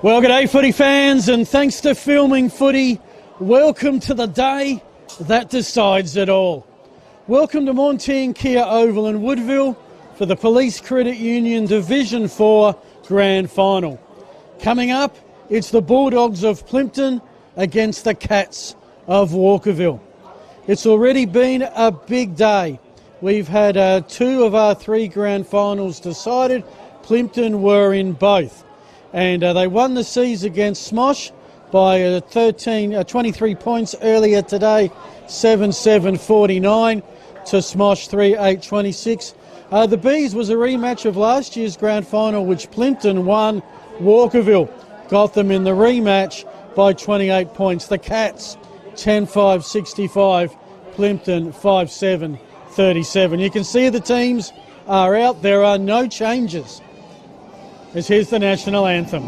Well, g'day footy fans, and thanks to Filming Footy, welcome to the day that decides it all. Welcome to Montine Kia Oval in Woodville for the Police Credit Union Division 4 Grand Final. Coming up, it's the Bulldogs of Plympton against the Cats of Walkerville. It's already been a big day. We've had 2 of our 3 grand finals decided. Plympton were in both. And they won the Seas against Smosh by 23 points earlier today, 7-7-49 to Smosh 3-8-26. The Bees was a rematch of last year's grand final, which Plympton won. Walkerville got them in the rematch by 28 points. The Cats 10-5-65, Plympton 5-7-37. You can see the teams are out. There are no changes. As here's the national anthem.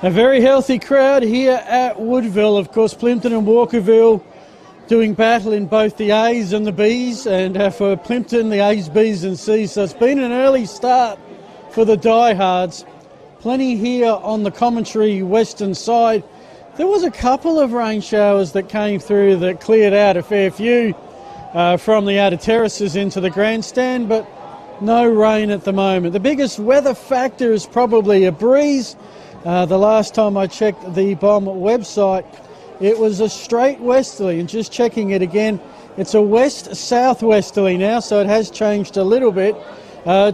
A very healthy crowd here at Woodville. Of course, Plympton and Walkerville doing battle in both the A's and the B's, and for Plympton, the A's, B's and C's. So it's been an early start for the diehards. Plenty here on the commentary western side. There was a couple of rain showers that came through that cleared out a fair few from the outer terraces into the grandstand, but no rain at the moment. The biggest weather factor is probably a breeze. The last time I checked the BOM website, it was a straight westerly, and just checking it again, it's a west-southwesterly now, so it has changed a little bit.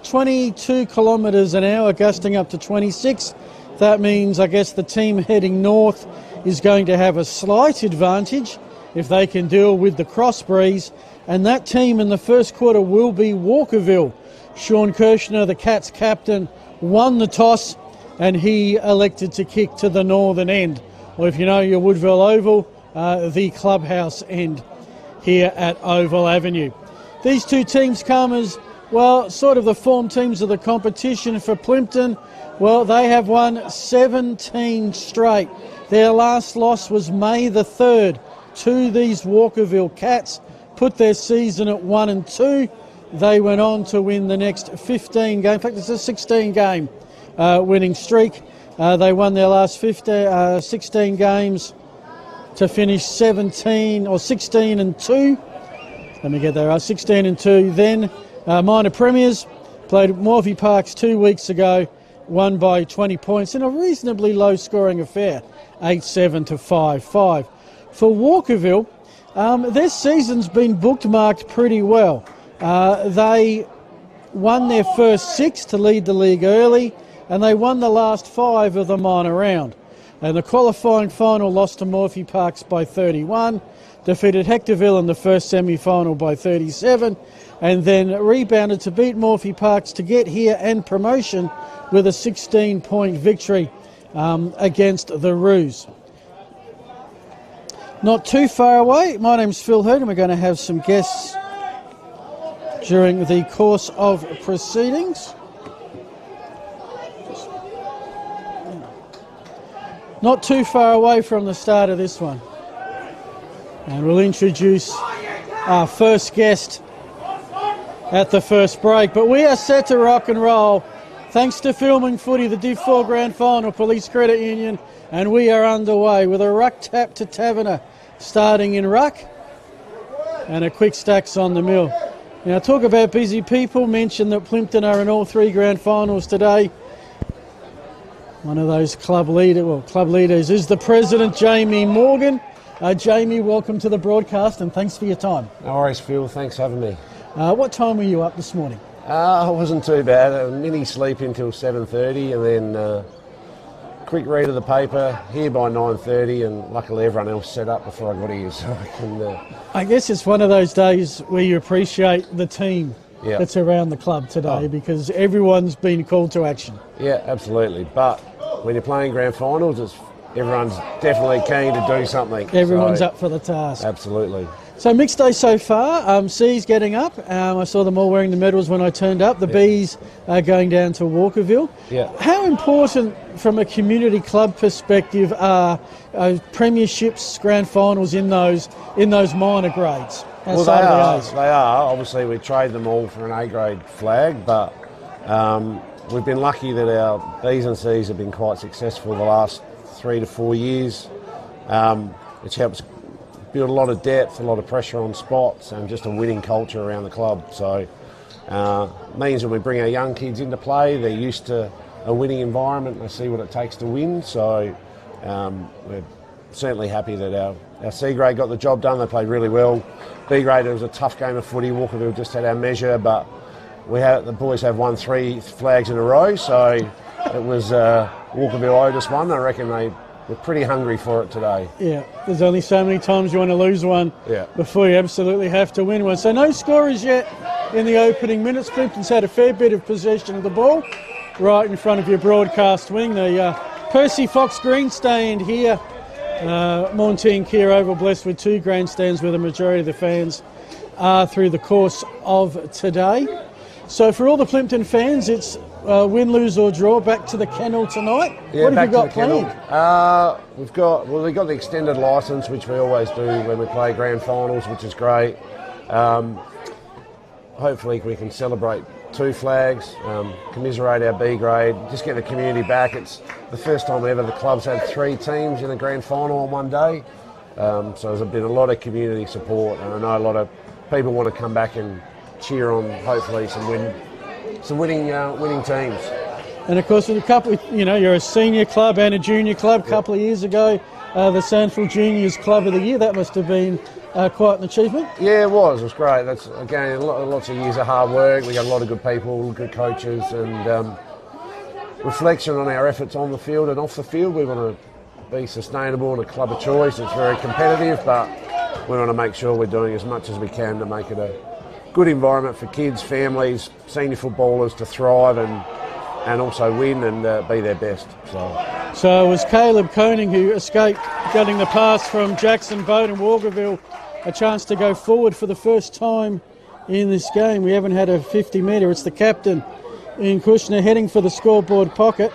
22 kilometres an hour, gusting up to 26. That means, I guess, the team heading north is going to have a slight advantage if they can deal with the cross breeze, and that team in the first quarter will be Walkerville. Sean Kirshner, the Cats captain, won the toss, and he elected to kick to the northern end, or if you know your Woodville Oval, the clubhouse end here at Oval Avenue. These two teams come as, well, sort of the form teams of the competition. For Plympton, well, they have won 17 straight. Their last loss was May the 3rd to these Walkerville Cats, put their season at 1-2. They went on to win the next 15 games. In fact, it's a 16 game winning streak. They won their last 16 games to finish 16-2. Let me get there. 16-2. Then minor premiers, played Morphy Parks 2 weeks ago, won by 20 points in a reasonably low scoring affair, 8-7 to 5-5. For Walkerville, their season's been bookmarked pretty well. They won their first 6 to lead the league early, and they won the last 5 of the minor round. And the qualifying final lost to Morphy Parks by 31, defeated Hectorville in the first semi-final by 37, and then rebounded to beat Morphy Parks to get here and promotion with a 16-point victory against the Roos. Not too far away, my name's Phil Hurd, and we're going to have some guests during the course of proceedings. Not too far away from the start of this one. And we'll introduce our first guest at the first break. But we are set to rock and roll Thanks to Filming Footy, the Div 4 Grand Final, Police Credit Union, and we are underway with a ruck tap to Taverner starting in ruck and a quick stacks on the mill. Now, talk about busy people. Mention that Plympton are in all 3 grand finals today. One of those club leaders is the president, Jamie Morgan. Jamie, welcome to the broadcast and thanks for your time. No worries, Phil. Thanks for having me. What time were you up this morning? It wasn't too bad. A mini sleep until 7:30 and then quick read of the paper, here by 9:30, and luckily everyone else set up before I got here, so I can... I guess it's one of those days where you appreciate the team that's around the club today because everyone's been called to action. Yeah, absolutely. But when you're playing grand finals, everyone's definitely keen to do something. Everyone's up for the task. Absolutely. So mixed day so far. C's getting up. I saw them all wearing the medals when I turned up. The B's are going down to Walkerville. Yeah. How important, from a community club perspective, are premierships, grand finals in those minor grades? Well, they are. Obviously, we trade them all for an A-grade flag, but we've been lucky that our B's and C's have been quite successful the last 3 to 4 years, which helps build a lot of depth, a lot of pressure on spots, and just a winning culture around the club. So means when we bring our young kids into play, they're used to a winning environment, they see what it takes to win. So we're certainly happy that our C grade got the job done. They played really well. B grade, it was a tough game of footy. Walkerville just had our measure, but the boys have won 3 flags in a row, so it was Walkerville owed us one. I reckon they were pretty hungry for it today. Yeah, there's only so many times you want to lose one before you absolutely have to win one. So no scorers yet in the opening minutes. Plympton's had a fair bit of possession of the ball right in front of your broadcast wing. The Percy Fox grandstand here. Montine Keir Oval blessed with 2 grandstands where the majority of the fans are through the course of today. So for all the Plympton fans, it's win, lose or draw, back to the kennel tonight. Yeah, what have you got planned? We've got the extended licence, which we always do when we play grand finals, which is great. Hopefully we can celebrate 2 flags, commiserate our B grade, just get the community back. It's the first time ever the club's had 3 teams in the grand final on one day. So there's been a lot of community support, and I know a lot of people want to come back and cheer on, hopefully, some winning teams. And of course, with a couple, you're a senior club and a junior club. A couple of years ago, the Sandfield Juniors Club of the Year. That must have been quite an achievement. Yeah, it was. It was great. That's again lots of years of hard work. We got a lot of good people, good coaches, and reflection on our efforts on the field and off the field. We want to be sustainable and a club of choice. It's very competitive, but we want to make sure we're doing as much as we can to make it a good environment for kids, families, senior footballers to thrive and also win and be their best. So it was Caleb Koning who escaped getting the pass from Jackson Boat and Walkerville, a chance to go forward for the first time in this game. We haven't had a 50 metre. It's the captain in Kushner heading for the scoreboard pocket.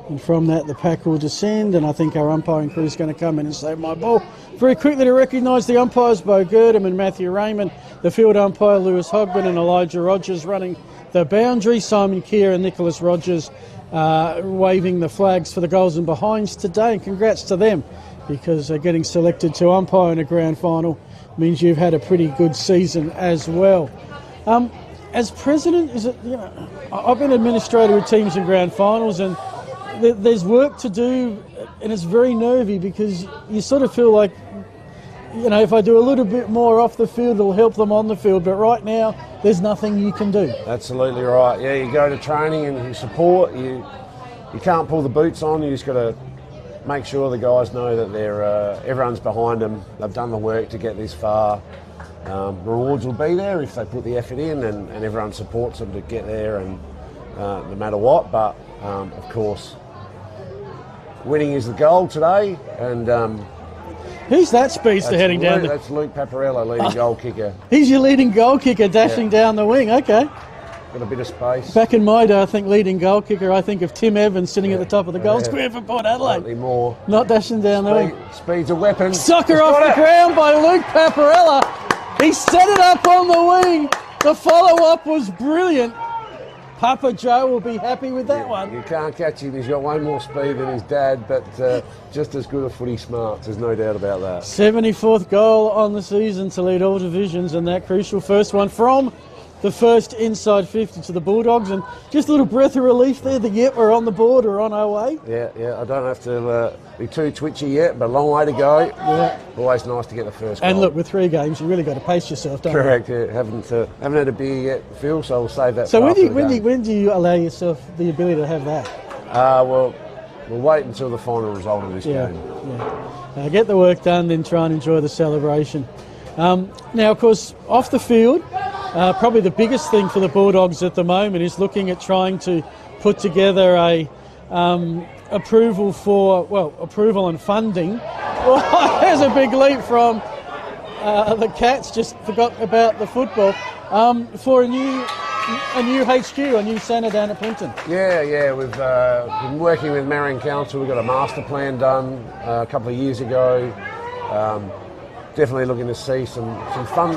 And from that, the pack will descend, and I think our umpiring crew is going to come in and save my ball. Very quickly to recognise the umpires, Bo Girdham and Matthew Raymond, the field umpire, Lewis Hogben and Elijah Rogers running the boundary, Simon Keir and Nicholas Rogers waving the flags for the goals and behinds today, and congrats to them, because getting selected to umpire in a grand final means you've had a pretty good season as well. As president, I've been administrator with teams in grand finals, and there's work to do, and it's very nervy because you sort of feel like, if I do a little bit more off the field, it'll help them on the field. But right now, there's nothing you can do. Absolutely right. Yeah, you go to training and you support. You can't pull the boots on. You just got to make sure the guys know that everyone's behind them. They've done the work to get this far. Rewards will be there if they put the effort in, and everyone supports them to get there, and no matter what. But of course, winning is the goal today, and who's that speedster heading down? That's Luke Paparella, leading goal kicker. He's your leading goal kicker, dashing down the wing. Okay. Got a bit of space. Back in my day, I think leading goal kicker, I think of Tim Evans sitting at the top of the goal square for Port Adelaide. Slightly more. Not dashing down the wing. Speed's a weapon. Soccer off the ground by Luke Paparella. He set it up on the wing. The follow-up was brilliant. Papa Joe will be happy with that one. You can't catch him. He's got way more speed than his dad, but just as good a footy smarts. There's no doubt about that. 74th goal on the season to lead all divisions, and that crucial first one from the first inside 50 to the Bulldogs. And just a little breath of relief there that, yep, we're on the board, we're on our way. Yeah, I don't have to be too twitchy yet, but a long way to go. Yeah. Always nice to get the first goal. And look, with 3 games, you really got to pace yourself, don't Correct, yeah. Haven't had a beer yet, Phil, so we'll save that So for after the game. when do you allow yourself the ability to have that? Well, we'll wait until the final result of this game. Yeah. Get the work done, then try and enjoy the celebration. Now, of course, off the field, probably the biggest thing for the Bulldogs at the moment is looking at trying to put together a approval and funding. Well, there's a big leap from the Cats, just forgot about the football, for a new HQ, a new centre down at Plympton. Yeah, we've been working with Marion Council. We got a master plan done a couple of years ago. Definitely looking to see some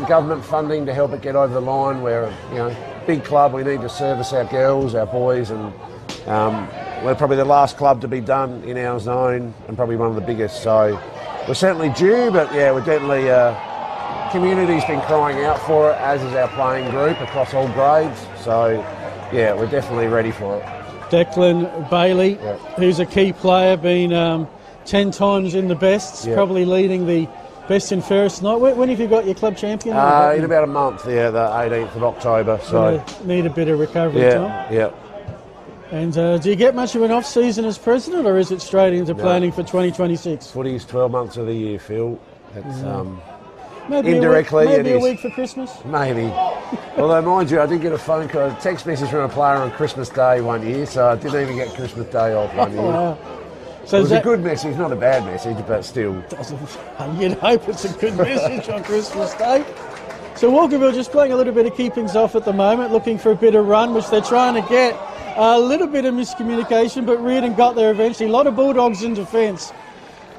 government funding to help it get over the line. We're a big club. We need to service our girls, our boys, and we're probably the last club to be done in our zone and probably one of the biggest. So we're certainly due, but yeah, we're definitely community's been crying out for it, as is our playing group across all grades. So yeah, we're definitely ready for it. Declan Bailey, who's a key player, been 10 times in the bests, probably leading the best and fairest night. When have you got your club champion? In about a month, the 18th of October. So need a bit of recovery time. Yeah. And do you get much of an off-season as president, or is it straight into planning for 2026? Footy's 12 months of the year, Phil. It's, maybe indirectly, maybe a week for Christmas? Maybe. Although, mind you, I did get a text message from a player on Christmas Day one year, so I didn't even get Christmas Day off one year. Wow. So it was a good message, not a bad message, but still. You'd hope it's a good message on Christmas Day. So Walkerville just playing a little bit of keepings off at the moment, looking for a bit of run, which they're trying to get. A little bit of miscommunication, but Reardon got there eventually. A lot of Bulldogs in defence.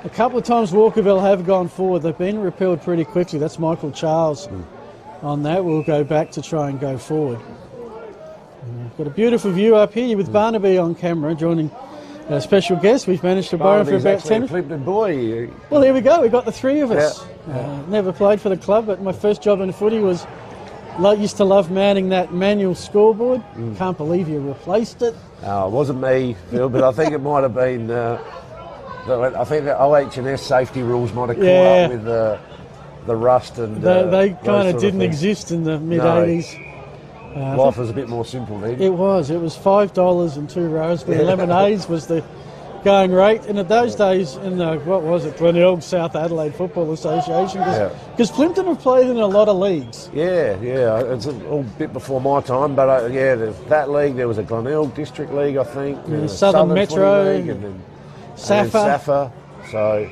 A couple of times Walkerville have gone forward. They've been repelled pretty quickly. That's Michael Charles on that. We'll go back to try and go forward. Got a beautiful view up here with Barnaby on camera, joining a special guest. We've managed to borrow for about 10 minutes. Plympton boy. Well, here we go. We've got the 3 of us. Never played for the club, but my first job in footy was, used to love manning that manual scoreboard. Can't believe you replaced it. It wasn't me, Phil, but I think it might have been, I think the OH&S safety rules might have caught up with the rust and they kind of didn't exist in the mid-80s. Life was a bit more simple then. It was $5 and 2 raspberry lemonades was the going rate. And at those days, in the, Glenelg South Adelaide Football Association, because Plympton have played in a lot of leagues. Yeah, it's a bit before my time, but that league, there was a Glenelg District League, I think. The Southern Metro, League, and then SAFA. So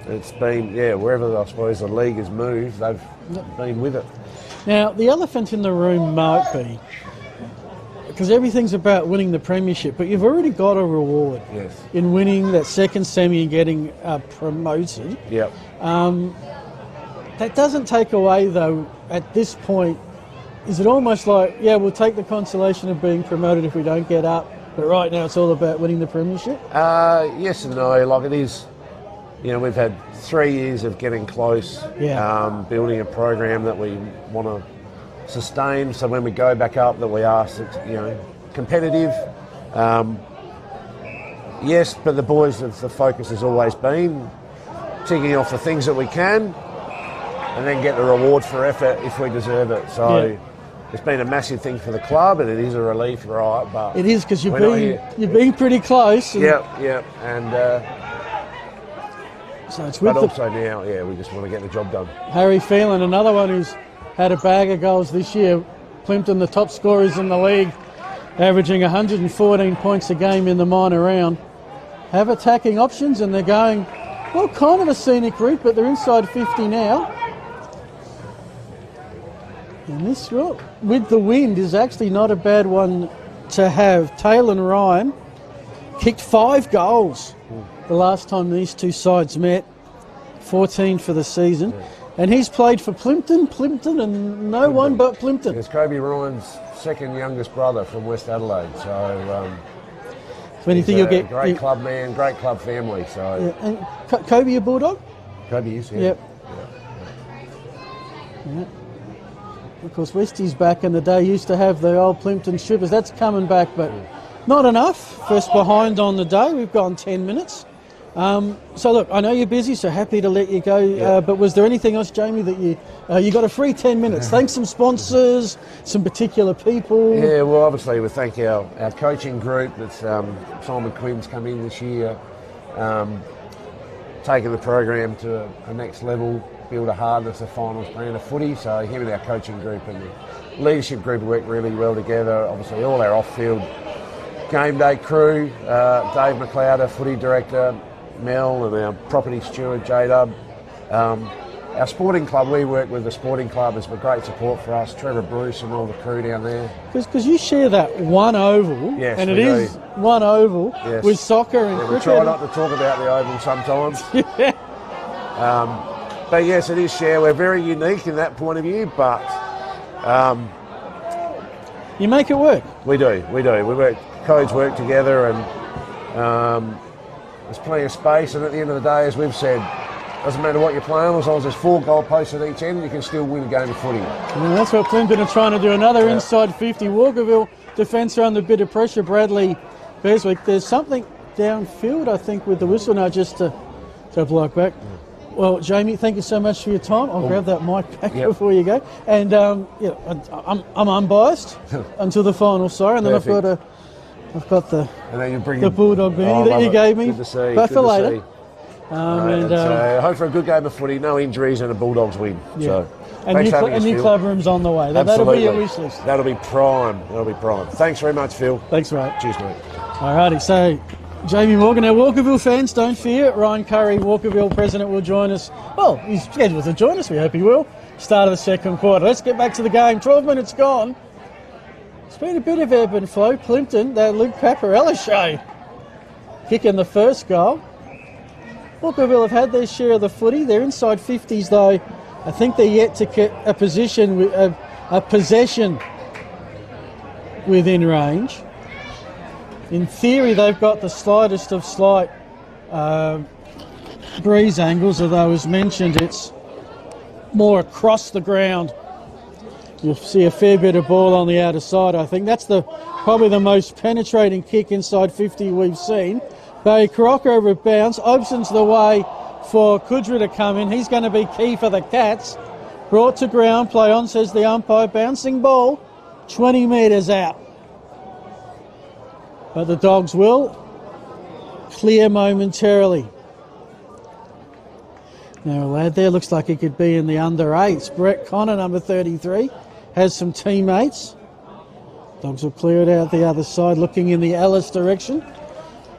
it's been, wherever I suppose the league has moved, they've been with it. Now, the elephant in the room might be, because everything's about winning the premiership, but you've already got a reward in winning that second semi and getting promoted. Yep. That doesn't take away, though, at this point, is it almost like, we'll take the consolation of being promoted if we don't get up, but right now it's all about winning the premiership? Yes and no. Like it is, we've had 3 years of getting close, building a program that we want to sustain, so when we go back up that we are, competitive. Yes, but the boys, the focus has always been ticking off the things that we can and then get the reward for effort if we deserve it. So it's been a massive thing for the club, and it is a relief, right? But it is, because you've been pretty close. And so it's with also now, we just want to get the job done. Harry Phelan, another one who's had a bag of goals this year. Plympton, the top scorers in the league, averaging 114 points a game in the minor round. Have attacking options, and they're going, kind of a scenic route, but they're inside 50 now. And this, with the wind, is actually not a bad one to have. Taylor Ryan kicked 5 goals the last time these two sides met, 14 for the season. And he's played for Plympton and no one but Plympton. It's Kobe Ryan's second youngest brother from West Adelaide. So when you think you'll get great club man, great club family. So and Kobe a Bulldog? Kobe is, yeah. Yep. Yeah. Of course, Westie's back in the day used to have the old Plympton strippers. That's coming back, but not enough. First behind on the day. We've gone 10 minutes. So look, I know you're busy, so happy to let you go. But was there anything else, Jamie, that you got a free 10 minutes? Thanks some sponsors, some particular people. Yeah, well, obviously we thank our coaching group. That's Simon Quinn's come in this year, taking the program to a next level, build a hardness, a finals brand of footy. So him and our coaching group and the leadership group work really well together. Obviously all our off-field game day crew, Dave McLeod, our footy director, Mel, and our property steward, J-Dub. Our sporting club, we work with the sporting club, has been great support for us, Trevor Bruce and all the crew down there. Because you share that one oval, yes, and it is one oval with soccer and cricket. We try not to talk about the oval sometimes. But yes, it is share. We're very unique in that point of view, but... you make it work. We do. We work, codes work together, and there's plenty of space, and at the end of the day, as we've said, doesn't matter what you're playing, as long as there's 4 goalposts at each end, you can still win a game of footy. And that's what Plympton are trying to do. Another inside 50. Walkerville defence are under a bit of pressure. Bradley Beswick. There's something downfield, I think, with the whistle now, just to block back. Well, Jamie, thank you so much for your time. I'll grab that mic back before you go. And I'm unbiased until the final, and then I've got the and then you bring the Bulldog beanie that you gave me. Good to see. But for later. So hope for a good game of footy, no injuries, and a Bulldogs win. Yeah. So, and new club room's on the way. That'll be your wish list. That'll be prime. Thanks very much, Phil. Thanks, mate. Cheers, mate. Alrighty, so Jamie Morgan. Now, Walkerville fans, don't fear. Ryan Curry, Walkerville president, will join us. Well, he's scheduled to join us. We hope he will. Start of the second quarter. Let's get back to the game. 12 minutes gone. It's been a bit of ebb and flow. Plympton, that Luke Paparella show. Kicking the first goal. Walkerville have had their share of the footy. They're inside 50s, though. I think they're yet to get a possession within range. In theory, they've got the slightest of slight breeze angles, although, as mentioned, it's more across the ground. You'll see a fair bit of ball on the outer side, I think. That's probably the most penetrating kick inside 50 we've seen. Barry Crocker over bounce, opens the way for Kudra to come in. He's going to be key for the Cats. Brought to ground, play on, says the umpire. Bouncing ball, 20 metres out. But the Dogs will clear momentarily. Now, a lad there looks like he could be in the under 8s. Brett Connor, number 33, has some teammates. Dogs will clear it out the other side, looking in the Ellis direction.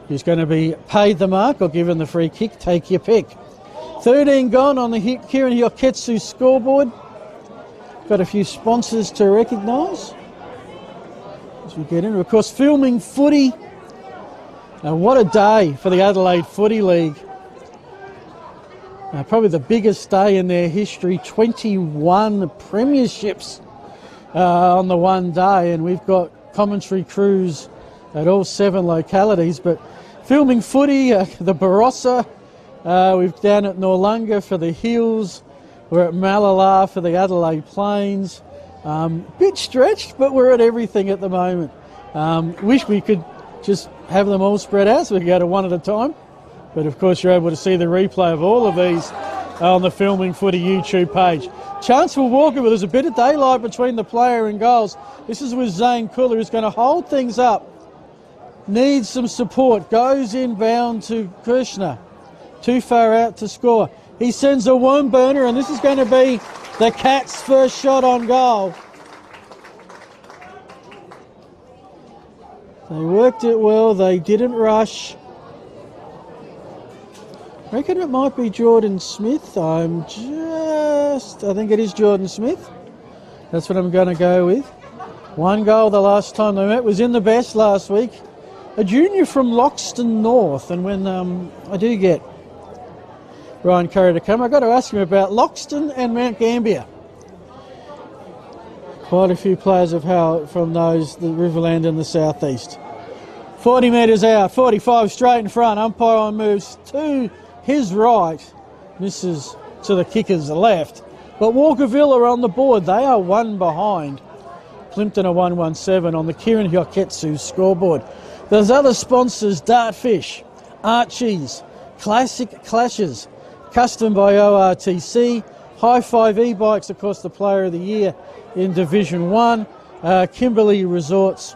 Who's going to be paid the mark or given the free kick? Take your pick. 13 gone on the Kieran Hioketsu scoreboard. Got a few sponsors to recognise as we get in. Of course, filming footy. Now, what a day for the Adelaide Footy League. Probably the biggest day in their history. 21 premierships on the one day, and we've got commentary crews at all 7 localities. But filming footy, the Barossa, we're down at Noarlunga for the Hills, we're at Malala for the Adelaide Plains. Bit stretched, but we're at everything at the moment. Wish we could just have them all spread out so we could go to one at a time. But of course you're able to see the replay of all of these on the Filming Footy YouTube page. Chance for Walkerville. There's a bit of daylight between the player and goals. This is with Zane Cooler, who's going to hold things up. Needs some support. Goes inbound to Kirshner. Too far out to score. He sends a worm burner, and this is going to be the Cats' first shot on goal. They worked it well. They didn't rush. I reckon it might be Jordan Smith. I think it is Jordan Smith. That's what I'm going to go with. 1 goal the last time they met. Was in the best last week. A junior from Loxton North. And when I do get Ryan Curry to come. I've got to ask him about Loxton and Mount Gambier. Quite a few players have held from those, the Riverland and the southeast. 40 metres out, 45 straight in front. Umpire moves to his right, misses to the kicker's left. But Walkerville are on the board. They are one behind. Plympton are 117 on the Kieran Hyoketsu scoreboard. There's other sponsors: Dartfish, Archie's, Classic Clashes, Custom by ORTC, High 5 e-bikes, of course, the Player of the Year in Division 1, Kimberley Resorts,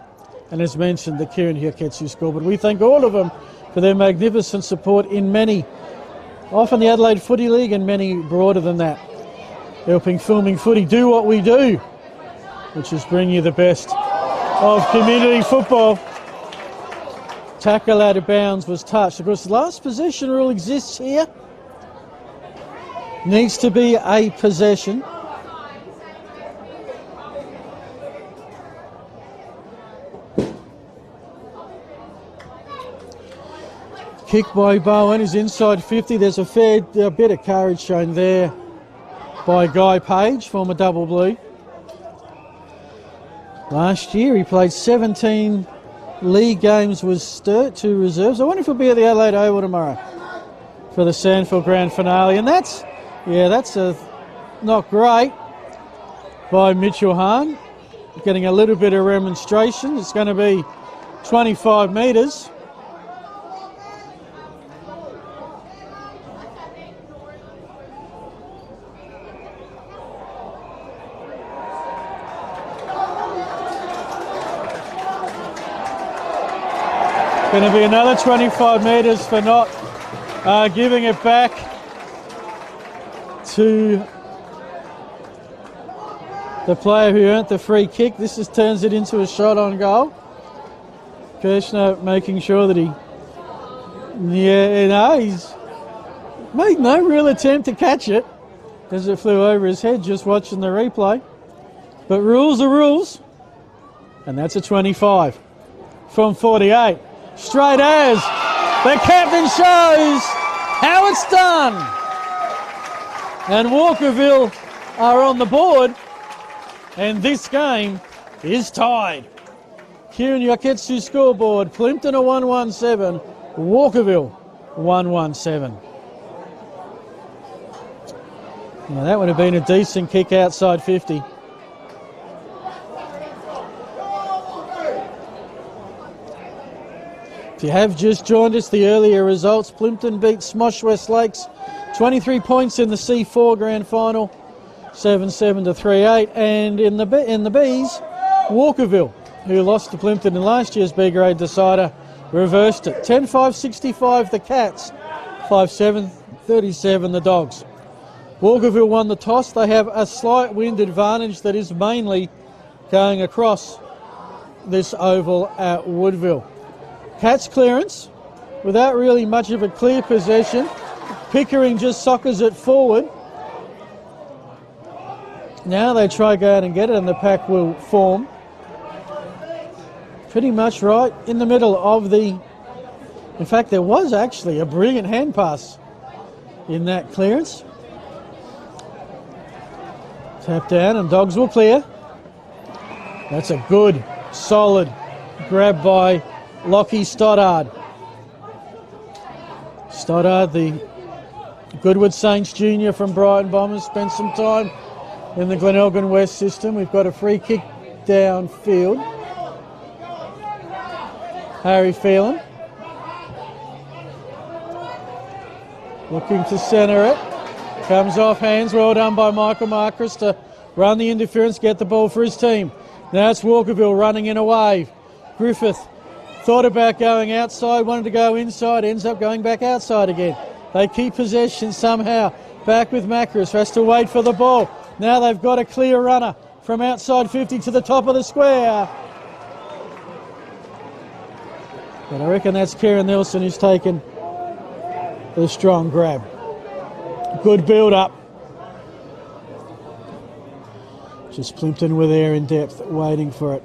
and as mentioned, the Kieran Hyoketsu scoreboard. We thank all of them for their magnificent support in many, often the Adelaide Footy League and many broader than that, helping Filming Footy do what we do, which is bring you the best of community football. Tackle out of bounds was touched. Of course, the last possession rule exists here. Needs to be a possession. Kick by Bowen is inside 50. There's a bit of courage shown there by Guy Page, former double blue. Last year he played 17 league games, was 2 reserves. I wonder if he'll be at the Adelaide Oval tomorrow for the Sandfield Grand Finale. And that's not great by Mitchell Hahn. Getting a little bit of remonstration. It's going to be 25 metres. Going to be another 25 metres for not giving it back to the player who earned the free kick. This turns it into a shot on goal. Kirshner making sure that he's made no real attempt to catch it as it flew over his head, just watching the replay. But rules are rules, and that's a 25 from 48. Straight as the captain shows how it's done. And Walkerville are on the board, and this game is tied. Kieran Hyoketsu scoreboard: Plympton are 117, Walkerville 117. Now that would have been a decent kick outside 50. If you have just joined us, the earlier results: Plympton beat Smosh West Lakes 23 points in the C4 Grand Final, 7-7 to 3-8. And in the Bs, Walkerville, who lost to Plympton in last year's B grade decider, reversed it. 10-5-65 the Cats, 5-7-37 the Dogs. Walkerville won the toss. They have a slight wind advantage that is mainly going across this oval at Woodville. Cats clearance without really much of a clear possession. Pickering just soccers it forward. Now they try go out and get it, and the pack will form pretty much right in the middle of the... In fact, there was actually a brilliant hand pass in that clearance. Tap down and Dogs will clear. That's a good, solid grab by Lockie Stoddard. Stoddard, the Goodwood Saints Junior from Brighton Bombers, spent some time in the Glenelgan West system. We've got a free kick downfield. Harry Phelan looking to centre it. Comes off hands. Well done by Michael Marcus to run the interference, get the ball for his team. Now it's Walkerville running in a wave. Griffith thought about going outside, wanted to go inside, ends up going back outside again. They keep possession somehow. Back with Macris, has to wait for the ball. Now they've got a clear runner from outside 50 to the top of the square. But I reckon that's Kieran Nelson who's taken the strong grab. Good build-up. Just Plympton were there in depth, waiting for it.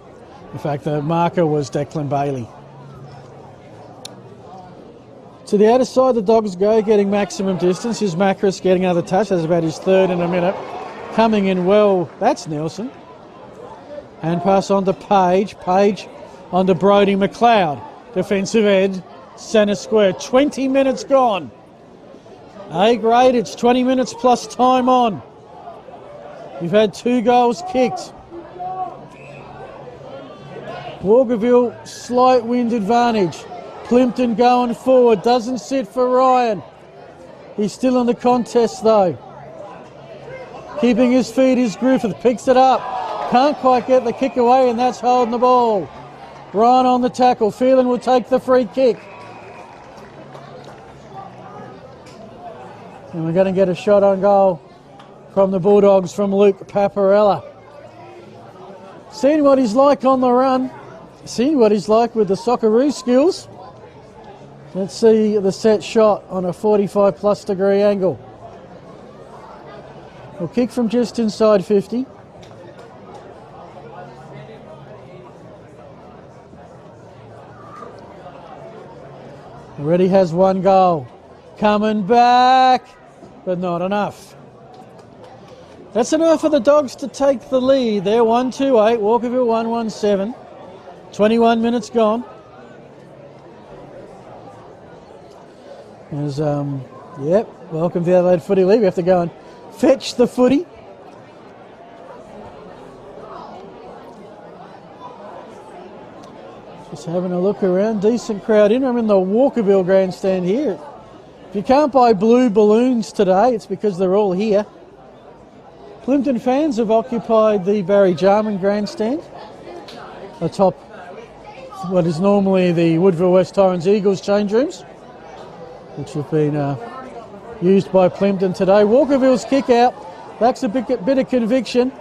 In fact, the marker was Declan Bailey. To the outer side, the Dogs go, getting maximum distance. Here's Macris getting another touch. That's about his third in a minute. Coming in well, that's Nelson. Hand pass on to Page. Page on to Brodie McLeod. Defensive end, centre square. 20 minutes gone. A grade, it's 20 minutes plus time on. You've had 2 goals kicked. Walkerville, slight wind advantage. Plympton going forward, doesn't sit for Ryan. He's still in the contest though. Keeping his feet is Griffith, picks it up. Can't quite get the kick away, and that's holding the ball. Ryan on the tackle, Phelan will take the free kick. And we're going to get a shot on goal from the Bulldogs from Luke Paparella. Seeing what he's like on the run, seeing what he's like with the Socceroo skills. Let's see the set shot on a 45 plus degree angle. We'll kick from just inside 50. Already has 1 goal. Coming back, but not enough. That's enough for the Dogs to take the lead. They're 1-2-8, Walkerville 1-1-7. 21 minutes gone. As, welcome to the Adelaide Footy League. We have to go and fetch the footy. Just having a look around. Decent crowd in. I'm in the Walkerville grandstand here. If you can't buy blue balloons today, it's because they're all here. Plympton fans have occupied the Barry Jarman grandstand atop what is normally the Woodville West Torrens Eagles change rooms, which have been used by Plympton today. Walkerville's kick out lacks a bit of conviction.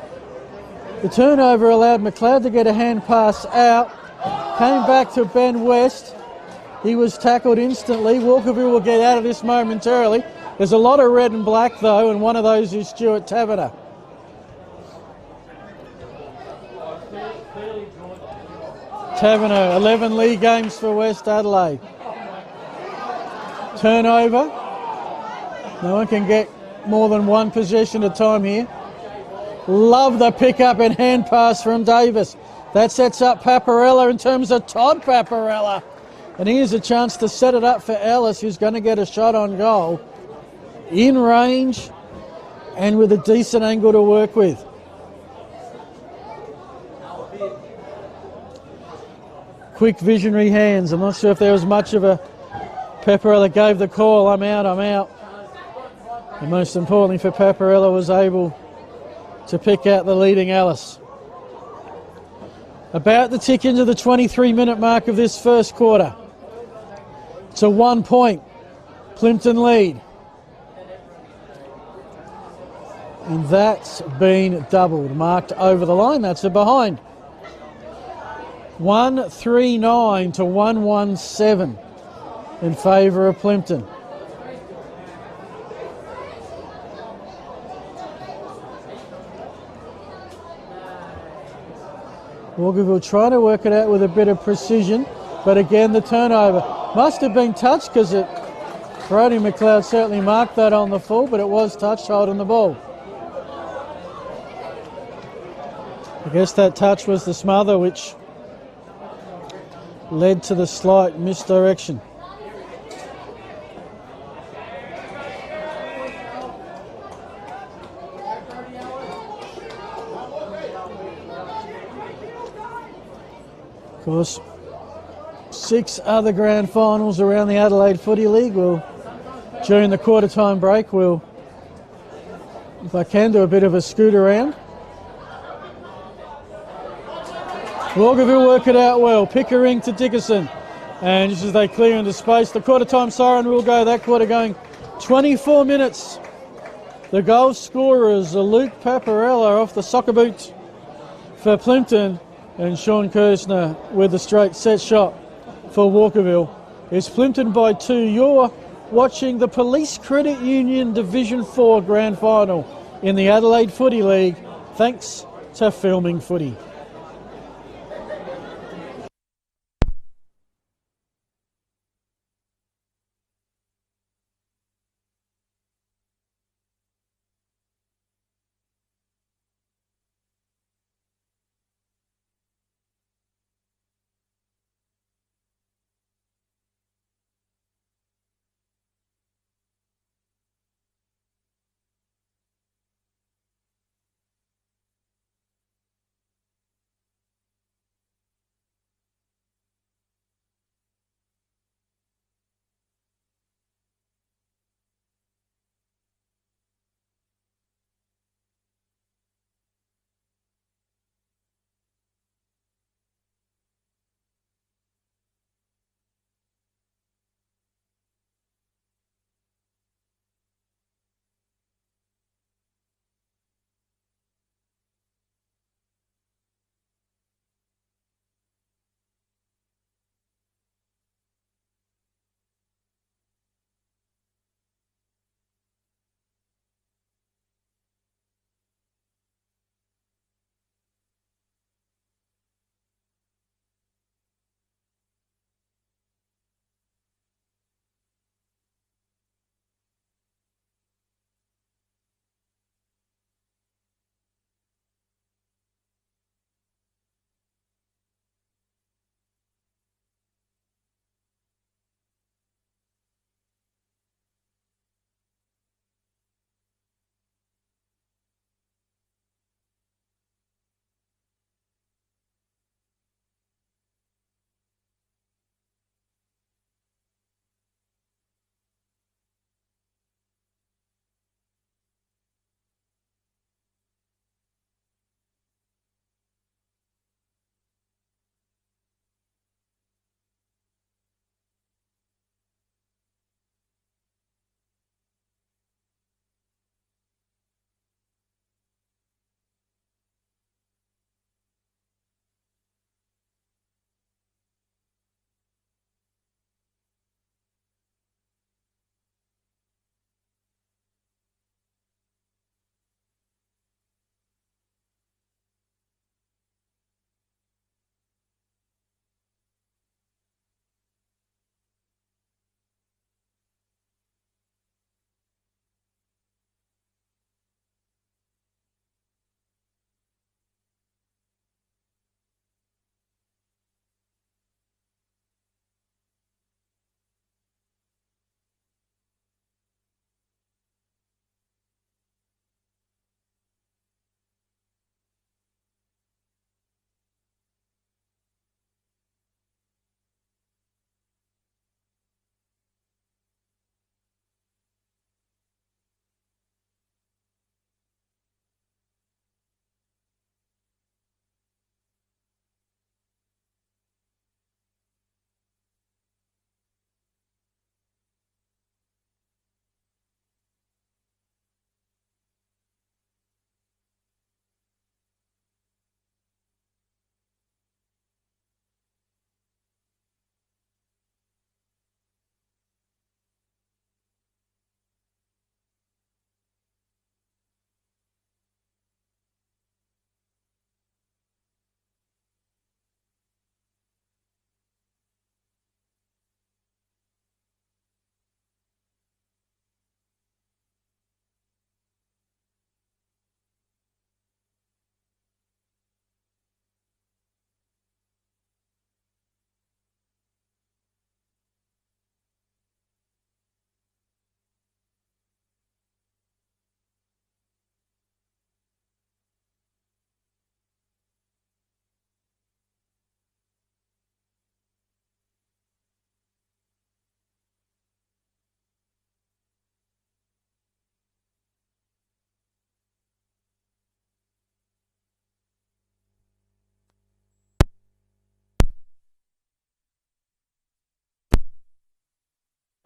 The turnover allowed McLeod to get a hand pass out. Came back to Ben West. He was tackled instantly. Walkerville will get out of this momentarily. There's a lot of red and black though, and one of those is Stuart Taverner. Taverner, 11 league games for West Adelaide. Turnover. No one can get more than 1 possession at a time here. Love the pick-up and hand pass from Davis. That sets up Paparella in terms of Todd Paparella. And here's a chance to set it up for Ellis, who's going to get a shot on goal. In range and with a decent angle to work with. Quick visionary hands. I'm not sure if there was much of a... Paparella gave the call, I'm out. And most importantly for Paparella, was able to pick out the leading Ellis. About to tick into the 23-minute mark of this first quarter. It's a 1-point Plympton lead. And that's been doubled, marked over the line. That's a behind. 1-3-9 to 1-1-7 in favour of Plympton. Walkerville trying to work it out with a bit of precision, but again the turnover must have been touched, because Brodie McLeod certainly marked that on the full, but it was touched holding the ball. I guess that touch was the smother which led to the slight misdirection. Of course, 6 other grand finals around the Adelaide Footy League will, during the quarter time break, will, if I can, do a bit of a scoot around. Walkerville work it out well. Pickering to Dickerson. And just as they clear into space, the quarter time siren will go. That quarter going 24 minutes. The goal scorers are Luke Paparella off the soccer boot for Plympton, and Sean Kirsner with the straight set shot for Walkerville. It's Plympton by 2. You're watching the Police Credit Union Division 4 Grand Final in the Adelaide Footy League, thanks to Filming Footy.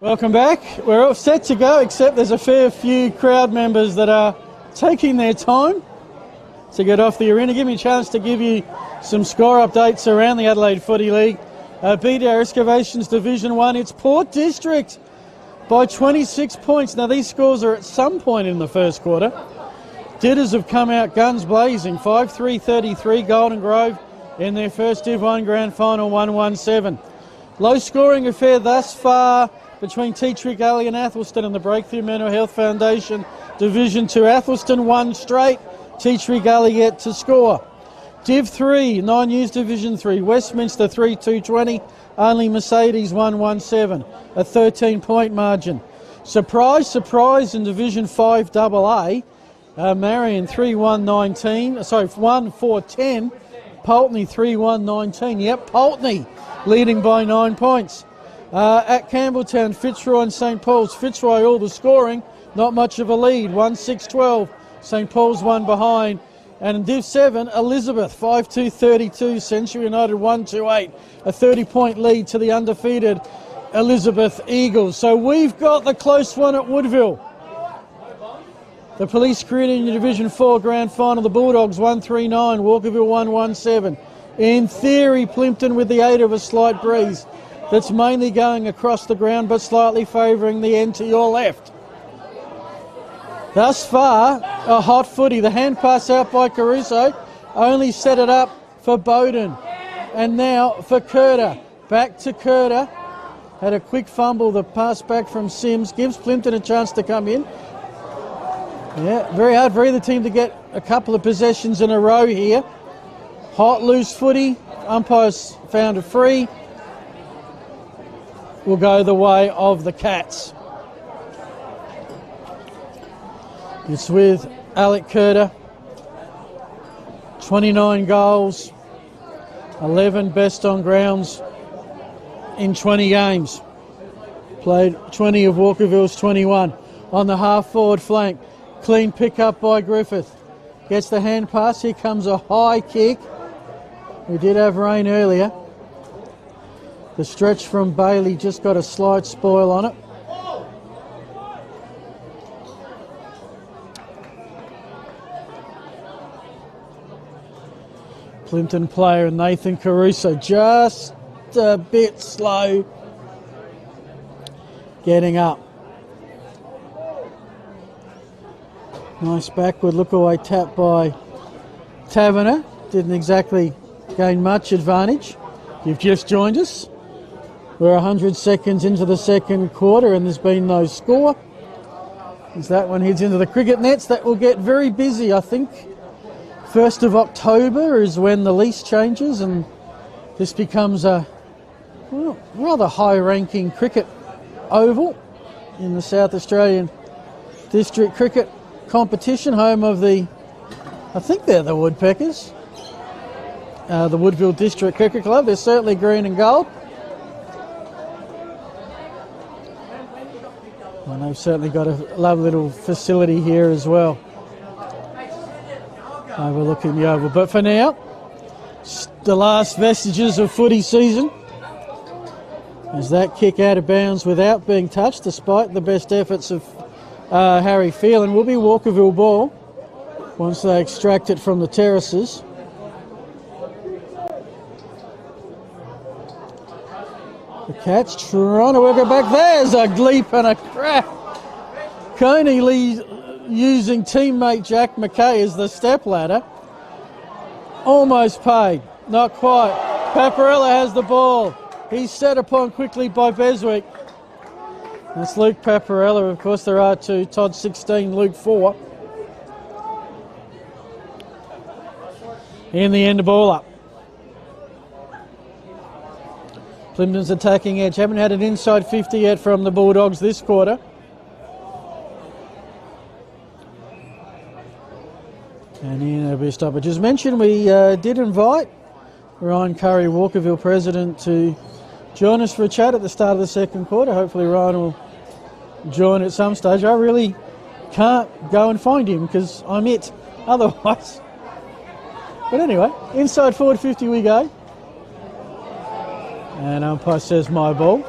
Welcome back. We're all set to go, except there's a fair few crowd members that are taking their time to get off the arena. Give me a chance to give you some score updates around the Adelaide Footy League. BDR Excavations Division 1, it's Port District by 26 points. Now these scores are at some point in the first quarter. Ditters have come out guns blazing, 5-3-33 Golden Grove in their first Div 1 Grand Final, 1-1-7. Low scoring affair thus far between Tea Tree Gully and Athelston and the Breakthrough Mental Health Foundation Division 2. Athelston won straight, Tea Tree Gully yet to score. Div 3, 9 News Division 3, Westminster 3-2-20, only Mercedes 1-1-7, a 13-point margin. Surprise, surprise in Division 5 AA, Marion 1-4-10, Pulteney 3-1-19. Yep, Pulteney leading by 9 points. At Campbelltown, Fitzroy and St Paul's. Fitzroy all the scoring, not much of a lead, 1-6-12. St Paul's one behind. And in Div 7, Elizabeth 5-2-32, Century United 1-2-8, a 30-point lead to the undefeated Elizabeth Eagles. So we've got the close one at Woodville. The Police Career Union Division 4 Grand Final, the Bulldogs 1-3-9, Walkerville 1-1-7. In theory, Plympton with the aid of a slight breeze that's mainly going across the ground but slightly favouring the end to your left. Thus far, a hot footy. The hand pass out by Caruso only set it up for Bowden. And now for Curter. Back to Curter. Had a quick fumble, the pass back from Sims. Gives Plympton a chance to come in. Yeah, very hard for either team to get a couple of possessions in a row here. Hot, loose footy. Umpires found a free. Will go the way of the Cats. It's with Alec Curter. 29 goals, 11 best on grounds in 20 games. Played 20 of Walkerville's 21. On the half-forward flank, clean pick-up by Griffith. Gets the hand pass, here comes a high kick. We did have rain earlier. The stretch from Bailey just got a slight spoil on it. Plympton player Nathan Caruso just a bit slow getting up. Nice backward look-away tap by Taverner. Didn't exactly gain much advantage. You've just joined us. We're 100 seconds into the second quarter and there's been no score. As that one heads into the cricket nets, that will get very busy, I think. 1st of October is when the lease changes and this becomes a rather high-ranking cricket oval in the South Australian District Cricket Competition, home of the, I think they're the Woodpeckers, the Woodville District Cricket Club. They're certainly green and gold. And they've certainly got a lovely little facility here as well, overlooking the oval. But for now, the last vestiges of footy season, as that kick out of bounds without being touched, despite the best efforts of Harry Phelan, will be Walkerville ball once they extract it from the terraces. The Cats trying to work it back. There's a leap and a crack. Coney Lee using teammate Jack McKay as the step ladder. Almost paid, not quite. Paparella has the ball. He's set upon quickly by Beswick. That's Luke Paparella. Of course, there are two. Todd 16, Luke 4. In the end, the ball up. Plympton's attacking edge. Haven't had an inside 50 yet from the Bulldogs this quarter. And in a bit of stoppage. As mentioned, we did invite Ryan Curry, Walkerville president, to join us for a chat at the start of the second quarter. Hopefully Ryan will join at some stage. I really can't go and find him because I'm it otherwise. But anyway, inside forward 50 we go. And umpire says my ball.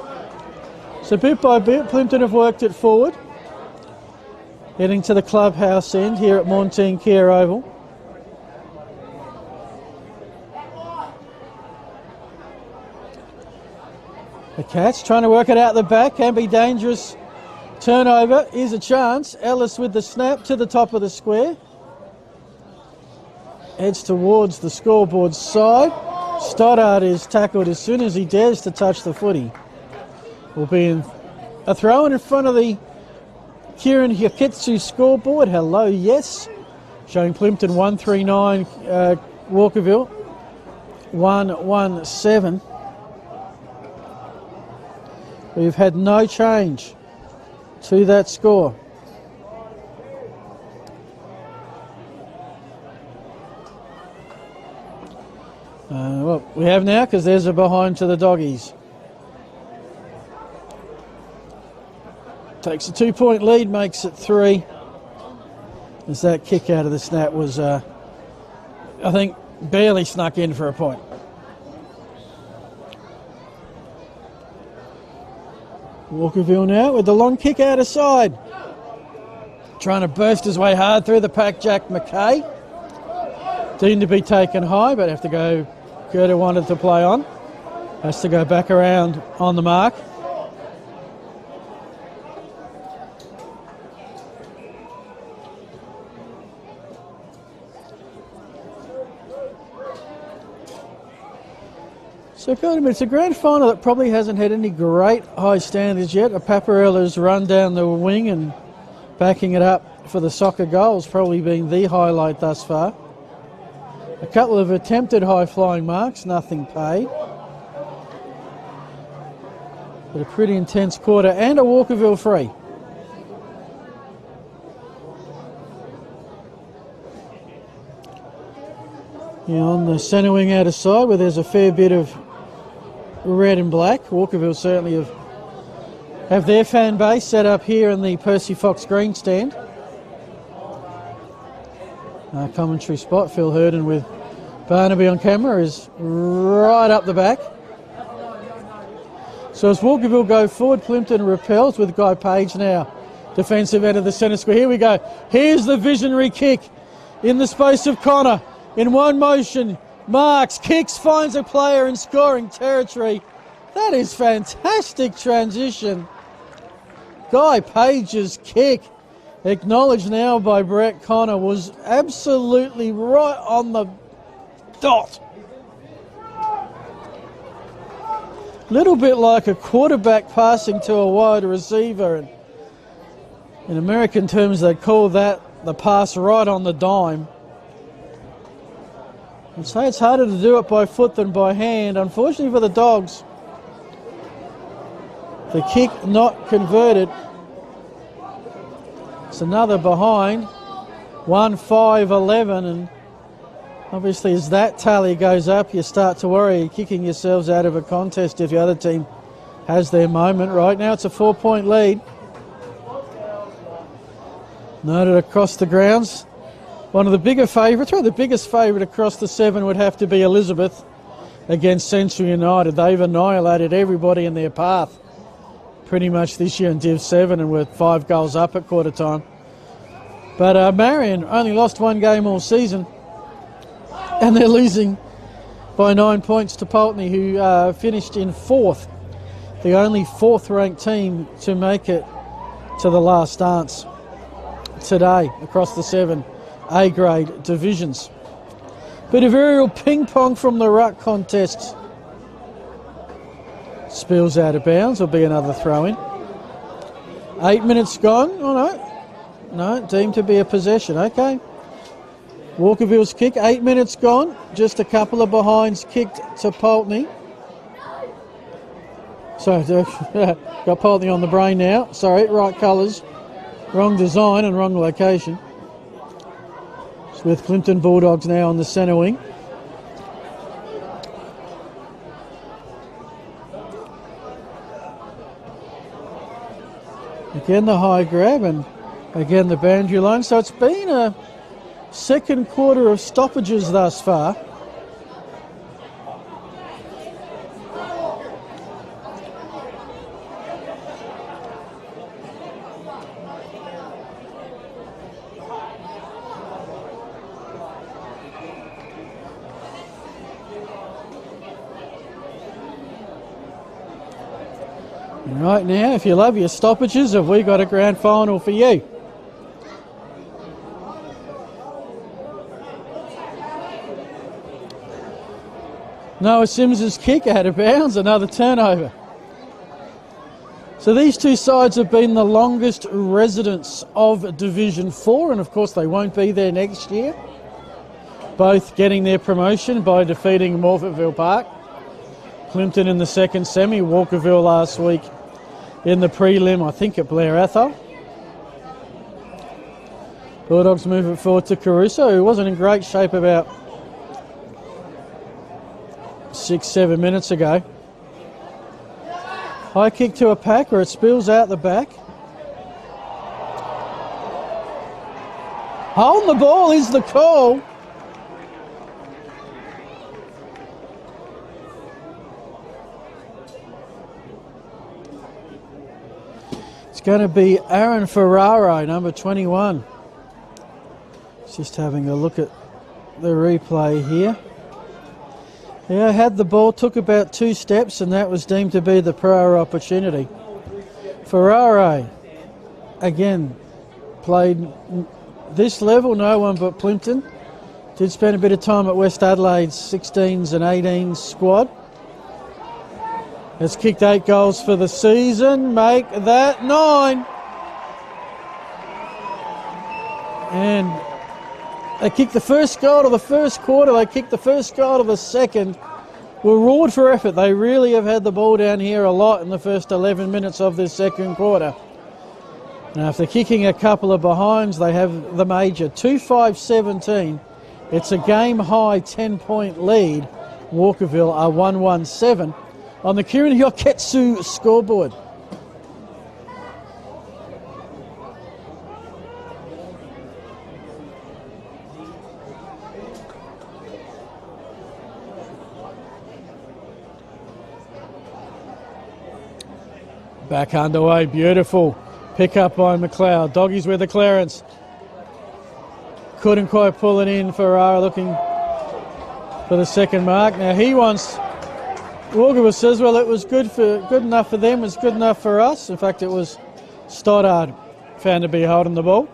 So bit by bit, Plympton have worked it forward. Heading to the clubhouse end here at Montine Care Oval. The Cats trying to work it out the back, can be dangerous. Turnover is a chance. Ellis with the snap to the top of the square. Heads towards the scoreboard side. Stoddart is tackled as soon as he dares to touch the footy. Will be in a throw in front of the Kieran Hikitsu scoreboard. Hello, yes. Showing Plympton 139, Walkerville 117. We've had no change to that score. Well, we have now because there's a behind to the Doggies. Takes a 2-point lead, makes it 3. As that kick out of the snap was, I think, barely snuck in for a point. Walkerville now with the long kick out of side. Trying to burst his way hard through the pack, Jack McKay. Deemed to be taken high, but have to go. Gerda wanted to play on. Has to go back around on the mark. So it's a grand final that probably hasn't had any great high standards yet. A Paparella's run down the wing and backing it up for the soccer goals probably been the highlight thus far. A couple of attempted high-flying marks, nothing paid. But a pretty intense quarter and a Walkerville free. On the centre wing out of side where there's a fair bit of red and black. Walkerville certainly have their fan base set up here in the Percy Fox grandstand. Commentary spot, Phil Herden with Barnaby on camera is right up the back. So as Walkerville go forward, Plympton repels with Guy Page now. Defensive end of the centre square. Here we go. Here's the visionary kick in the space of Connor. In one motion, marks, kicks, finds a player in scoring territory. That is fantastic transition. Guy Page's kick, acknowledged now by Brett Connor, was absolutely right on the dot. Little bit like a quarterback passing to a wide receiver. And in American terms, they call that the pass right on the dime. I'd say it's harder to do it by foot than by hand. Unfortunately for the Dogs, the kick not converted. It's another behind, 1-5-11, and obviously as that tally goes up, you start to worry you're kicking yourselves out of a contest if the other team has their moment. Right now it's a 4-point lead. Noted across the grounds. One of the bigger favourites, or the biggest favourite across the 7 would have to be Elizabeth against Central United. They've annihilated everybody in their path pretty much this year in Div 7 and were 5 goals up at quarter time. But Marion only lost 1 game all season and they're losing by 9 points to Pulteney, who finished in 4th. The only 4th ranked team to make it to the last dance today across the 7 A-grade divisions. Bit of aerial ping-pong from the ruck contest. Spills out of bounds, will be another throw-in. 8 minutes gone. Oh, no, deemed to be a possession. Okay. Walkerville's kick, 8 minutes gone. Just a couple of behinds kicked to Pulteney. So, got Pulteney on the brain now. Sorry, right colours, wrong design and wrong location. With Plympton Bulldogs now on the centre wing. Again the high grab and again the boundary line. So it's been a second quarter of stoppages thus far. Right now, if you love your stoppages, have we got a grand final for you? Noah Sims' kick out of bounds, another turnover. So these two sides have been the longest residents of Division 4, and of course they won't be there next year. Both getting their promotion by defeating Morphettville Park. Plympton in the second semi, Walkerville last week in the prelim, I think at Blair Athol. Bulldogs move it forward to Caruso, who wasn't in great shape about 6-7 minutes ago. High kick to a packer, it spills out the back. Holding the ball is the call. It's going to be Aaron Ferraro, number 21. Just having a look at the replay here. Yeah, had the ball, took about 2 steps, and that was deemed to be the prior opportunity. Ferraro, again, played this level, no one but Plympton. Did spend a bit of time at West Adelaide's 16s and 18s squad. Has kicked 8 goals for the season, make that 9. And they kicked the first goal of the first quarter, they kicked the first goal of the second. Were rewarded for effort. They really have had the ball down here a lot in the first 11 minutes of this second quarter. Now if they're kicking a couple of behinds, they have the major 2-5-17. It's a game high 10-point lead. Walkerville are 1-1-7 on the Kirin Hyoketsu scoreboard. Back underway, beautiful pick up by McLeod. Doggies with the clearance. Couldn't quite pull it in. Ferrara looking for the second mark. Now he wants, Walkerville says, well, it was good enough for them, it was good enough for us. In fact, it was Stoddard found to be holding the ball.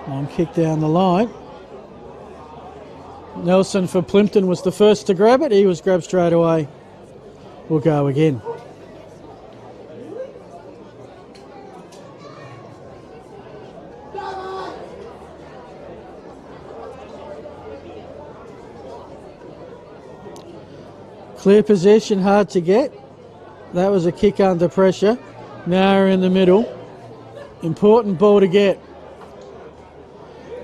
Long kick down the line. Nelson for Plympton was the first to grab it. He was grabbed straight away. We'll go again. Clear possession, hard to get. That was a kick under pressure. Now in the middle. Important ball to get.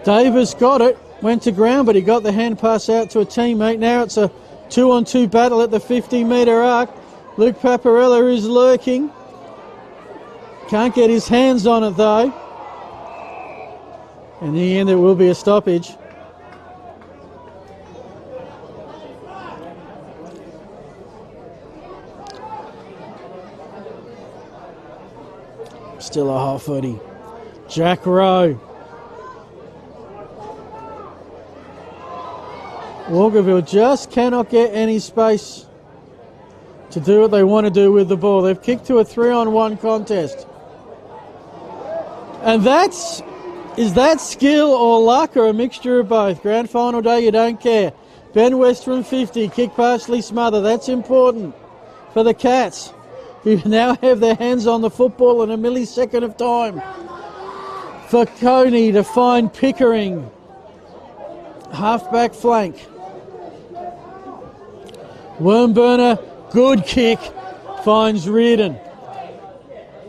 Davis got it, went to ground, but he got the hand pass out to a teammate. Now it's a 2-on-2 battle at the 50-metre arc. Luke Paparella is lurking. Can't get his hands on it though. In the end, it will be a stoppage. Still a hot footy. Jack Rowe. Walkerville just cannot get any space to do what they want to do with the ball. They've kicked to a 3-on-1 contest. And is that skill or luck or a mixture of both? Grand final day, you don't care. Ben West from 50, kick partially smothered. That's important for the Cats, who now have their hands on the football in a millisecond of time. For Coney to find Pickering. Half-back flank. Wormburner, good kick, finds Reardon.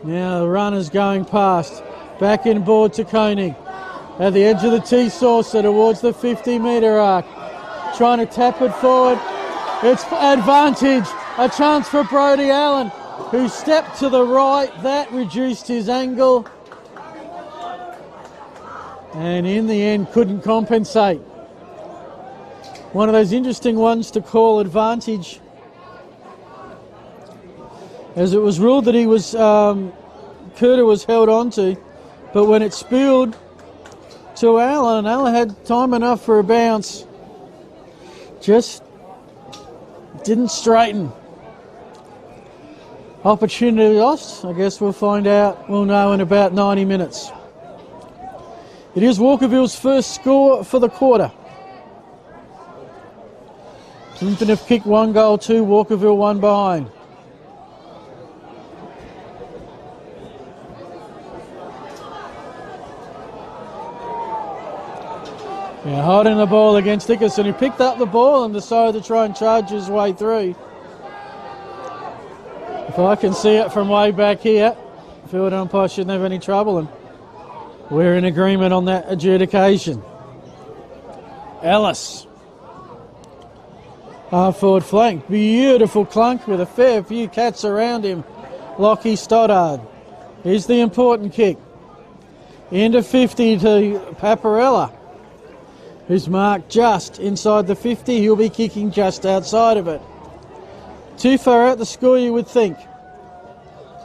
Now the runner's going past. Back in board to Koenig. At the edge of the T-saucer towards the 50-metre arc. Trying to tap it forward. It's advantage. A chance for Brodie Allen, who stepped to the right. That reduced his angle. And in the end couldn't compensate. One of those interesting ones to call advantage, as it was ruled that he was, Curter was held onto, but when it spilled to Allen. Allen had time enough for a bounce. Just didn't straighten. Opportunity lost. I guess we'll find out. We'll know in about 90 minutes. It is Walkerville's first score for the quarter. Plympton have kicked 1 goal, 2. Walkerville 1 behind. Yeah, holding the ball against Dickinson, who picked up the ball and decided to try and charge his way through. If I can see it from way back here, field umpire shouldn't have any trouble, and we're in agreement on that adjudication. Ellis. Half forward flank. Beautiful clunk with a fair few cats around him. Lockie Stoddard. Here's the important kick. Into 50 to Paparella, who's marked just inside the 50. He'll be kicking just outside of it. Too far out the score, you would think.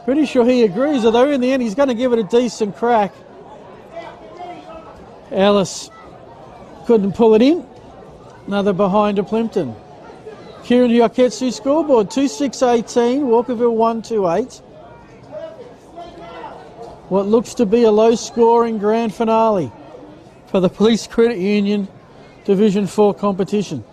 Pretty sure he agrees, although in the end he's going to give it a decent crack. Ellis couldn't pull it in. Another behind to Plympton. Kieran Hyoketsu scoreboard 2-6-18, Walkerville 1-2-8. What looks to be a low-scoring grand finale for the Police Credit Union Division 4 competition.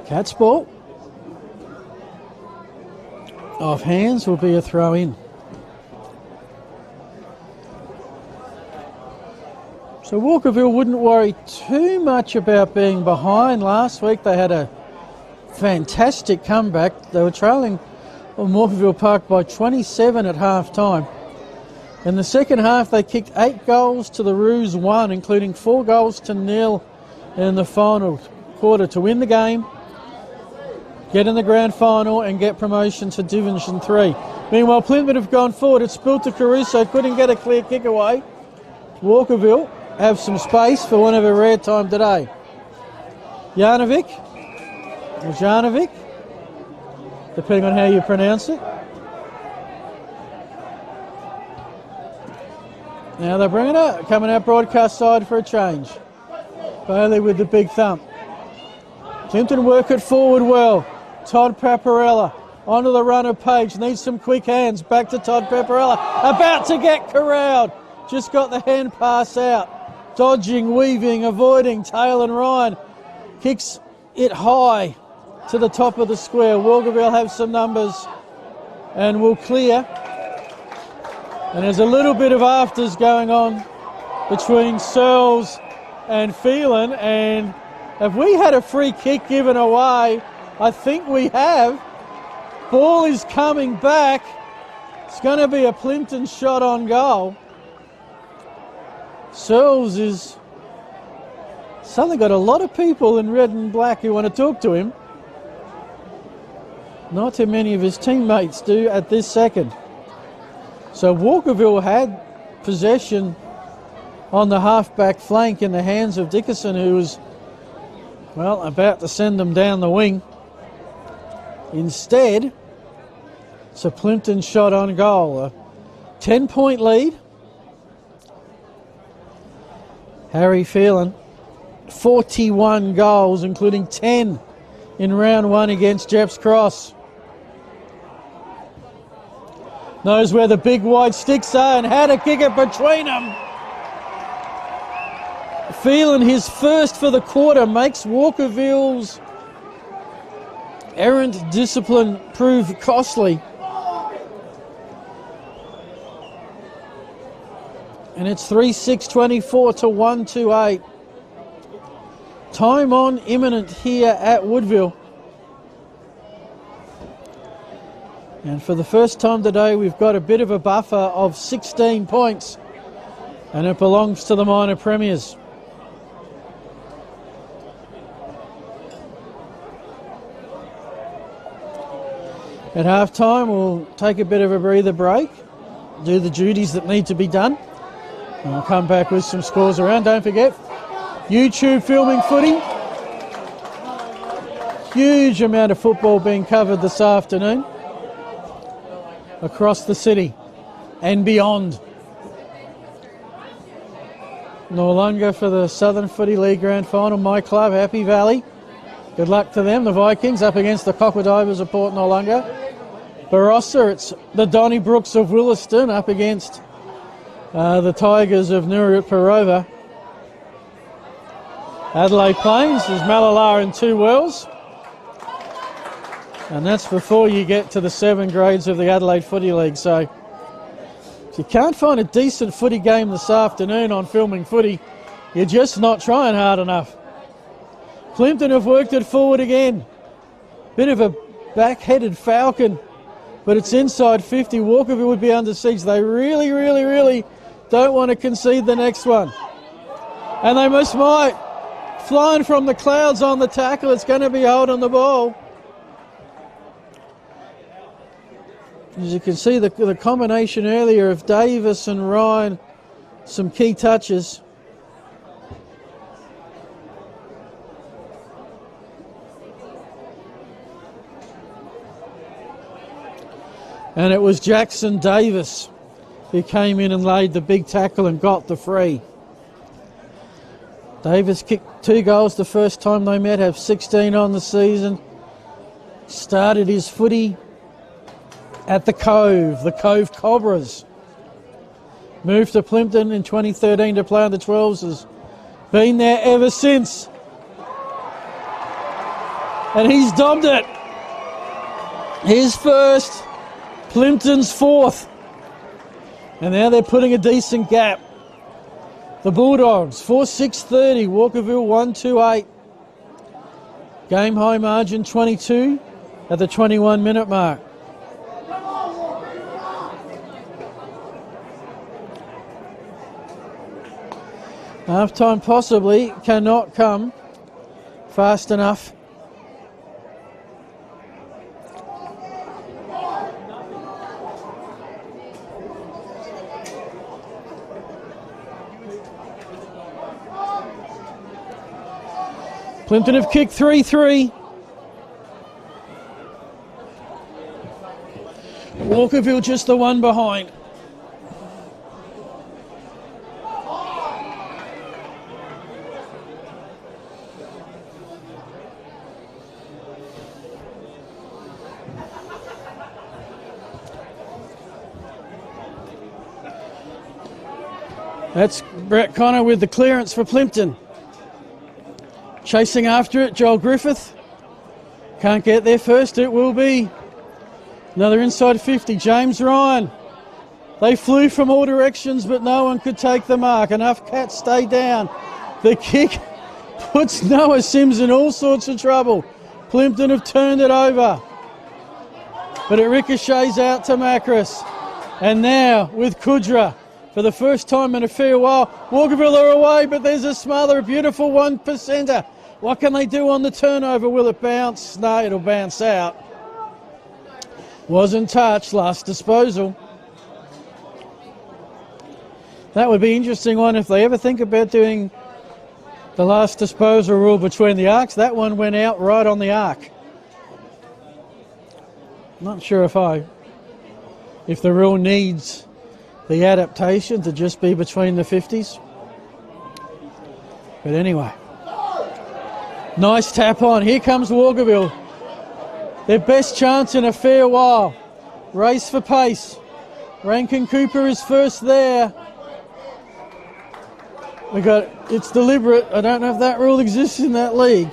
Cat's ball. Off hands will be a throw in. So Walkerville wouldn't worry too much about being behind. Last week they had a fantastic comeback. They were trailing on Walkerville Park by 27 at half time. In the second half they kicked 8 goals to the Roos 1, including 4 goals to nil in the final quarter to win the game, get in the grand final and get promotion to Division 3. Meanwhile, Plympton have gone forward. It's spilled to Caruso, couldn't get a clear kick away. Walkerville have some space for one of a rare time today. Janovic, or Janovic, depending on how you pronounce it. Now they're bringing it, coming out broadcast side for a change. Bailey with the big thump. Plympton work it forward well. Todd Paparella onto the runner Page. Needs some quick hands. Back to Todd Paparella. About to get corralled. Just got the hand pass out. Dodging, weaving, avoiding. Taylor and Ryan kicks it high to the top of the square. Walkerville have some numbers and will clear. And there's a little bit of afters going on between Searles and Phelan. And have we had a free kick given away? I think we have. Ball is coming back. It's going to be a Plympton shot on goal. Searles is suddenly got a lot of people in red and black who want to talk to him. Not too many of his teammates do at this second. So Walkerville had possession on the half-back flank in the hands of Dickinson, who was, well, about to send them down the wing. Instead, it's a Plympton shot on goal. A 10-point lead. Harry Phelan, 41 goals, including 10 in round 1 against Jeps Cross. Knows where the big wide sticks are and how to kick it between them. Phelan, his first for the quarter, makes Walkerville's errant discipline prove costly. And it's 3-6-24 to 1-2-8. Time on imminent here at Woodville. And for the first time today, we've got a bit of a buffer of 16 points. And it belongs to the minor premiers. At half-time, we'll take a bit of a breather break, do the duties that need to be done, and we'll come back with some scores around. Don't forget, YouTube filming footy. Huge amount of football being covered this afternoon across the city and beyond. Noarlunga for the Southern Footy League Grand Final. My club, Happy Valley. Good luck to them. The Vikings up against the Cockadivers of Port Noarlunga. Barossa, it's the Donnybrooks of Williston up against the Tigers of Nurut-Parova. Adelaide Plains is Malala and Two Wells. And that's before you get to the 7 grades of the Adelaide Footy League. So if you can't find a decent footy game this afternoon on Filming Footy, you're just not trying hard enough. Plympton have worked it forward again. Bit of a back-headed falcon, but it's inside 50. Walkerville would be under siege. They really, really, really don't want to concede the next one. And they might. Flying from the clouds on the tackle, it's going to be holding the ball. As you can see, the combination earlier of Davis and Ryan, some key touches. And it was Jackson Davis who came in and laid the big tackle and got the free. Davis kicked 2 goals the first time they met, have 16 on the season. Started his footy at the Cove Cobras. Moved to Plympton in 2013 to play on the 12s, has been there ever since. And he's dobbed it. His first, Plympton's 4th. And now they're putting a decent gap. The Bulldogs, 4-6-30, Walkerville 1-2-8. Game high margin 22 at the 21-minute mark. Half-time possibly cannot come fast enough. Plympton have kicked 3-3. Walkerville just the one behind. That's Brett Connor with the clearance for Plympton. Chasing after it, Joel Griffith. Can't get there first, it will be another inside 50, James Ryan. They flew from all directions, but no one could take the mark. Enough cats stay down. The kick puts Noah Sims in all sorts of trouble. Plympton have turned it over, but it ricochets out to Macris. And now with Kudra, for the first time in a fair while, Walkerville are away, but there's a smother, a beautiful 1%er. What can they do on the turnover? Will it bounce? No, it'll bounce out. Wasn't touched, last disposal. That would be an interesting one if they ever think about doing the last disposal rule between the arcs. That one went out right on the arc. Not sure if the rule needs the adaptation to just be between the 50s. But anyway, nice tap on. Here comes Walkerville. Their best chance in a fair while. Race for pace. Rankin Cooper is first there. It's deliberate. I don't know if that rule exists in that league.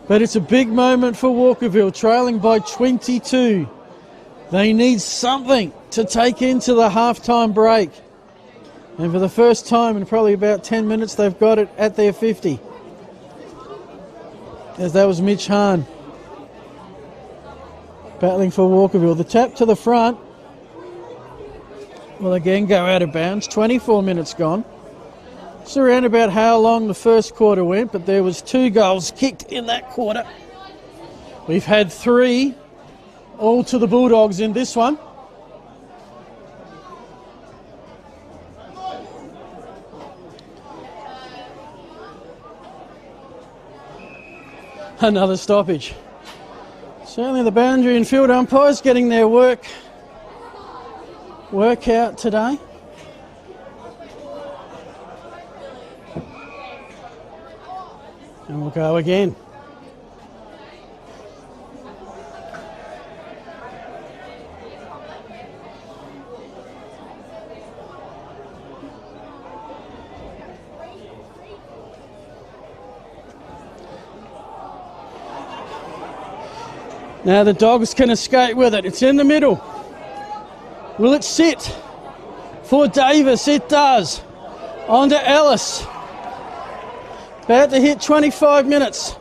But it's a big moment for Walkerville, trailing by 22. They need something to take into the halftime break. And for the first time in probably about 10 minutes, they've got it at their 50. As that was Mitch Hahn battling for Walkerville. The tap to the front will again go out of bounds. 24 minutes gone. It's around about how long the first quarter went, but there was 2 goals kicked in that quarter. We've had 3 all to the Bulldogs in this one. Another stoppage. Certainly the boundary and field umpires getting their work out today. And we'll go again. Now the Dogs can escape with it. It's in the middle. Will it sit? For Davis, it does. On to Ellis. About to hit 25 minutes.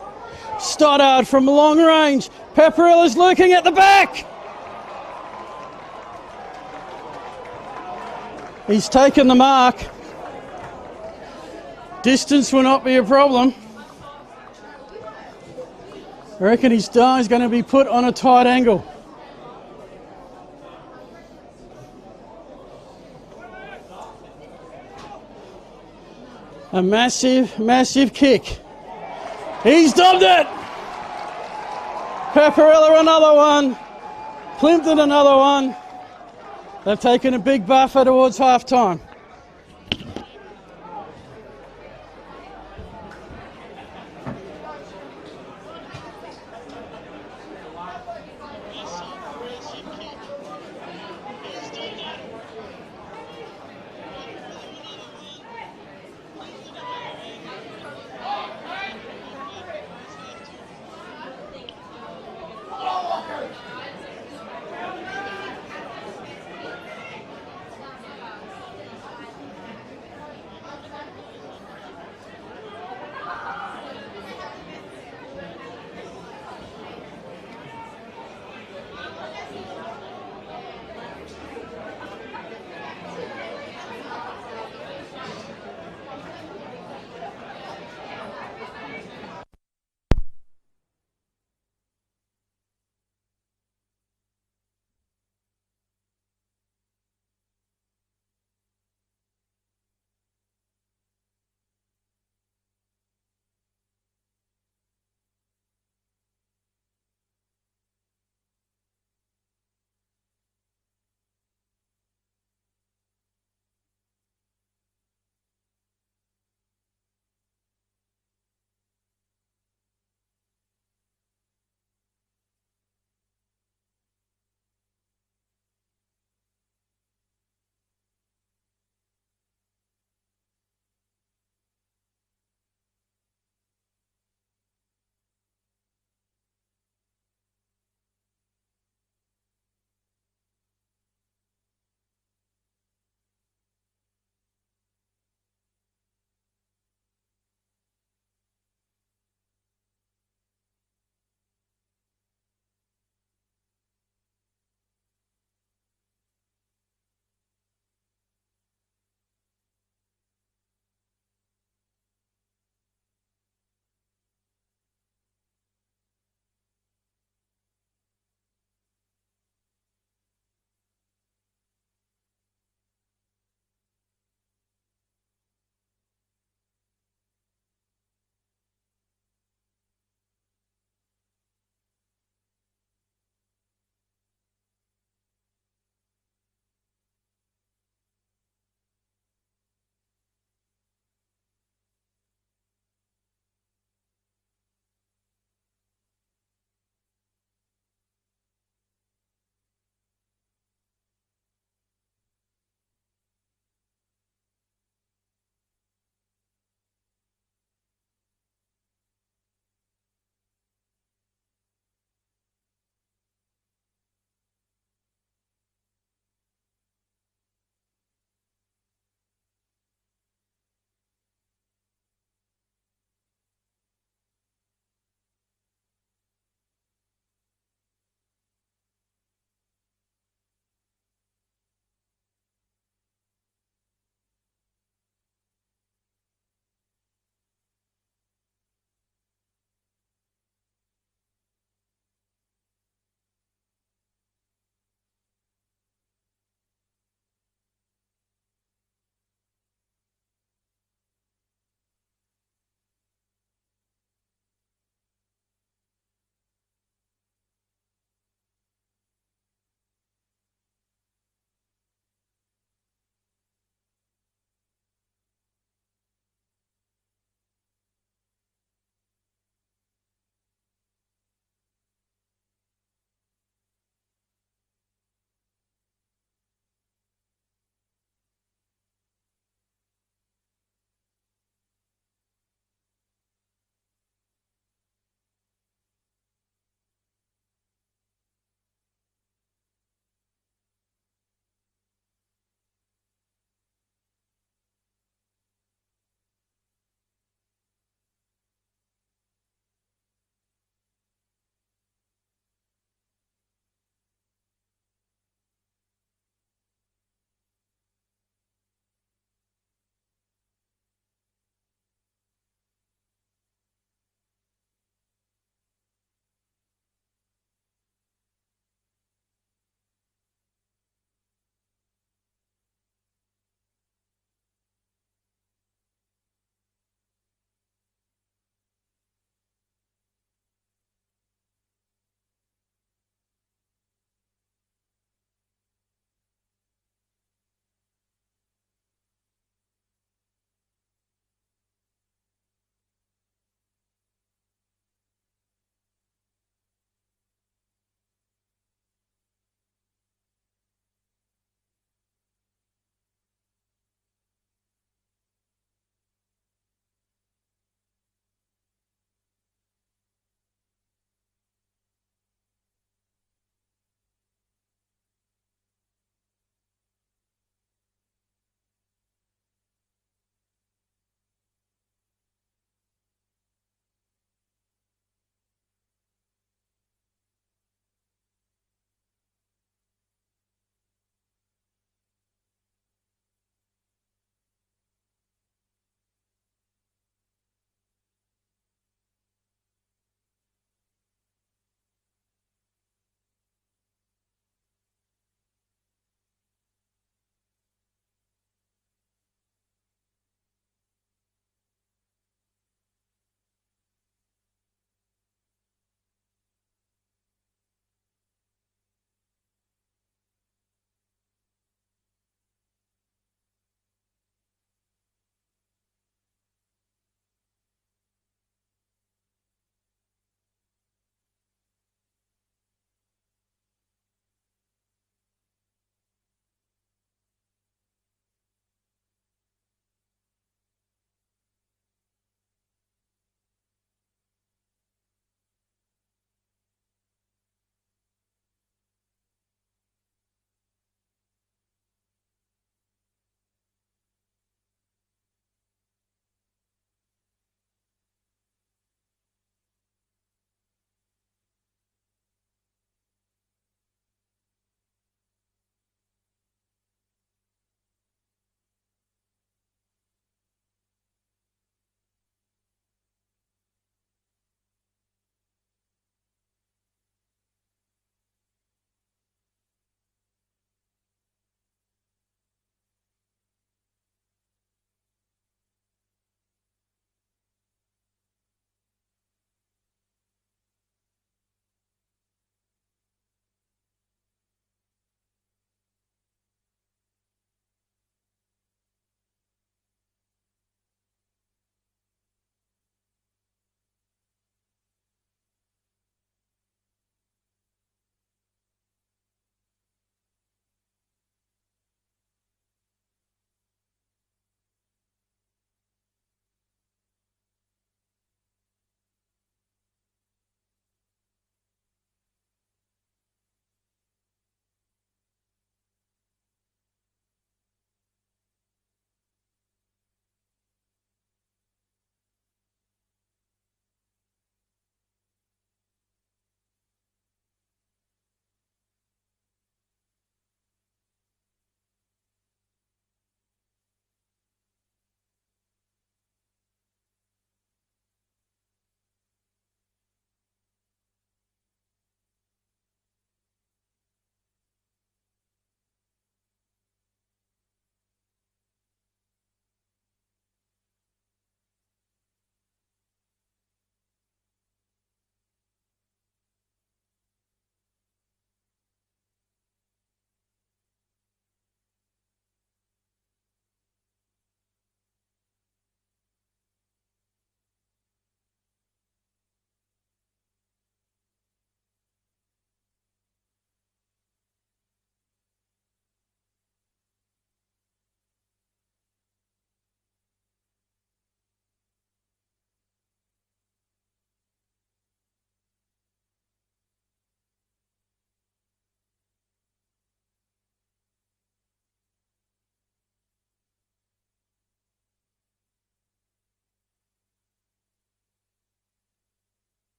Stoddard from long range. Paparella's looking at the back. He's taken the mark. Distance will not be a problem. I reckon his die is going to be put on a tight angle. A massive, massive kick. He's dumped it! Paparella another one. Plympton another one. They've taken a big buffer towards half-time.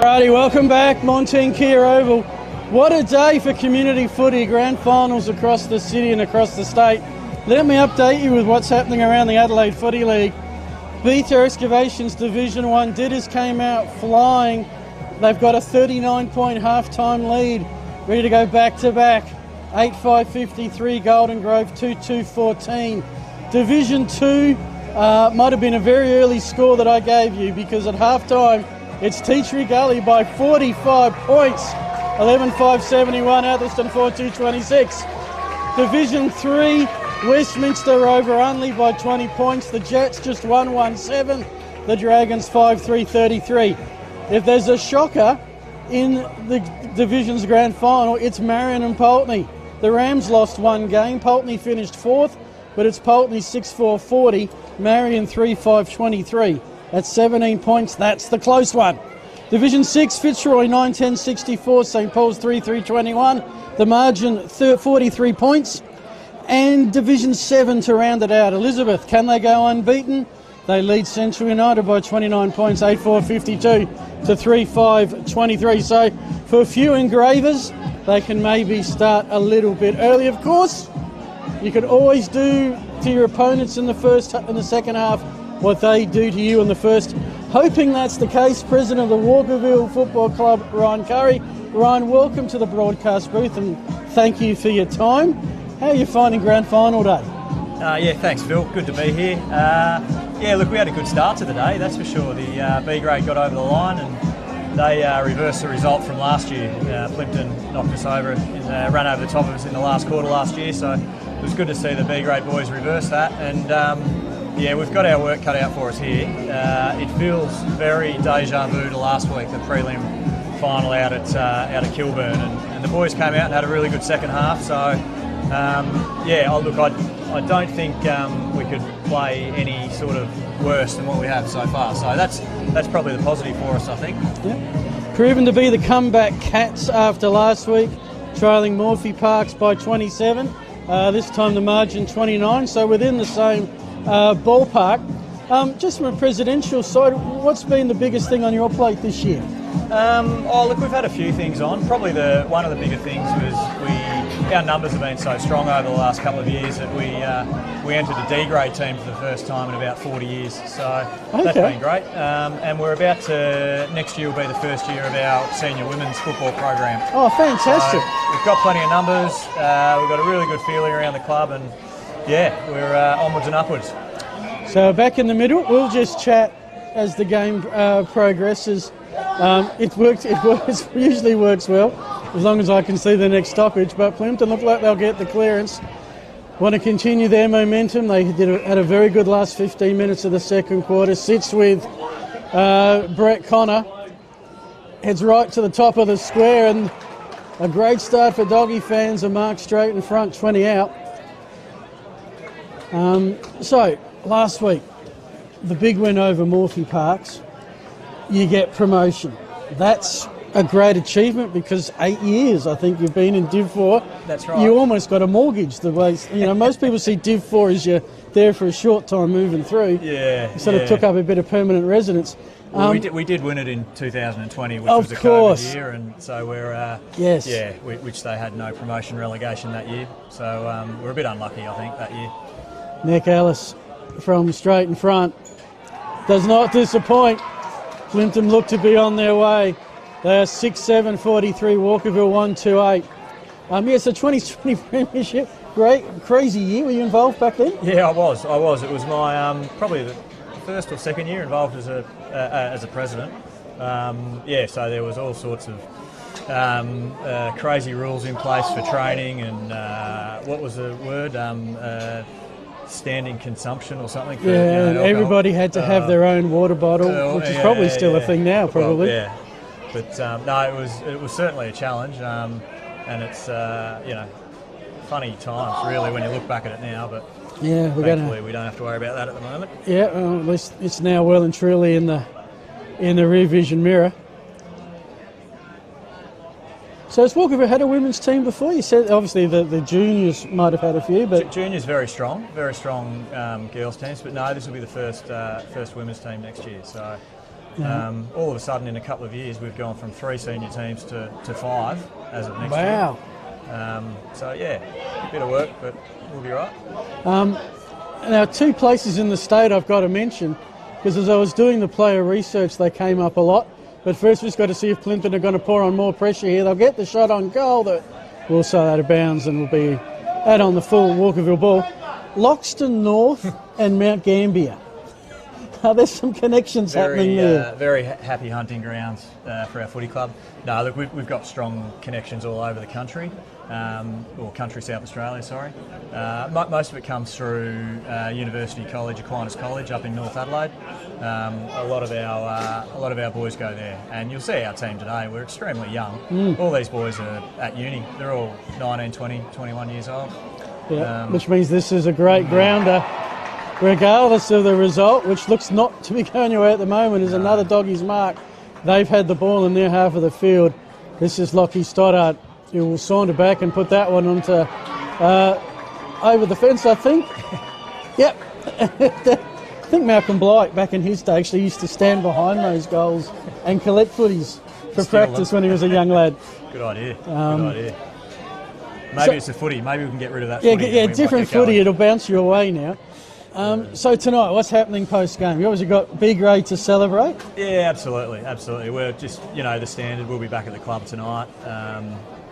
Alrighty, welcome back, Montine Kia Oval. What a day for community footy, grand finals across the city and across the state. Let me update you with what's happening around the Adelaide Footy League. Beta Excavations Division 1 Ditters came out flying. They've got a 39-point half-time lead, ready to go back-to-back. 8-5-53, Golden Grove 2-2-14. Division 2 might have been a very early score that I gave you, because at half-time it's Teachery Gully by 45 points. 11-5-71, Atherstone 4-2-26. Division 3, Westminster over Unley by 20 points. The Jets just 1-1-7. The Dragons 5-3-33. If there's a shocker in the division's grand final, it's Marion and Pulteney. The Rams lost one game. Pulteney finished 4th, but it's Pulteney 6-4-40. Marion 3-5-23. At 17 points, that's the close one. Division 6, Fitzroy 9-10-64. St Paul's 3-3-21. The margin 43 points. And Division 7 to round it out. Elizabeth, can they go unbeaten? They lead Central United by 29 points, 8-4-52 to 3-5-23. So for a few engravers, they can maybe start a little bit early. Of course, you can always do to your opponents in the second half what they do to you in the first. Hoping that's the case, President of the Walkerville Football Club, Ryan Curry. Ryan, welcome to the broadcast booth and thank you for your time. How are you finding grand final day? Yeah, thanks, Phil. Good to be here. Yeah, look, we had a good start to the day, that's for sure. The B grade got over the line and they reversed the result from last year. Plympton knocked us over, ran over the top of us in the last quarter last year, so it was good to see the B grade boys reverse that. And yeah, we've got our work cut out for us here. It feels very deja vu to last week, the prelim final out at Kilburn, and the boys came out and had a really good second half. So. Yeah, look, I don't think we could play any sort of worse than what we have so far. So that's probably the positive for us, I think. Yeah. Proven to be the comeback Cats after last week, trailing Morphy Parks by 27. This time the margin 29, so within the same ballpark. Just from a presidential side, what's been the biggest thing on your plate this year? Oh, look, we've had a few things on. Probably one of the bigger things was our numbers have been so strong over the last couple of years that we entered a D grade team for the first time in about 40 years. So that's been great. And we're about to, next year will be the first year of our senior women's football program. Oh, fantastic. So we've got plenty of numbers. We've got a really good feeling around the club, and yeah, we're onwards and upwards. So back in the middle, we'll just chat as the game progresses. It usually works well, as long as I can see the next stoppage. But Plympton look like they'll get the clearance. Want to continue their momentum. They had a very good last 15 minutes of the second quarter. Sits with Brett Connor. Heads right to the top of the square, and a great start for Doggy fans. A mark straight in front, 20 out. So last week, the big win over Morphy Parks. You get promotion. That's a great achievement, because 8 years I think you've been in Div 4. That's right. You almost got a mortgage. The way most people see Div 4 as you're there for a short time moving through. Yeah. You sort of took up a bit of permanent residence. Well, we did win it in 2020, which was a COVID year, and so we're yes. Yeah, which they had no promotion relegation that year. So we're a bit unlucky, I think, that year. Nick Ellis from straight in front does not disappoint. Plympton look to be on their way. They are 6-7-43, Walkerville 1-2-8. Yes, the 2020 Premiership, great, crazy year. Were you involved back then? Yeah, I was. It was my probably the first or second year involved as a president. Yeah, so there was all sorts of crazy rules in place for training, and what was the word? Standing consumption or something. For, and everybody had to have their own water bottle, which is probably still a thing now, probably. Well, yeah, but no, it was certainly a challenge, and it's funny times really when you look back at it now. But yeah, thankfully we don't have to worry about that at the moment. Yeah, at least it's now well and truly in the rear vision mirror. So has Walkerville had a women's team before? You said obviously the juniors might have had a few, but juniors very strong girls teams. But no, this will be the first women's team next year. So Yeah. All of a sudden, in a couple of years, we've gone from 3 senior teams to 5 as of next Wow. year. So yeah, a bit of work, but we'll be right. Now, 2 places in the state I've got to mention, because as I was doing the player research, they came up a lot. But first, we've just got to see if Plympton are going to pour on more pressure here. They'll get the shot on goal that will sail out of bounds and will be out on the full Walkerville ball. Loxton North and Mount Gambier. There's some connections happening there. Very happy hunting grounds for our footy club. No, look, we've got strong connections all over the country, or country South Australia, sorry. Most of it comes through University College, Aquinas College up in North Adelaide. A lot of our boys go there, and you'll see our team today. We're extremely young. All these boys are at uni. They're all 19, 20, 21 years old. Yeah, which means this is a great grounder, regardless of the result, which looks not to be going away at the moment, is another doggy's mark. They've had the ball in their half of the field. This is Lockie Stoddart, who will saunter back and put that one onto over the fence, I think. Yep. I think Malcolm Blight, back in his day, actually used to stand behind those goals and collect footies for practice when he was a young lad. Good idea. Good idea. Maybe it's a footy. Maybe we can get rid of that footy. Yeah, different footy. It'll bounce your way now. So tonight, what's happening post-game? You obviously got B grade to celebrate? Yeah, absolutely. We're just, the standard. We'll be back at the club tonight.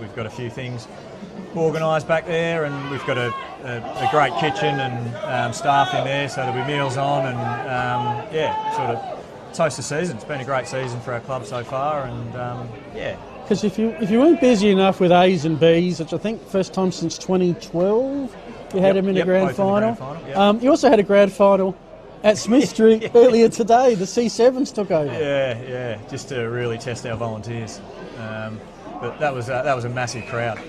We've got a few things organised back there, and we've got a great kitchen and staff in there, so there'll be meals on, and sort of toast the season. It's been a great season for our club so far, and Because if you weren't busy enough with A's and B's, which I think first time since 2012, you had them in the grand final. You also had a grand final at Smith Street earlier today. The C7s took over. Yeah, just to really test our volunteers. But that was a massive crowd.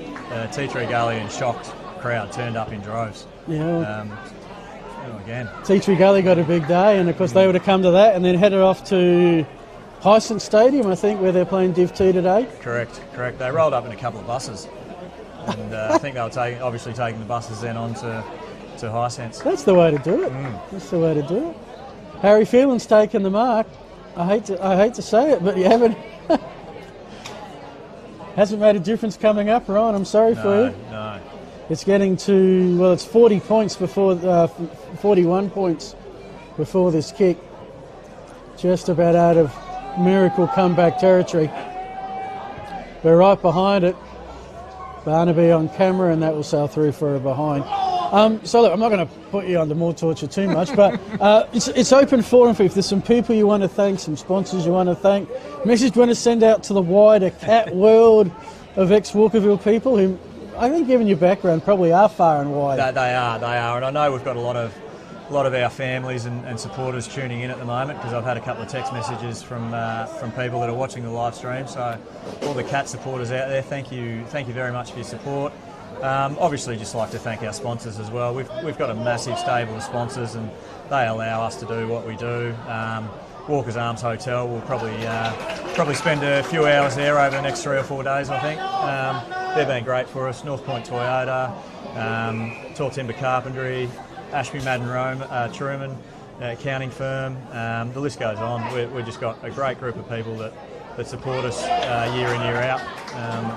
Tea Tree Gully and shocked crowd turned up in droves. Yeah. Again. Tea Tree Gully got a big day, and of course they would have come to that and then headed off to Hyacinth Stadium, I think, where they're playing Div 2 today. Correct. They rolled up in a couple of buses, and I think they were taking the buses then on to Hyacinth. That's the way to do it. That's the way to do it. Harry Phelan's taken the mark. I hate to say it, but you haven't. Hasn't made a difference coming up, Ryan. I'm sorry for you. No. It's getting to, it's 40 points before, 41 points before this kick. Just about out of miracle comeback territory. We're right behind it. Barnaby on camera, and that will sail through for a behind. So look, I'm not going to put you under more torture too much, but it's open forum for you. If there's some people you want to thank, some sponsors you want to thank, message you want to send out to the wider cat world of ex-Walkerville people who, I think, given your background, probably are far and wide. They are, and I know we've got a lot of our families and supporters tuning in at the moment, because I've had a couple of text messages from people that are watching the live stream. So all the cat supporters out there, thank you very much for your support. Obviously, just like to thank our sponsors as well. We've got a massive stable of sponsors, and they allow us to do what we do. Walker's Arms Hotel, we'll probably spend a few hours there over the next 3 or 4 days, I think. They've been great for us. North Point Toyota, Tall Timber Carpentry, Ashby Madden Rome, Truman, accounting firm. The list goes on. We've just got a great group of people that support us year in, year out.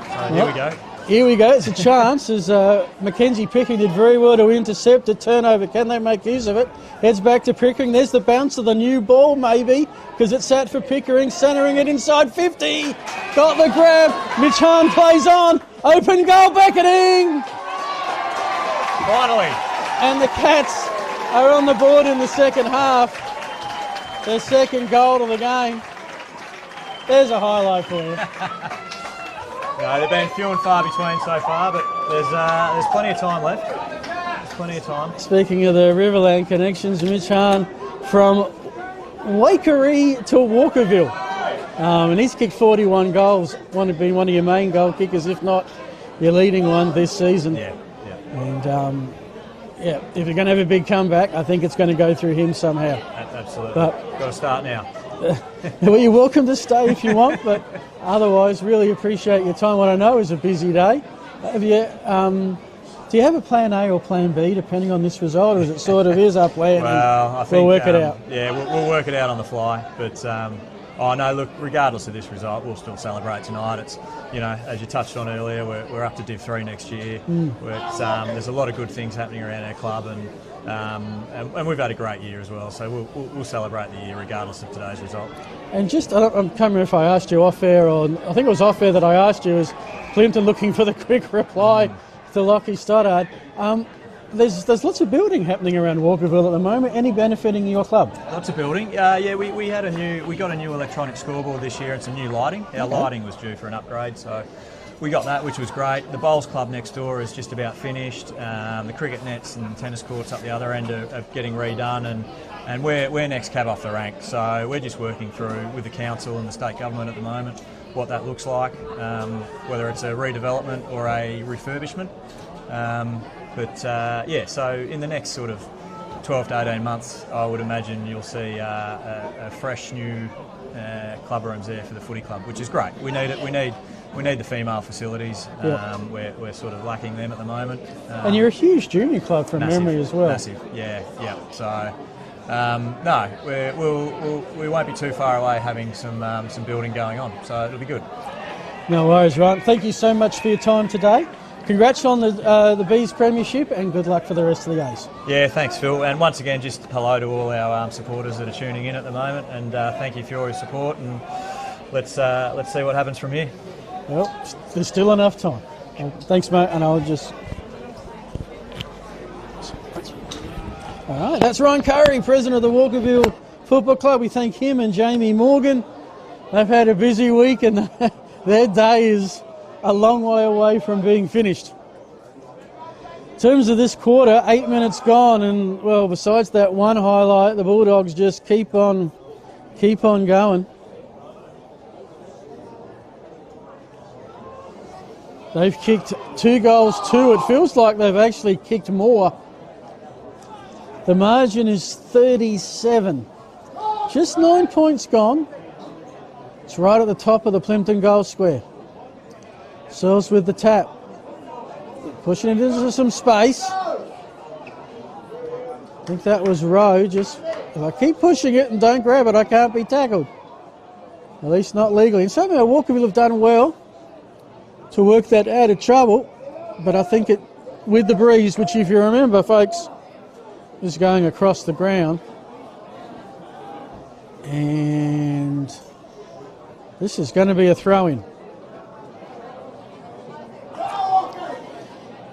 So here we go. Here we go. It's a chance as Mackenzie Pickering did very well to intercept a turnover. Can they make use of it? Heads back to Pickering. There's the bounce of the new ball, maybe, because it's sat for Pickering, centering it inside 50. Got the grab. Mitch Hahn plays on. Open goal, Becketing. Finally. And the Cats are on the board in the second half. Their second goal of the game. There's a highlight for you. No, they've been few and far between so far, but there's plenty of time left. There's plenty of time. Speaking of the Riverland connections, Mitch Hahn from Waikerie to Walkerville. And he's kicked 41 goals. One of been one of your main goal kickers, if not your leading one this season. Yeah. And if you're going to have a big comeback, I think it's going to go through him somehow. Absolutely. But got to start now. Well, you're welcome to stay if you want, but otherwise, really appreciate your time. What I know is a busy day. Do you have a plan A or plan B depending on this result, or is it sort of is our plan? Well, I think we'll work it out. Yeah, we'll work it out on the fly. But Oh no! Look, regardless of this result, we'll still celebrate tonight. It's, you know, as you touched on earlier, we're up to Div 3 next year. There's a lot of good things happening around our club, and we've had a great year as well. So we'll celebrate the year regardless of today's result. And just, I can't remember if I asked you off air, or I think it was off air that I asked you, is Plympton looking for the quick reply to Lockie Stoddard. There's lots of building happening around Walkerville at the moment. Any benefiting your club? Lots of building. We got a new electronic scoreboard this year and some new lighting. Our lighting was due for an upgrade, so we got that, which was great. The bowls club next door is just about finished. The cricket nets and tennis courts up the other end are getting redone, and we're next cab off the rank. So we're just working through with the council and the state government at the moment what that looks like, whether it's a redevelopment or a refurbishment. So in the next sort of 12 to 18 months, I would imagine you'll see a fresh new club rooms there for the footy club, which is great. We need it. We need the female facilities. We're sort of lacking them at the moment. And you're a huge junior club from memory as well. Massive, yeah. So we won't be too far away having some building going on. So it'll be good. No worries, Ryan. Thank you so much for your time today. Congrats on the Bees Premiership, and good luck for the rest of the A's. Yeah, thanks, Phil. And once again, just hello to all our supporters that are tuning in at the moment, and thank you for your support. And let's see what happens from here. Well, there's still enough time. Well, thanks, mate. And I'll just. All right, that's Ron Curry, president of the Walkerville Football Club. We thank him and Jamie Morgan. They've had a busy week, and their day is a long way away from being finished. In terms of this quarter, 8 minutes gone, and well, besides that one highlight, the Bulldogs just keep on going. They've kicked 2 goals, 2. It feels like they've actually kicked more. The margin is 37. Just 9 points gone. It's right at the top of the Plympton goal square. Searles with the tap. Pushing it into some space. I think that was Rowe. Just, if I keep pushing it and don't grab it, I can't be tackled. At least not legally. And certainly Walkerville have done well to work that out of trouble. But I think it, with the breeze, which if you remember, folks, is going across the ground. And this is going to be a throw-in.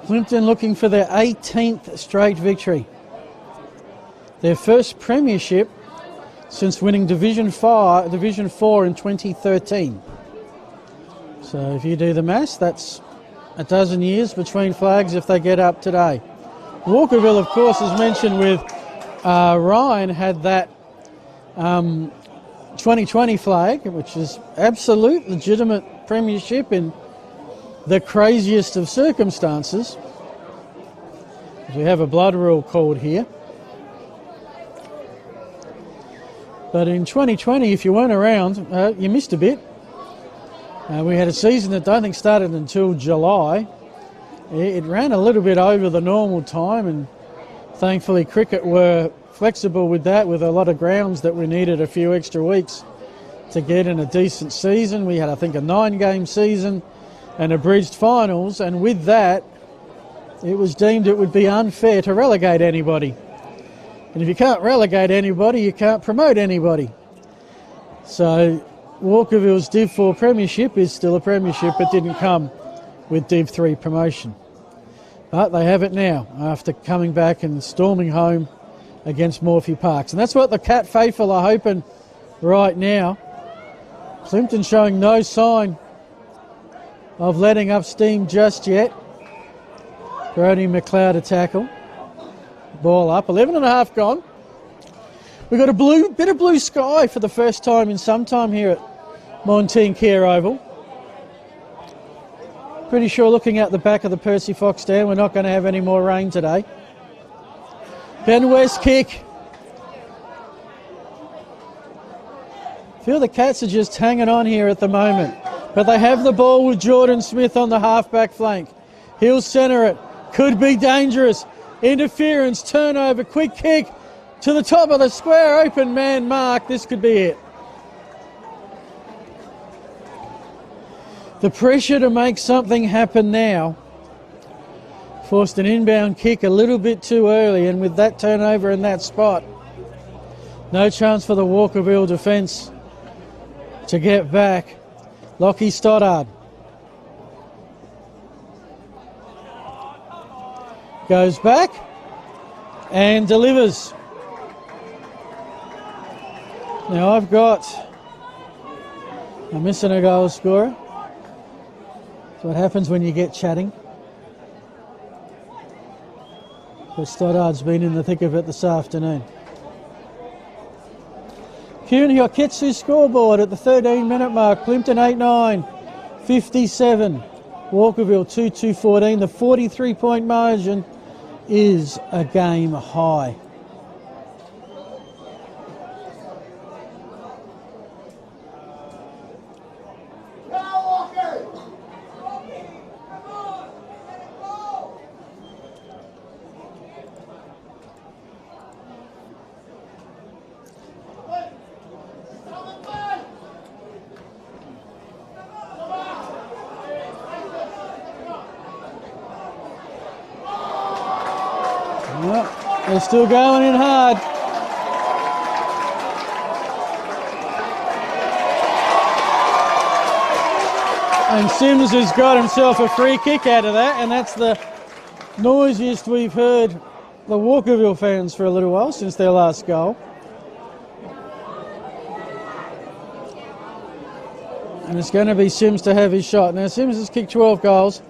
Plympton looking for their 18th straight victory. Their first premiership since winning Division 4 in 2013. So if you do the maths, that's a dozen years between flags if they get up today. Walkerville, of course, as mentioned with Ryan, had that 2020 flag, which is absolute legitimate premiership in the craziest of circumstances. We have a blood rule called here. But in 2020, if you weren't around, you missed a bit. We had a season that I don't think started until July. It ran a little bit over the normal time, and thankfully cricket were flexible with that, with a lot of grounds that we needed a few extra weeks to get in a decent season. We had, I think, a 9-game season and abridged finals, and with that, it was deemed it would be unfair to relegate anybody. And if you can't relegate anybody, you can't promote anybody. So Walkerville's Div 4 premiership is still a premiership. It didn't come with Div 3 promotion. But they have it now after coming back and storming home against Morphy Parks. And that's what the Cat faithful are hoping right now. Plympton showing no sign of letting up steam just yet. Brody McLeod to tackle. Ball up, 11.5 gone. We've got a bit of blue sky for the first time in some time here at Montine Care Oval. Pretty sure looking out the back of the Percy Fox stand, we're not going to have any more rain today. Ben West kick. Feel the Cats are just hanging on here at the moment. But they have the ball with Jordan Smith on the half-back flank. He'll centre it. Could be dangerous. Interference, turnover, quick kick to the top of the square. Open man mark. This could be it. The pressure to make something happen now forced an inbound kick a little bit too early, and with that turnover in that spot, no chance for the Walkerville defence to get back. Lockie Stoddard goes back and delivers. Now I'm missing a goal scorer. That's what happens when you get chatting. But Stoddard's been in the thick of it this afternoon. Kuhn Hoketsu scoreboard at the 13-minute mark. Plympton 8-9, 57. Walkerville 2-2-14. The 43-point margin is a game high. They're still going in hard. And Sims has got himself a free kick out of that, and that's the noisiest we've heard the Walkerville fans for a little while since their last goal. And it's going to be Sims to have his shot. Now, Sims has kicked 12 goals.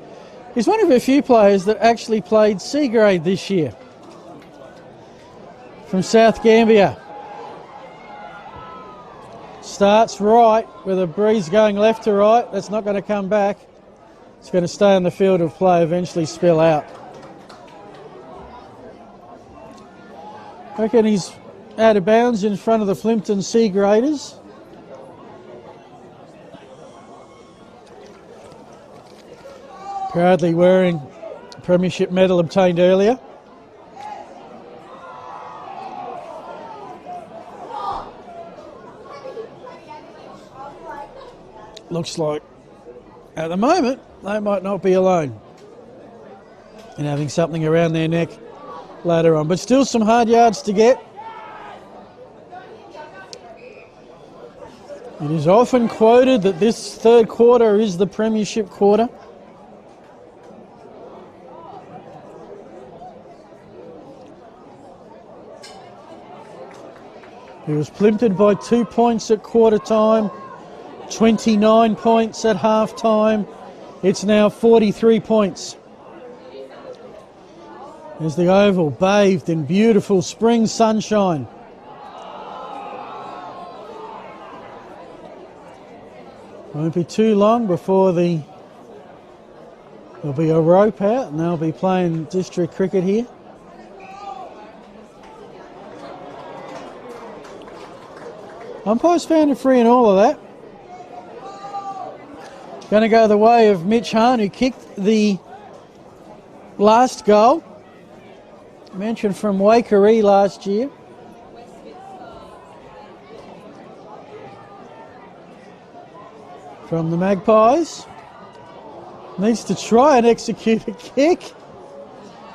He's one of a few players that actually played C grade this year. From South Gambia. Starts right with a breeze going left to right. That's not going to come back. It's going to stay on the field of play, eventually spill out. I reckon he's out of bounds in front of the Plympton C graders. Proudly wearing a premiership medal obtained earlier. Looks like, at the moment, they might not be alone in having something around their neck later on. But still some hard yards to get. It is often quoted that this third quarter is the premiership quarter. He was Plympton by 2 points at quarter time. 29 points at half time. It's now 43 points. There's the oval bathed in beautiful spring sunshine. Won't be too long before there'll be a rope out and they'll be playing district cricket here. Umpires found a free in all of that. Going to go the way of Mitch Hahn, who kicked the last goal. Mentioned from Waikerie last year. From the Magpies. Needs to try and execute a kick.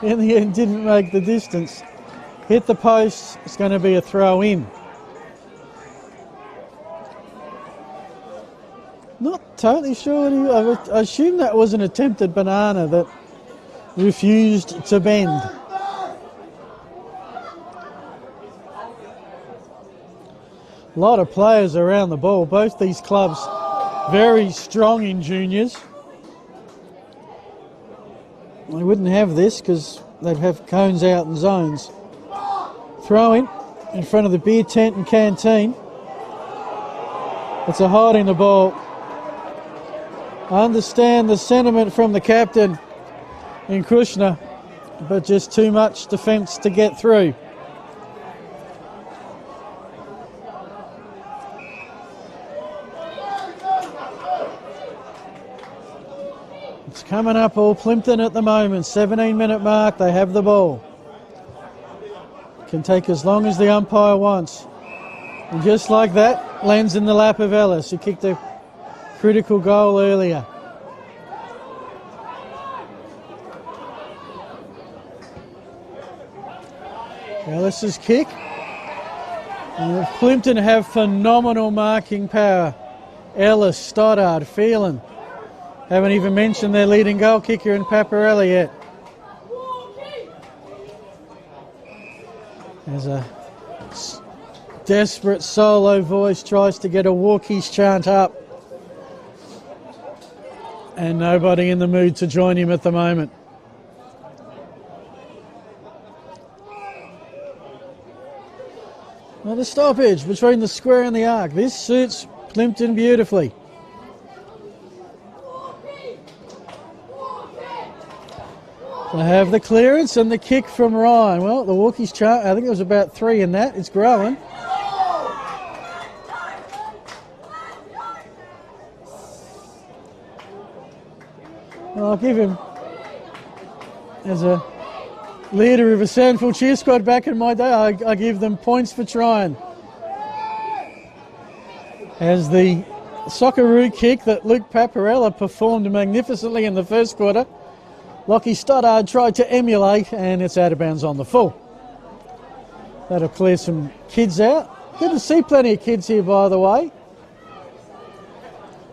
In the end, didn't make the distance. Hit the post. It's going to be a throw in. Not totally sure what I assume that was an attempted banana that refused to bend. A lot of players around the ball. Both these clubs very strong in juniors. They wouldn't have this because they'd have cones out and zones. Throw in front of the beer tent and canteen. It's a holding the ball. I understand the sentiment from the captain in Kushner, but just too much defence to get through. It's coming up all Plympton at the moment. 17-minute mark, they have the ball. Can take as long as the umpire wants. And just like that, lands in the lap of Ellis, who kicked a critical goal earlier. Ellis's kick. Plympton have phenomenal marking power. Ellis, Stoddard, Phelan. Haven't even mentioned their leading goal kicker in Paparella yet. As a desperate solo voice tries to get a Walkies chant up. And nobody in the mood to join him at the moment. Now the stoppage between the square and the arc. This suits Plympton beautifully. They have the clearance and the kick from Ryan. Well, the Walkies chart, I think there was about 3 in that. It's growing. Well, I'll give him, as a leader of a Sandford cheer squad back in my day, I give them points for trying. As the Socceroo kick that Luke Paparella performed magnificently in the first quarter, Lockie Stoddard tried to emulate, and it's out of bounds on the full. That'll clear some kids out. Good to see plenty of kids here, by the way.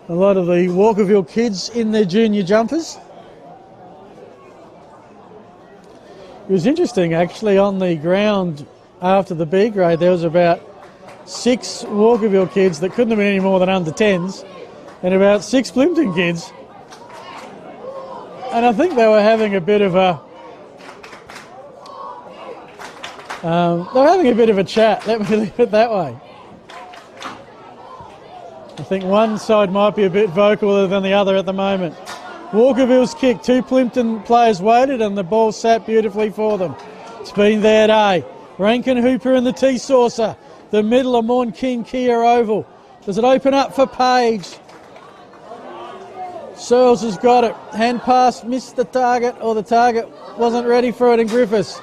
A lot of the Walkerville kids in their junior jumpers. It was interesting, actually, on the ground after the B grade, there was about 6 Walkerville kids that couldn't have been any more than under 10s, and about 6 Plympton kids. And I think they were having a bit of a chat. Let me leave it that way. I think one side might be a bit vocaler than the other at the moment. Walkerville's kick, 2 Plympton players waited and the ball sat beautifully for them. It's been their day. Rankin Hooper in the T-saucer. The middle of Morn King Kia Oval. Does it open up for Page? Searles has got it. Hand pass, missed the target, or the target wasn't ready for it in Griffiths.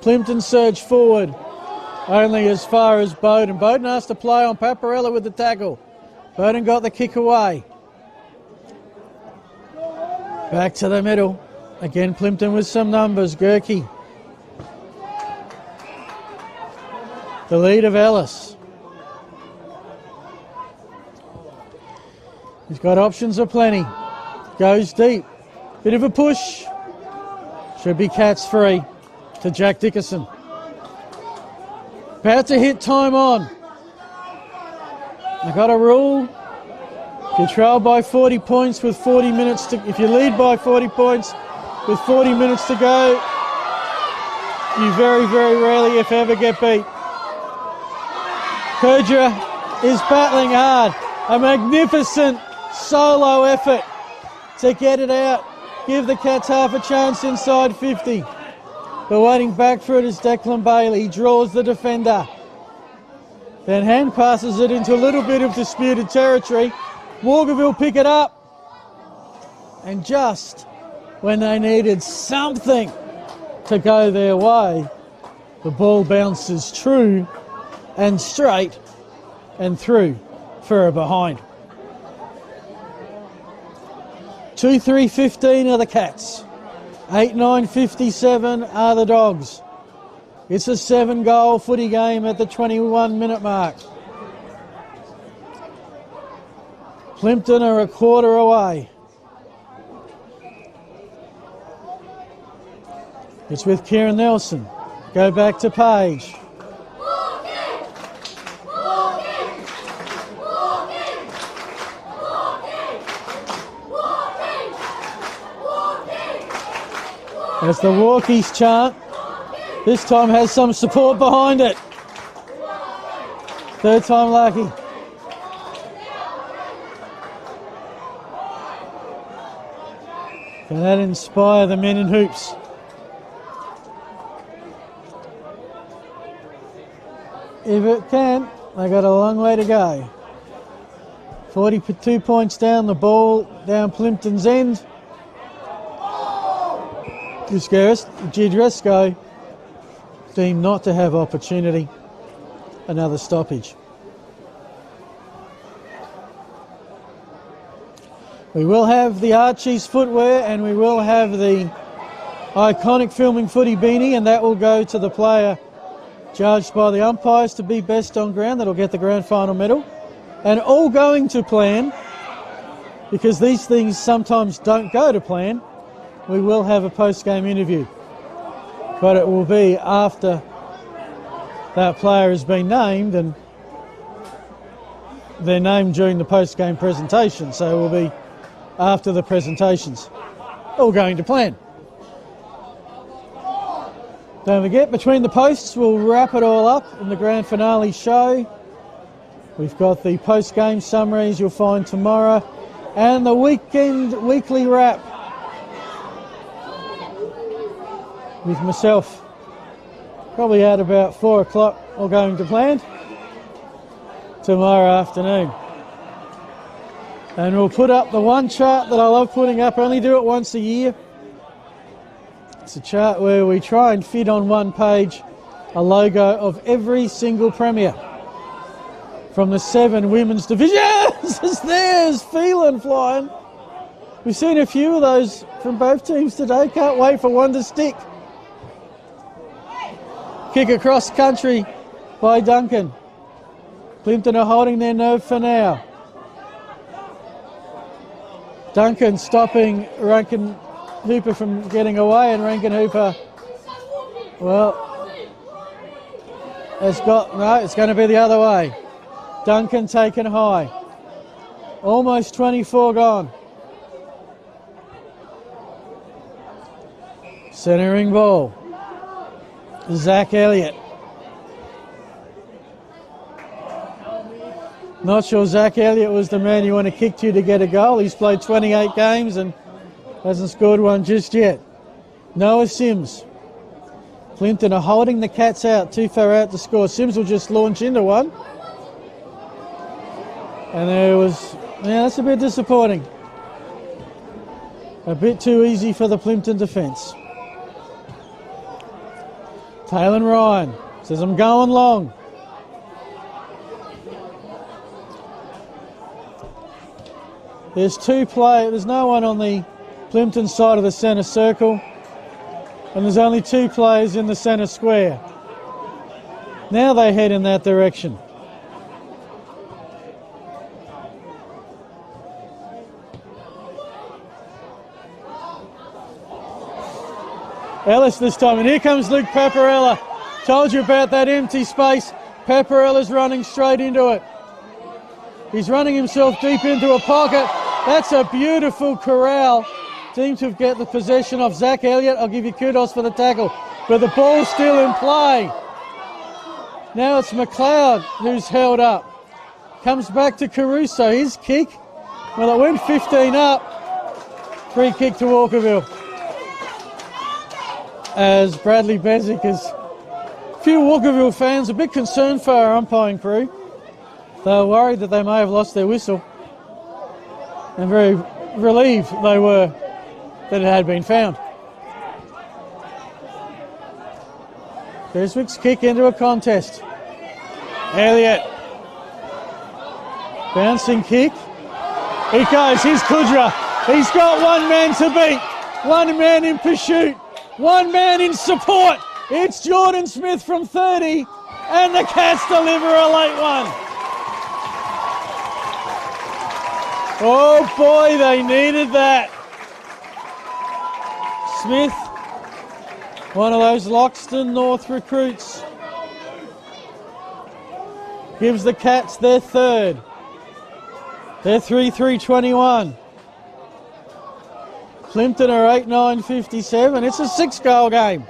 Plympton surged forward, only as far as Bowden. Bowden asked to play on Paparella with the tackle. Bowden got the kick away. Back to the middle. Again, Plympton with some numbers. Gerke. The lead of Ellis. He's got options aplenty. Goes deep. Bit of a push. Should be Cats free to Jack Dickerson. About to hit time on. I got a rule. If you trail by 40 points with 40 minutes to, if you lead by 40 points with 40 minutes to go, you very, very rarely, if ever, get beat. Kerdra is battling hard. A magnificent solo effort to get it out. Give the Cats half a chance inside 50. But waiting back for it is Declan Bailey. He draws the defender. Then hand passes it into a little bit of disputed territory. Walkerville pick it up. And just when they needed something to go their way, the ball bounces true and straight and through for a behind. 2-3-15 are the Cats. 8-9-57 are the Dogs. It's a 7-goal footy game at the 21-minute mark. Plympton are a quarter away. It's with Kieran Nelson. Go back to Page. As the Walkies chant, this time has some support behind it. Third time lucky. Can that inspire the men in hoops? If it can, they got a long way to go. 42 points down, the ball down Plympton's end. Giudresco deemed not to have opportunity. Another stoppage. We will have the Archie's footwear and we will have the iconic Filming Footy beanie, and that will go to the player judged by the umpires to be best on ground. That'll get the grand final medal. And all going to plan, because these things sometimes don't go to plan, we will have a post-game interview. But it will be after that player has been named, and they're named during the post-game presentation, so it will be after the presentations. All going to plan. Don't forget, Between the Posts, we'll wrap it all up in the grand finale show. We've got the post-game summaries you'll find tomorrow, and the weekly wrap with myself, probably at about 4 o'clock, all going to plan, tomorrow afternoon. And we'll put up the one chart that I love putting up. I only do it once a year. It's a chart where we try and fit on one page a logo of every single premier from the 7 women's divisions. There's Phelan flying. We've seen a few of those from both teams today. Can't wait for one to stick. Kick across country by Duncan. Plympton are holding their nerve for now. Duncan stopping Rankin Hooper from getting away, and Rankin Hooper, well, has got, no, it's going to be the other way. Duncan taken high. Almost 24 gone. Centering ball. Zach Elliott. Not sure Zach Elliott was the man you want to kick to get a goal. He's played 28 games and hasn't scored one just yet. Noah Sims. Plympton are holding the Cats out, too far out to score. Sims will just launch into one. And there was, yeah, that's a bit disappointing. A bit too easy for the Plympton defence. Taylor Ryan says, I'm going long. There's there's no one on the Plympton side of the centre circle, and there's only 2 players in the centre square. Now they head in that direction. Ellis this time, and here comes Luke Paparella. Told you about that empty space. Paparella's running straight into it. He's running himself deep into a pocket. That's a beautiful corral. Seems to get the possession of Zach Elliott. I'll give you kudos for the tackle. But the ball's still in play. Now it's McLeod who's held up. Comes back to Caruso. His kick. Well, it went 15 up. Free kick to Walkerville. As Bradley Bezic is... A few Walkerville fans a bit concerned for our umpiring crew. They were worried that they may have lost their whistle. And very relieved they were that it had been found. Beswick's kick into a contest. Elliott. Bouncing kick. He goes, here's Kudra. He's got one man to beat. One man in pursuit. One man in support. It's Jordan Smith from 30. And the Cats deliver a late one. Oh boy, they needed that. Smith, one of those Loxton North recruits, gives the Cats their third. They're 3-3-21. Plympton are 8-9-57. It's a 6-goal game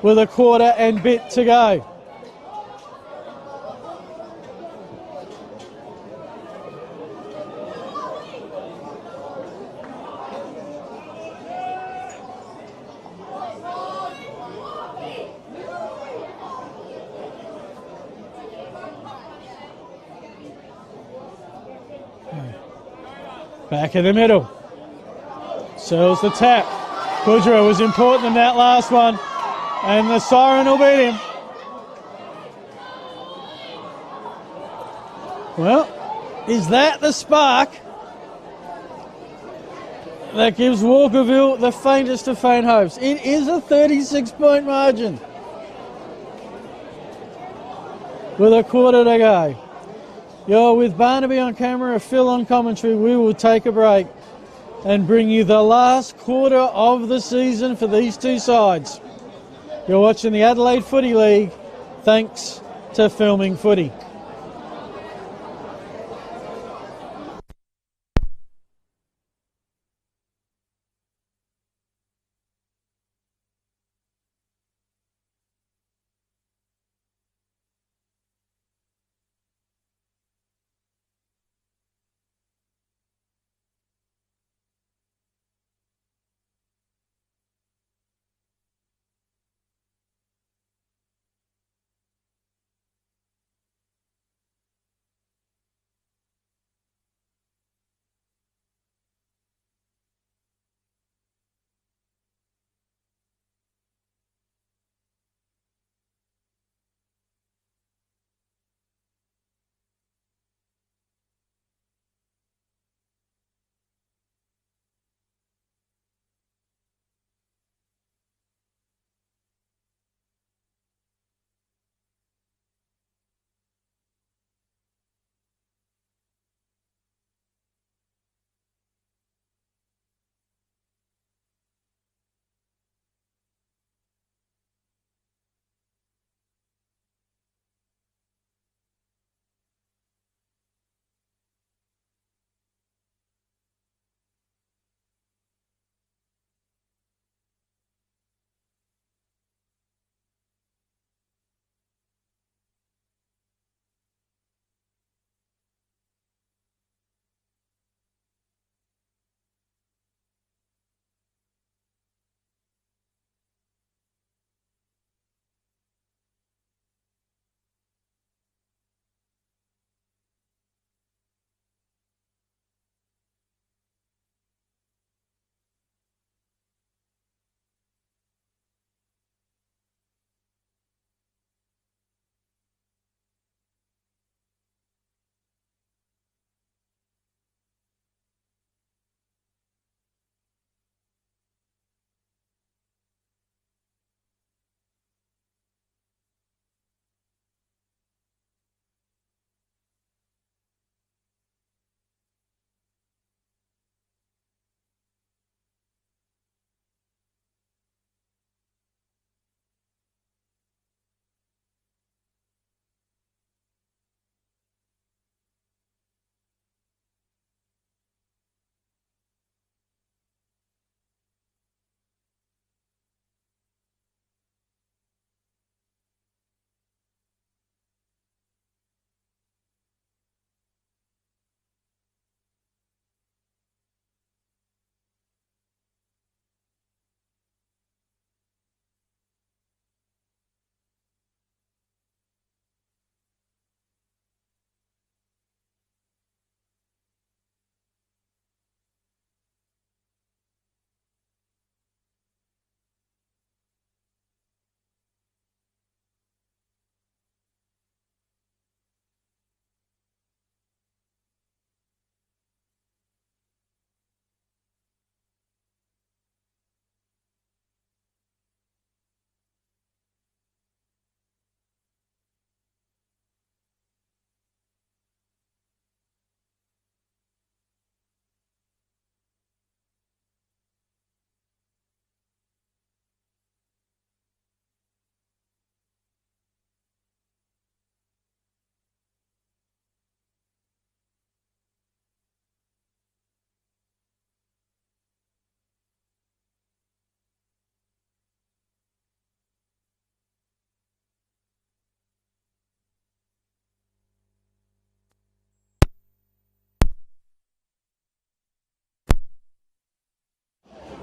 with a quarter and bit to go. Back in the middle. Sells the tap. Kudra was important in that last one. And the siren will beat him. Well, is that the spark that gives Walkerville the faintest of faint hopes? It is a 36-point margin. with a quarter to go. You're with Barnaby on camera, Phil on commentary. We will take a break and bring you the last quarter of the season for these two sides. You're watching the Adelaide Footy League, thanks to Filming Footy.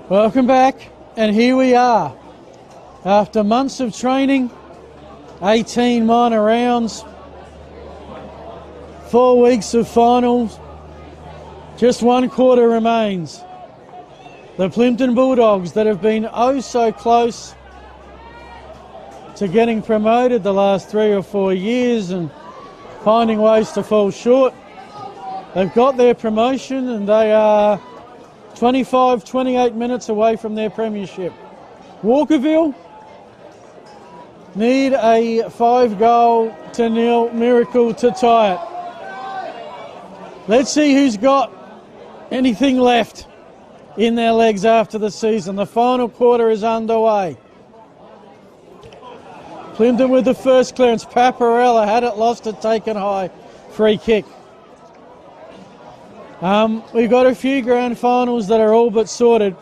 Welcome back, and here we are. After months of training, 18 minor rounds, 4 weeks of finals, just one quarter remains. The Plympton Bulldogs that have been oh so close to getting promoted the last 3 or 4 years and finding ways to fall short. They've got their promotion and they are 25, 28 minutes away from their premiership. Walkerville need a 5-goal-0 miracle to tie it. Let's see who's got anything left in their legs after the season. The final quarter is underway. Plympton with the first clearance. Paparella had it, lost it, taken high. Free kick. We've got a few grand finals that are all but sorted.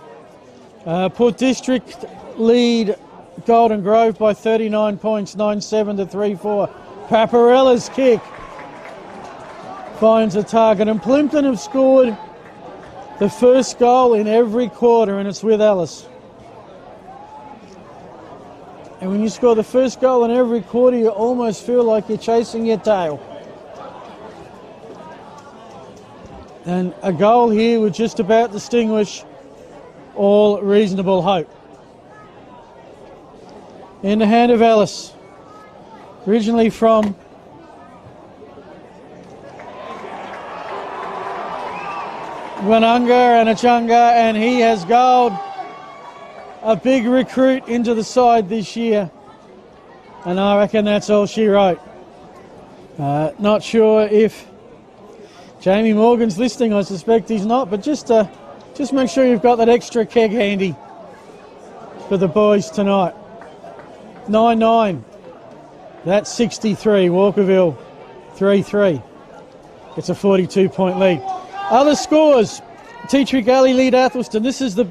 Port District lead Golden Grove by 39 points, 9-7 to 3-4. Paparella's kick finds a target, and Plympton have scored the first goal in every quarter, and it's with Ellis. And when you score the first goal in every quarter, you almost feel like you're chasing your tail. And a goal here would just about distinguish all reasonable hope. In the hand of Ellis, originally from Wanunga and Achunga, and he has goaled a big recruit into the side this year. And I reckon that's all she wrote. Not sure if Jamie Morgan's listening. I suspect he's not, but just make sure you've got that extra keg handy for the boys tonight. 9-9. That's 63. Walkerville 3-3. It's a 42-point lead. Other scores. Tea Tree Gully lead Athelston. This is the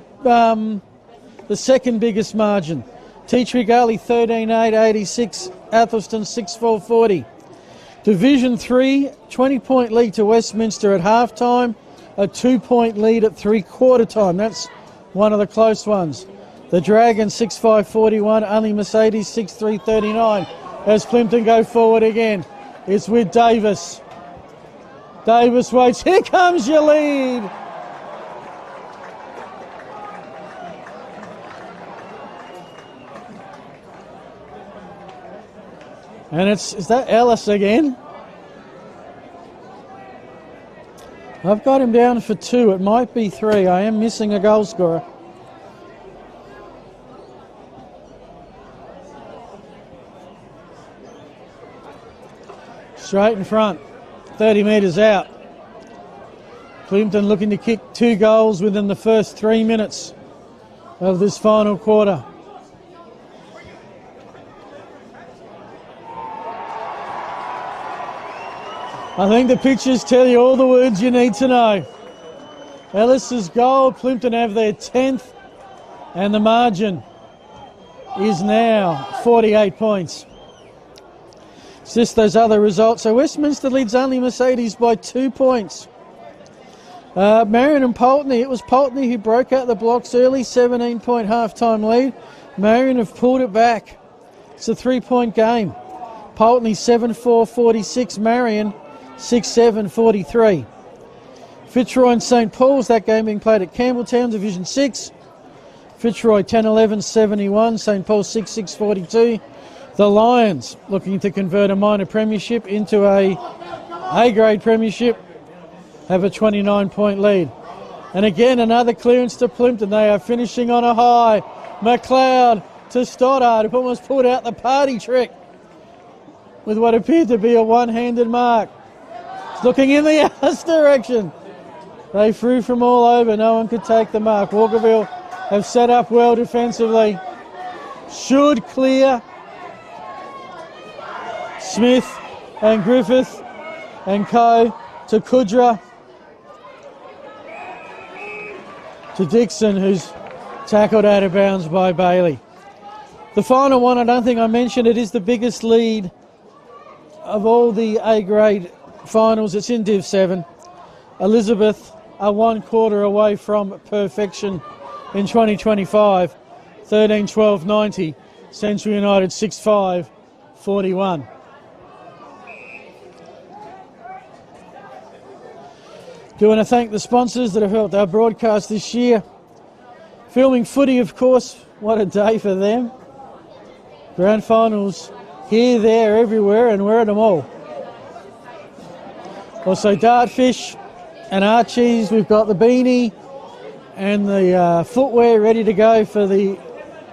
second biggest margin. Tea Tree Gully 13-8, 86. Athelston 6-4, 40. Division 3, 20-point lead to Westminster at half-time. A 2-point lead at three-quarter time. That's one of the close ones. The Dragons 6-5, 41. Only Mercedes 6-3, 39. As Plympton go forward again. It's with Davis. Davis waits. Here comes your lead. And is that Ellis again? I've got him down for 2. It might be 3. I am missing a goal scorer. Straight in front. 30 metres out. Plympton looking to kick 2 goals within the first 3 minutes of this final quarter. I think the pictures tell you all the words you need to know. Ellis's goal, Plympton have their 10th, and the margin is now 48 points. It's just those other results. So Westminster leads only Mercedes by 2 points. Marion and Pulteney, it was Pulteney who broke out the blocks early, 17-point half-time lead. Marion have pulled it back. It's a 3-point game. Pulteney 7-4, 46. Marion 6-7, 43. Fitzroy and St Paul's, that game being played at Campbelltown, Division 6. Fitzroy 10-11, 71. St Paul's 6-6, 42. The Lions looking to convert a minor premiership into a A-grade premiership, have a 29-point lead. And again, another clearance to Plympton. They are finishing on a high. McLeod to Stoddard, who almost pulled out the party trick with what appeared to be a one-handed mark. Looking in the Ellis direction. They threw from all over. No one could take the mark. Walkerville have set up well defensively. Should clear. Smith and Griffith and Co. to Kudra. To Dixon, who's tackled out of bounds by Bailey. The final one, I don't think I mentioned, it is the biggest lead of all the A-grade finals. It's in Div 7. Elizabeth are 1 quarter away from perfection in 2025. 13-12-90. Central United 6-5, 41. Do want to thank the sponsors that have helped our broadcast this year. Filming Footy, of course. What a day for them. Grand finals here, there, everywhere, and we're at them all. Also Dartfish and Archie's. We've got the beanie and the footwear ready to go for the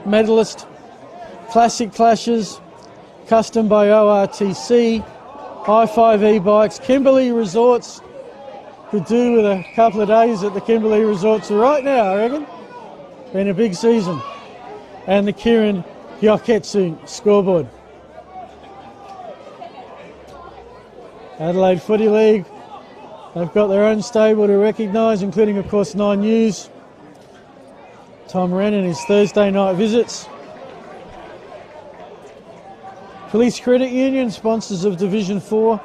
medalist. Classic Clashes, custom by ORTC, Hi-5 e-bikes, Kimberley Resorts. Could do with a couple of days at the Kimberley Resorts right now, I reckon. Been a big season. And the Kirin Gyoketsu scoreboard. Adelaide Footy League, they've got their own stable to recognise, including, of course, 9 News. Tom Wren and his Thursday night visits. Police Credit Union, sponsors of Division 4,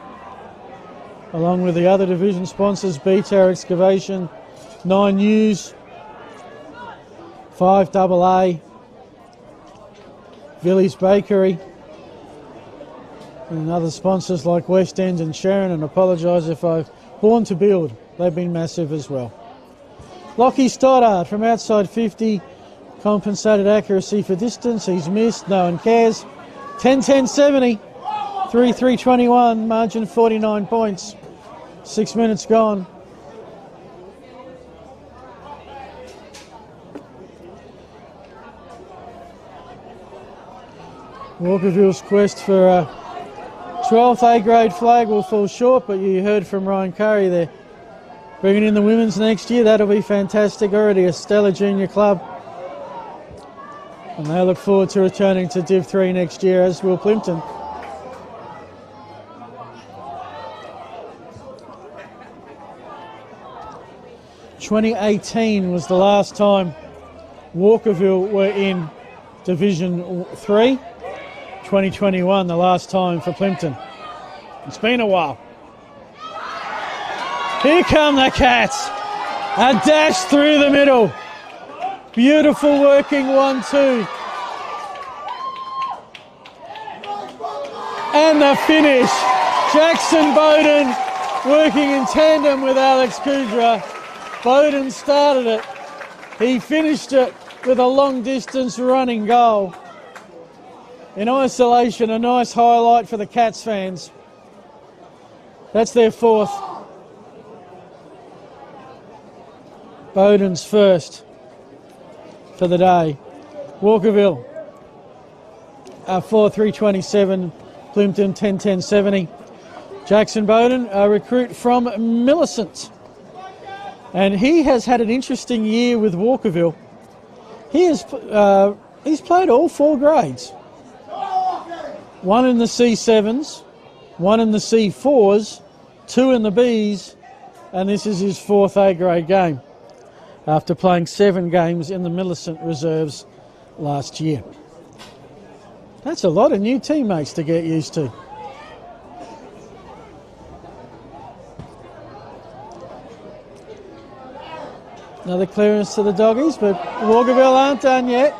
along with the other division sponsors, BTAR Excavation, 9 News, 5AA, Villy's Bakery, and other sponsors like West End and Sharon, and apologise if I've Born to Build. They've been massive as well. Lockie Stoddard from outside 50, compensated accuracy for distance. He's missed, no one cares. 10-10-70, 3-3-21, margin 49 points. 6 minutes gone. Walkerville's quest for a 12th A-grade flag will fall short, but you heard from Ryan Curry there. Bringing in the women's next year, that'll be fantastic. Already a stellar junior club. And they look forward to returning to Div 3 next year, as will Plympton. ...2018 was the last time Walkerville were in Division 3. 2021, the last time for Plympton. It's been a while. Here come the Cats. A dash through the middle. Beautiful working 1-2. And the finish. Jackson Bowden working in tandem with Alex Kudra. Bowden started it. He finished it with a long distance running goal. In isolation, a nice highlight for the Cats fans. That's their 4th. Bowden's first for the day. Walkerville, 4-3-27, Plympton 10-10-70. Jackson Bowden, a recruit from Millicent. And he has had an interesting year with Walkerville. He's played all 4 grades. 1 in the C7s, 1 in the C4s, 2 in the Bs, and this is his 4th A-grade game after playing 7 games in the Millicent reserves last year. That's a lot of new teammates to get used to. Another clearance to the doggies, but Walkerville aren't done yet.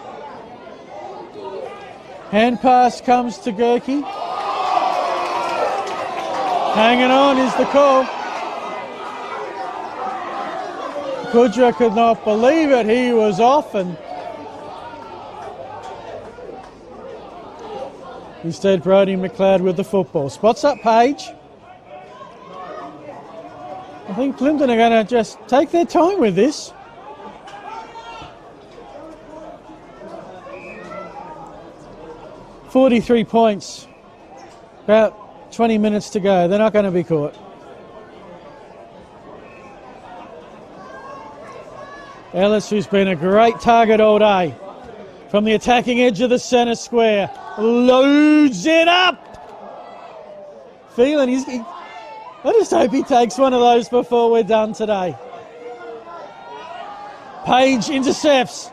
Hand pass comes to Gerke. Hanging on is the call. Kudra could not believe it. He was off, and instead Brodie McLeod with the football. Spots up Page. I think Plympton are going to just take their time with this. .43 points. About 20 minutes to go. They're not going to be caught. Ellis, who's been a great target all day, from the attacking edge of the centre square, loads it up. Feeling I just hope he takes one of those before we're done today. Page intercepts.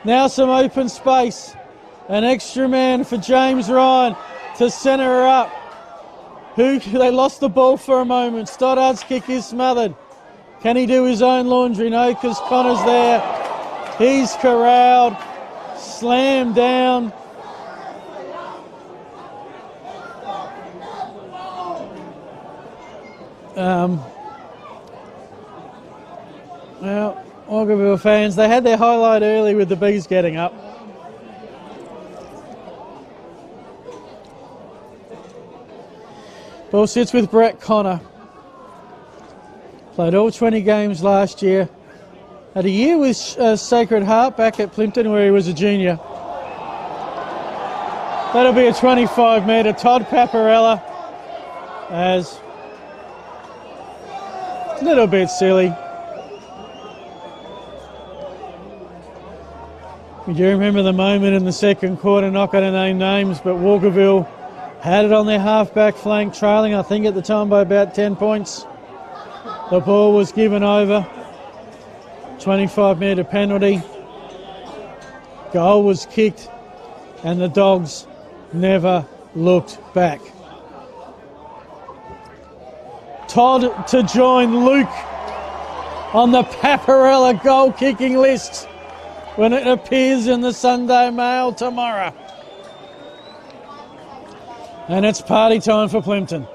Now some open space. An extra man for James Ryan to centre her up. They lost the ball for a moment. Stoddard's kick is smothered. Can he do his own laundry? No, because Connor's there. He's corralled. Slammed down. Well, Walkerville fans, they had their highlight early with the Bees getting up. Ball sits with Brett Connor. Played all 20 games last year. Had a year with Sacred Heart back at Plympton where he was a junior. That'll be a 25 metre. Todd Paparella as a little bit silly. You do remember the moment in the second quarter, not going to name names, but Walkerville had it on their half-back flank, trailing, I think, at the time by about 10 points. The ball was given over. 25 metre penalty. Goal was kicked, and the Dogs never looked back. Todd to join Luke on the Paparella goal-kicking list when it appears in the Sunday Mail tomorrow. And it's party time for Plympton.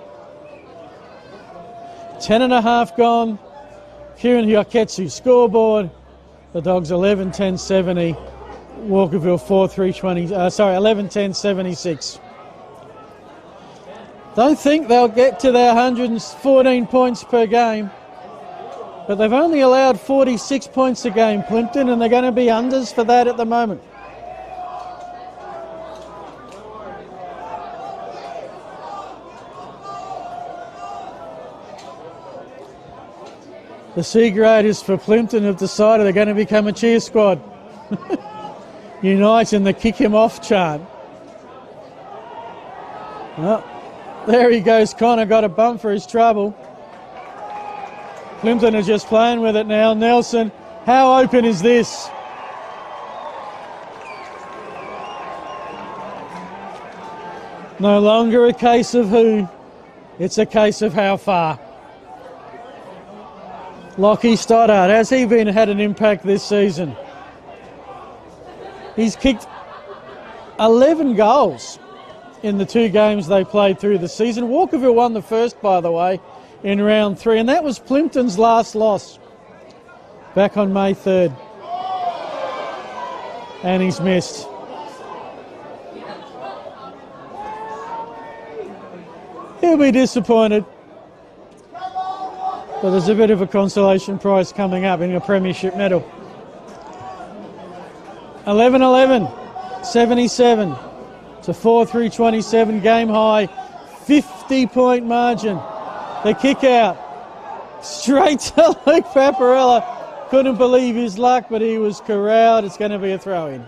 10.5 gone. Kieran Hyaketsu scoreboard. The Dogs 11-10-70. Walkerville 11-10-76. Don't think they'll get to their 114 points per game, but they've only allowed 46 points a game, Plympton, and they're going to be unders for that at the moment. The C graders for Plympton have decided they're going to become a cheer squad. Unite in the kick him off chant. Well, there he goes. Connor got a bump for his trouble. Plympton are just playing with it now. Nelson, how open is this? No longer a case of who, it's a case of how far. Lockie Stoddart, has he had an impact this season? He's kicked 11 goals in the 2 games they played through the season. Walkerville won the first, by the way, in round 3, and that was Plympton's last loss back on May 3rd. And he's missed. He'll be disappointed. But there's a bit of a consolation prize coming up in a premiership medal. 11-11, 77 to 4-3-27, game high, 50-point margin. The kick out, straight to Luke Paparella. Couldn't believe his luck, but he was corralled. It's going to be a throw-in.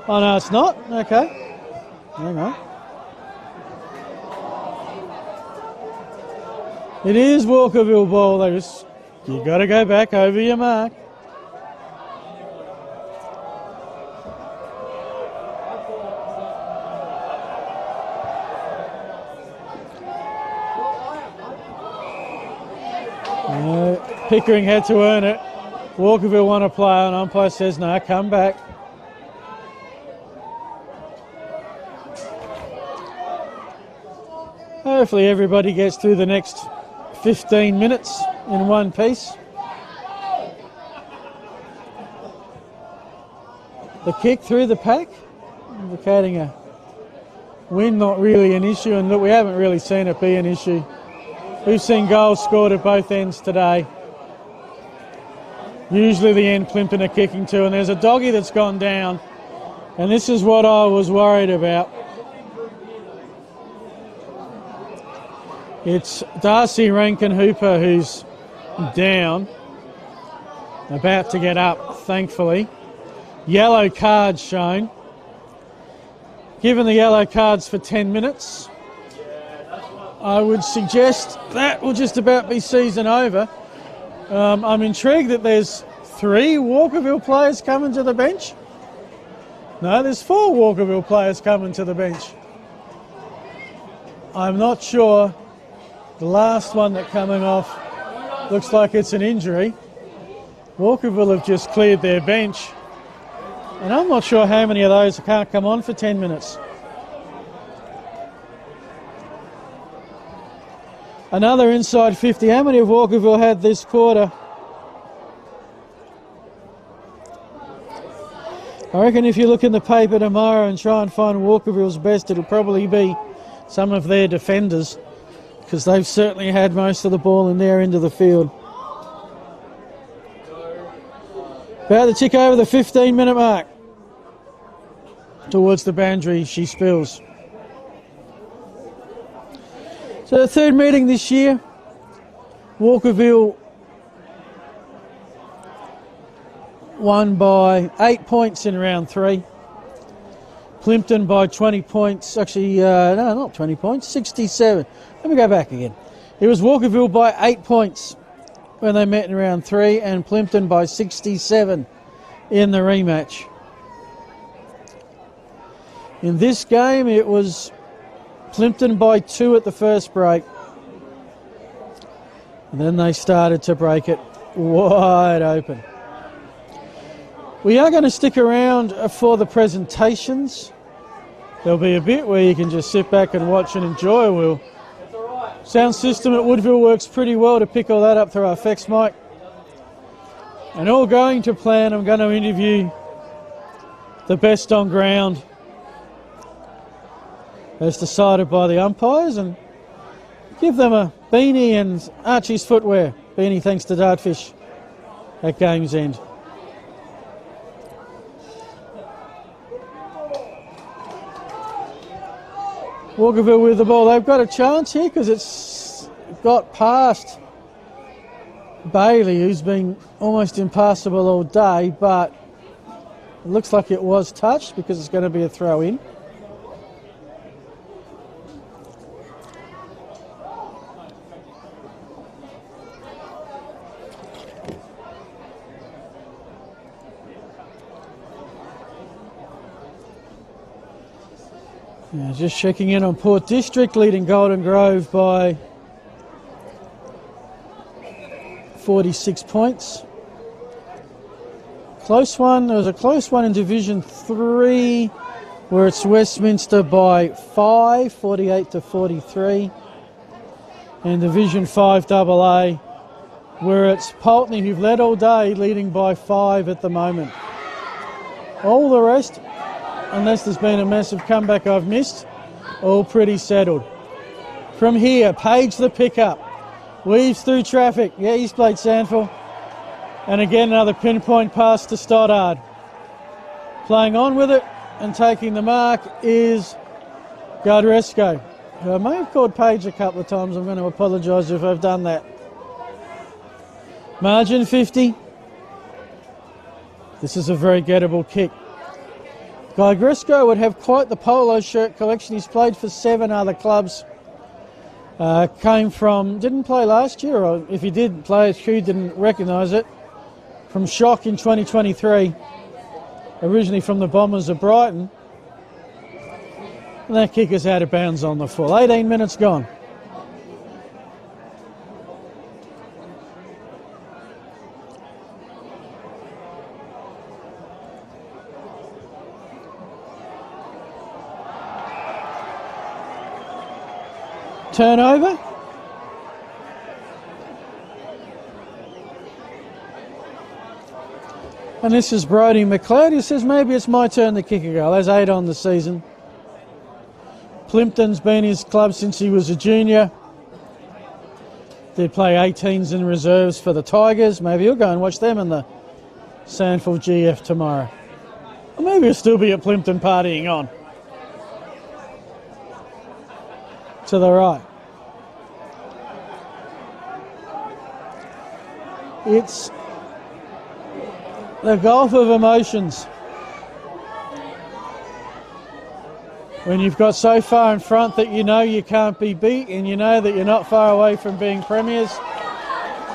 Oh, no, it's not? Okay. Hang on. It is Walkerville ball. You got to go back over your mark. Pickering had to earn it. Walkerville want to play, and umpire says, no, come back. Hopefully everybody gets through the next 15 minutes in one piece. The kick through the pack, indicating a win, not really an issue, and look, we haven't really seen it be an issue. We've seen goals scored at both ends today. Usually the end Plympton are kicking to, and there's a doggy that's gone down, and this is what I was worried about. It's Darcy Rankin Hooper who's down, about to get up, thankfully. Yellow card shown. Given the yellow cards for 10 minutes, I would suggest that will just about be season over. I'm intrigued that there's 3 Walkerville players coming to the bench. No, there's 4 Walkerville players coming to the bench. I'm not sure. The last one that coming off looks like it's an injury. Walkerville have just cleared their bench. And I'm not sure how many of those can't come on for 10 minutes. Another inside 50. How many have Walkerville had this quarter? I reckon if you look in the paper tomorrow and try and find Walkerville's best, it'll probably be some of their defenders, because they've certainly had most of the ball in their end of the field. About to tick over the 15-minute mark. towards the boundary she spills. So the third meeting this year, Walkerville won by 8 points in round 3. Plympton by 20 points, actually, no, not 20 points, 67. Let me go back again. It was Walkerville by 8 points when they met in round 3, and Plympton by 67 in the rematch. In this game, it was Plympton by 2 at the first break. And then they started to break it wide open. We are going to stick around for the presentations. There'll be a bit where you can just sit back and watch and enjoy. Will. Sound system at Woodville works pretty well to pick all that up through our effects mic. And all going to plan, I'm going to interview the best on ground as decided by the umpires and give them a beanie and Archie's footwear. Beanie thanks to Dartfish at game's end. Walkerville with the ball. They've got a chance here because it's got past Bailey, who's been almost impassable all day, but it looks like it was touched because it's going to be a throw in. Yeah, just checking in on Port District, leading Golden Grove by 46 points. Close one. There was a close one in Division 3 where it's Westminster by 5, 48 to 43. And Division 5 AA where it's Pulteney, who've led all day, leading by 5 at the moment. All the rest, unless there's been a massive comeback I've missed, all pretty settled. From here, Page the pickup, weaves through traffic. Yeah, he's played Sandford. And again, another pinpoint pass to Stoddard. Playing on with it and taking the mark is Gardresco. I may have called Page a couple of times. I'm going to apologise if I've done that. Margin 50. This is a very gettable kick. Gardresco would have quite the polo shirt collection. He's played for 7 other clubs. Came from, didn't play last year, or if he did play, Hugh didn't recognise it, from Shock in 2023, originally from the Bombers of Brighton. And that kick is out of bounds on the full. 18 minutes gone. Turnover. And this is Brodie McLeod, who says maybe it's my turn to kick a goal. There's 8 on the season. Plympton's been his club since he was a junior. Did play 18s in reserves for the Tigers. Maybe he'll go and watch them in the Sandford GF tomorrow. Or maybe he'll still be at Plympton partying on. To the right. It's the gulf of emotions. When you've got so far in front that you know you can't be beat and you know that you're not far away from being premiers.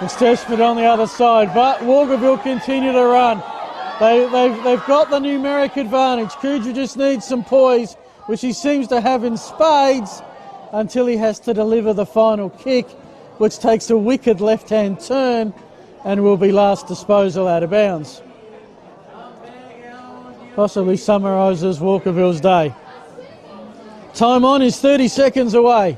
It's Testament on the other side, but Walkerville continue to run. They've got the numeric advantage. Kuja just needs some poise, which he seems to have in spades, until he has to deliver the final kick, which takes a wicked left-hand turn and will be last disposal out of bounds. Possibly summarises Walkerville's day. Time on is 30 seconds away.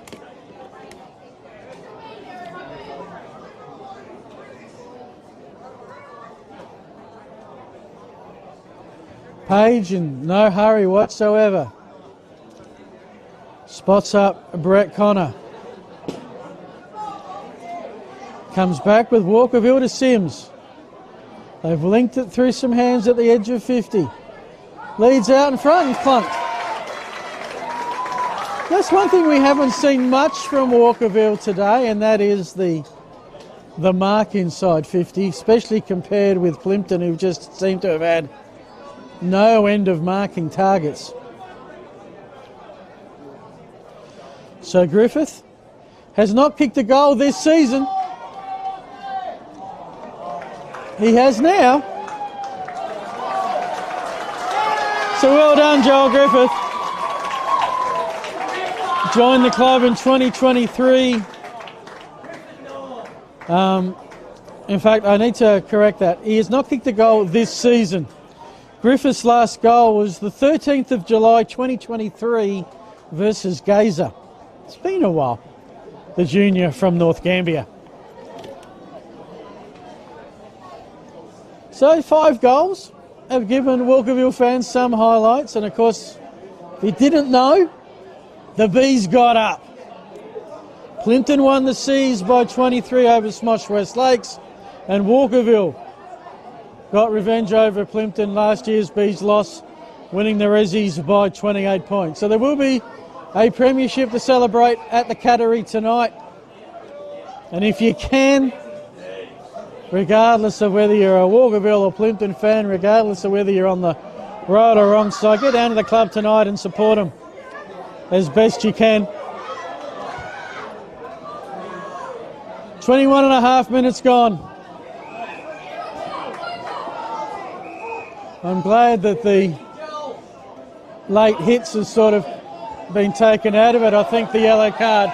Page in no hurry whatsoever. Spots up Brett Connor. Comes back with Walkerville to Sims. They've linked it through some hands at the edge of 50. leads out in front and clunked. That's one thing we haven't seen much from Walkerville today, and that is the mark inside 50, especially compared with Plympton, who just seem to have had no end of marking targets. So Griffith has not kicked a goal this season. He has now. So well done, Joel Griffith. Joined the club in 2023. In fact, I need to correct that. He has not kicked a goal this season. Griffith's last goal was the 13th of July 2023 versus Gazer. It's been a while. The junior from North Gambia. So 5 goals have given Walkerville fans some highlights, and of course, if you didn't know, the Bees got up. Plympton won the Seas by 23 over Smosh West Lakes, and Walkerville got revenge over Plympton last year's Bees loss, winning the Rezzies by 28 points. So there will be a premiership to celebrate at the Cattery tonight. And if you can, regardless of whether you're a Walkerville or Plympton fan, regardless of whether you're on the right or wrong side, get down to the club tonight and support them as best you can. 21 and a half minutes gone. I'm glad that the late hits has sort of been taken out of it. I think the yellow card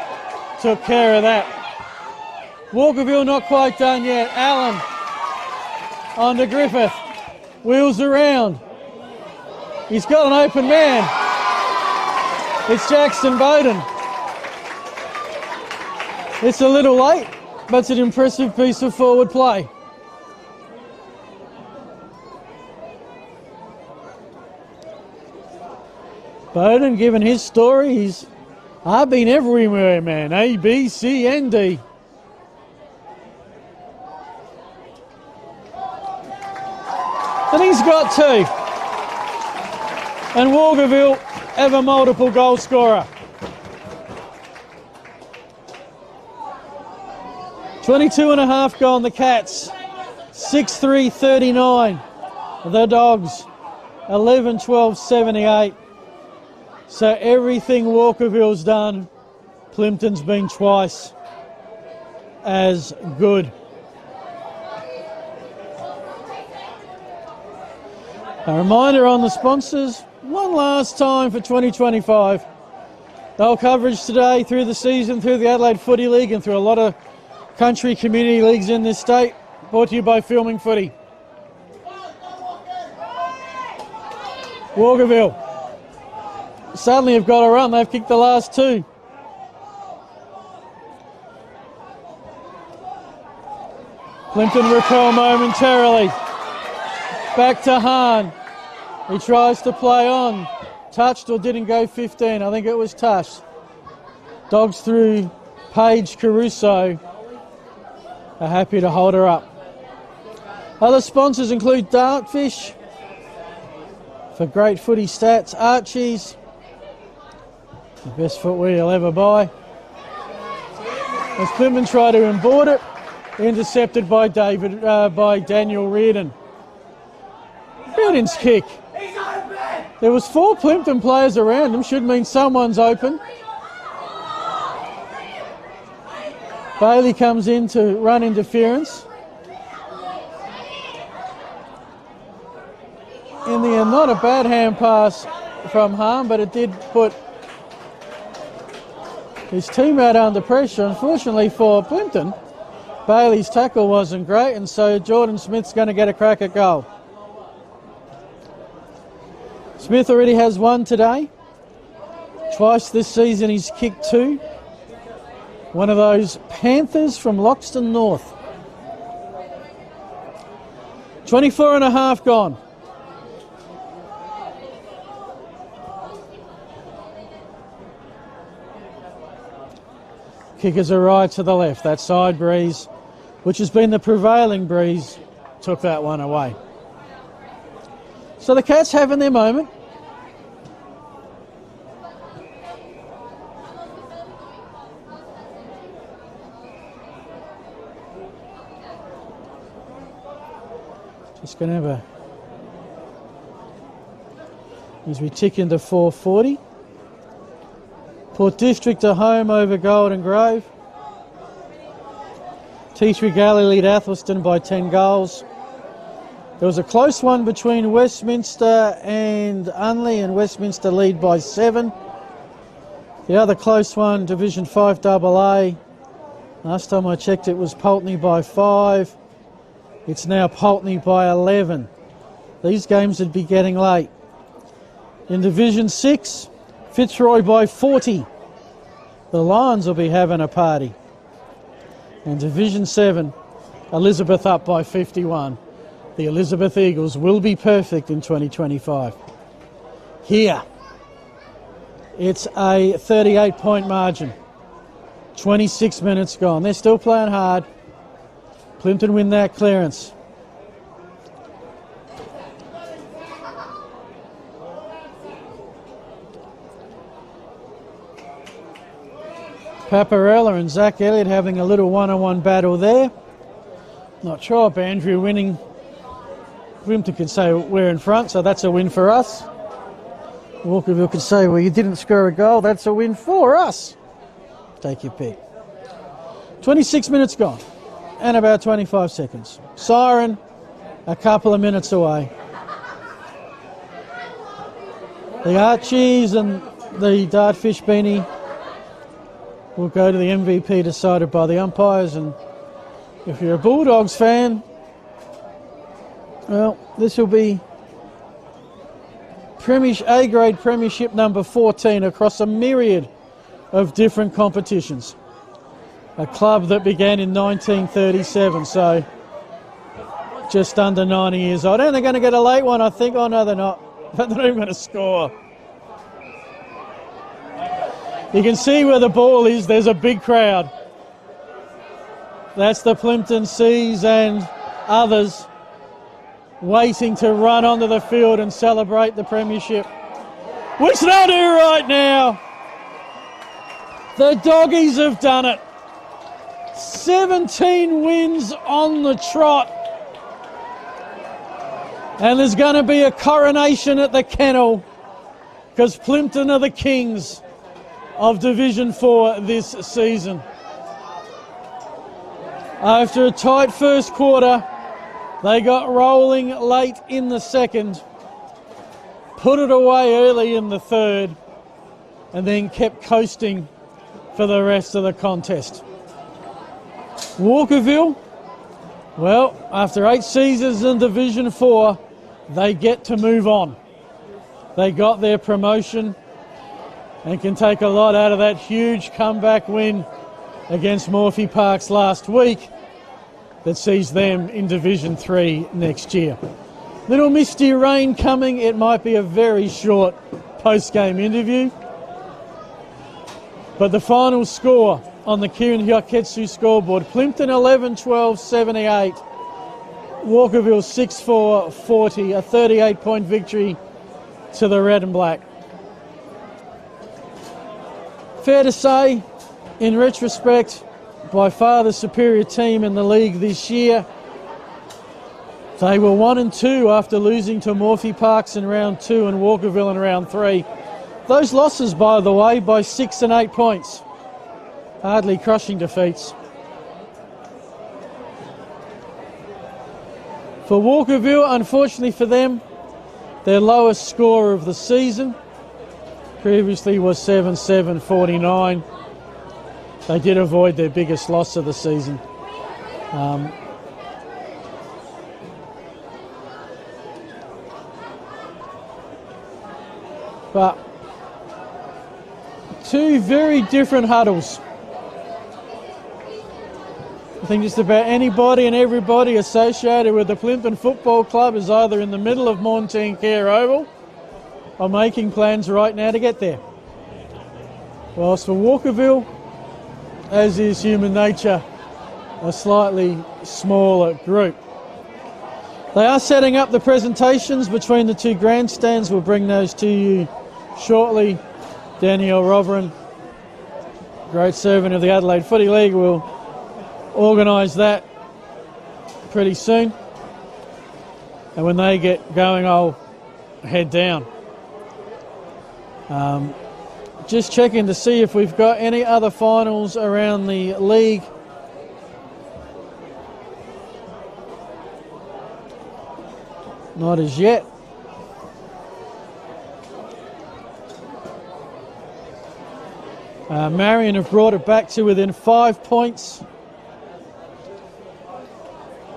took care of that. Walkerville not quite done yet. Allen on to Griffith. Wheels around. He's got an open man. It's Jackson Bowden. It's a little late, but it's an impressive piece of forward play. Bowden, given his story, I've been everywhere, man. A, B, C, and D. And he's got 2. And Walkerville have a multiple goal scorer. 22 and a half gone, the Cats. 6-3-39. The Dogs. 11-12-78. So everything Walkerville's done, Plympton's been twice as good. A reminder on the sponsors, one last time for 2025. They'll coverage today through the season, through the Adelaide Footy League and through a lot of country community leagues in this state. Brought to you by Filming Footy. Walkerville suddenly have got a run. They've kicked the last 2. Plympton repel momentarily. Back to Hahn. He tries to play on. Touched or didn't go 15. I think it was touched. Dogs through Paige Caruso are happy to hold her up. Other sponsors include Dartfish for great footy stats, Archie's, the best footwear you'll ever buy. As Plympton try to onboard it, intercepted by Daniel Reardon. Reardon's kick. There was 4 Plympton players around him, should mean someone's open. Bailey comes in to run interference. In the end, not a bad hand pass from Hahn, but it did put his teammate under pressure. Unfortunately for Plympton, Bailey's tackle wasn't great, and so Jordan Smith's going to get a crack at goal. Smith already has 1 today. Twice this season he's kicked 2. One of those Panthers from Loxton North. 24 and a half gone. Kickers are right to the left. That side breeze, which has been the prevailing breeze, took that one away. So the Cats having their moment. Just going to have a... as we tick into 4:40. Port District are home over Golden Grove. T3 Galley lead Athelston by 10 goals. There was a close one between Westminster and Unley, and Westminster lead by 7. The other close one, Division 5 AA. Last time I checked it was Pulteney by 5. It's now Pulteney by 11. These games would be getting late. In Division 6, Fitzroy by 40. The Lions will be having a party. And Division 7, Elizabeth up by 51. The Elizabeth Eagles will be perfect in 2025. Here, it's a 38-point margin. 26 minutes gone. They're still playing hard. Plympton win that clearance. Paparella and Zach Elliott having a little one-on-one battle there. Not sure if Andrew winning. Plympton could say we're in front, so that's a win for us. Walkerville could say, well, you didn't score a goal, that's a win for us. Take your pick. 26 minutes gone and about 25 seconds. Siren a couple of minutes away. The Archies and the Dartfish Beanie will go to the MVP decided by the umpires, and if you're a Bulldogs fan, well, this will be A-grade premiership number 14 across a myriad of different competitions. A club that began in 1937, so just under 90 years old. And they're going to get a late one, I think. Oh, no, they're not. But they're not even going to score. You can see where the ball is. There's a big crowd. That's the Plympton Seas and others waiting to run onto the field and celebrate the premiership, which they'll do right now. The Doggies have done it. 17 wins on the trot. And there's going to be a coronation at the kennel because Plympton are the kings of Division 4 this season. After a tight first quarter, they got rolling late in the second, put it away early in the third, and then kept coasting for the rest of the contest. Walkerville, well, after 8 seasons in Division 4, they get to move on. They got their promotion and can take a lot out of that huge comeback win against Morphy Parks last week that sees them in Division 3 next year. Little misty rain coming. It might be a very short post-game interview. But the final score on the Kieran Hyoketsu scoreboard, Plympton 11-12-78, Walkerville 6-4-40, a 38-point victory to the red and black. Fair to say, in retrospect, by far the superior team in the league this year. They were 1-2 after losing to Morphy Parks in round 2 and Walkerville in round 3. Those losses, by the way, by 6 and 8 points. Hardly crushing defeats. For Walkerville, unfortunately for them, their lowest score of the season previously was 7-7-49. They did avoid their biggest loss of the season. But two very different huddles. I think just about anybody and everybody associated with the Plympton Football Club is either in the middle of Montane Care Oval or making plans right now to get there. Whilst for Walkerville, as is human nature, a slightly smaller group. They are setting up the presentations between the two grandstands. We'll bring those to you shortly. Danielle Roverin, great servant of the Adelaide Footy League, will organise that pretty soon. And when they get going, I'll head down. Just checking to see if we've got any other finals around the league. Not as yet. Marion have brought it back to within 5 points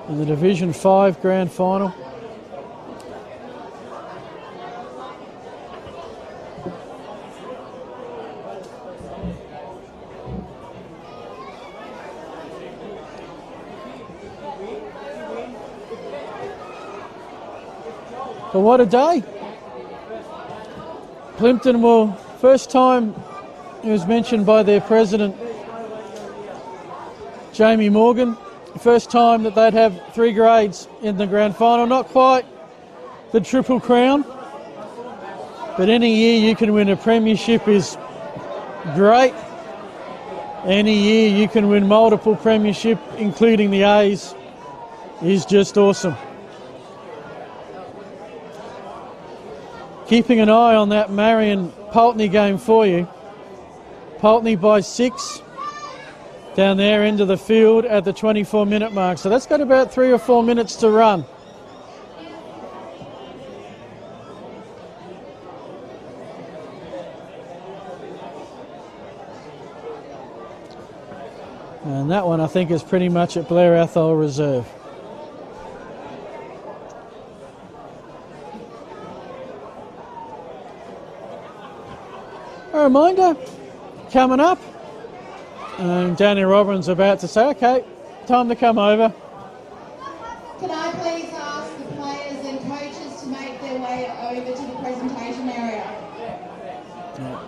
in the Division 5 Grand Final. But what a day. Plympton will, first time it was mentioned by their president, Jamie Morgan, first time that they'd have 3 grades in the grand final. Not quite the Triple Crown, but any year you can win a premiership is great. Any year you can win multiple premiership, including the A's, is just awesome. Keeping an eye on that Marion Pulteney game for you. Pulteney by 6 down there into the field at the 24-minute mark. So that's got about 3 or 4 minutes to run. And that one I think is pretty much at Blair Athol Reserve. A reminder, coming up, and Danny Robin's about to say, okay, time to come over. Can I please ask the players and coaches to make their way over to the presentation area? Yeah.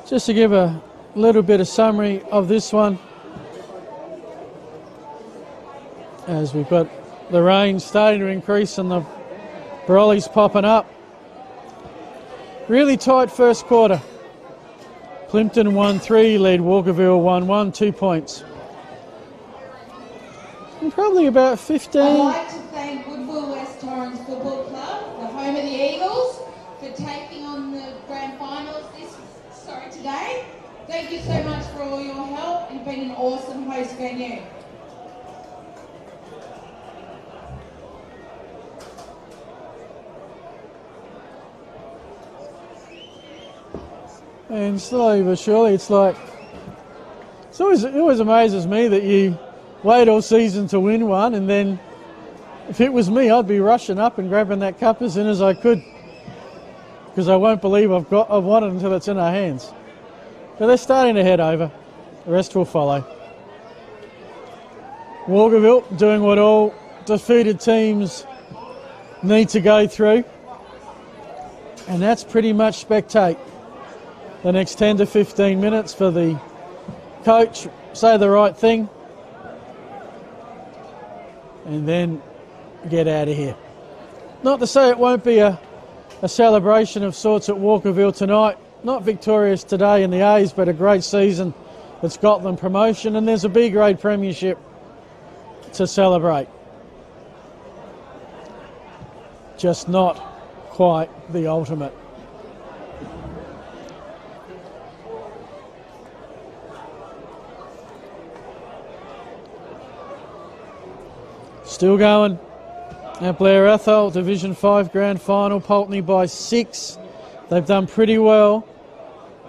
Just to give a little bit of summary of this one, as we've got the rain starting to increase and the brollies popping up. Really tight first quarter. Plympton 1-3, led Walkerville 1-1, 2 points. And probably about 15. I'd like to thank Woodville West Torrens Football Club, the home of the Eagles, for taking on the grand finals today. Thank you so much for all your help. You've been an awesome host venue. And slowly but surely, it always amazes me that you wait all season to win one, and then if it was me, I'd be rushing up and grabbing that cup as soon as I could, because I won't believe I've won it until it's in our hands. But they're starting to head over. The rest will follow. Walkerville doing what all defeated teams need to go through, and that's pretty much spectate. The next 10 to 15 minutes for the coach, say the right thing, and then get out of here. Not to say it won't be a celebration of sorts at Walkerville tonight. Not victorious today in the A's, but a great season that's got them promotion, and there's a B-grade premiership to celebrate. Just not quite the ultimate. Still going at Blair Athol, Division 5 Grand Final, Pulteney by 6. They've done pretty well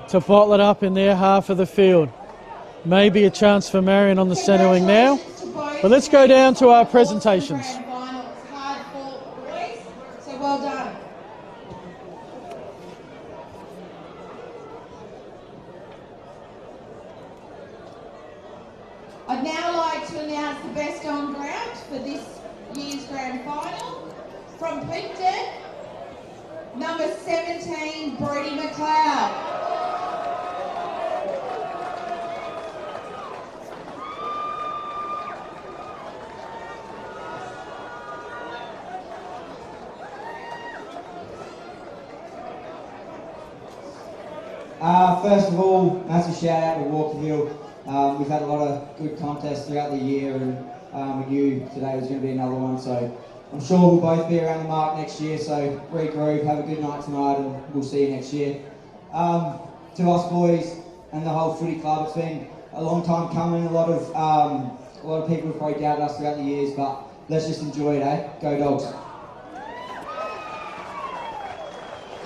to bottle it up in their half of the field. Maybe a chance for Marion on the centre wing now. But let's go down to our presentations. Hard fought boys, so well done. I'd now like to announce the best on ground for this year's grand final. From Plympton, number 17, Brody McLeod. First of all, massive shout out to Walkerville. We've had a lot of good contests throughout the year, and we knew today was going to be another one, so I'm sure we'll both be around the mark next year, so regroup, have a good night tonight, and we'll see you next year. To us boys and the whole footy club, it's been a long time coming. A lot of people have probably doubted us throughout the years, but let's just enjoy it, eh? Go Dogs.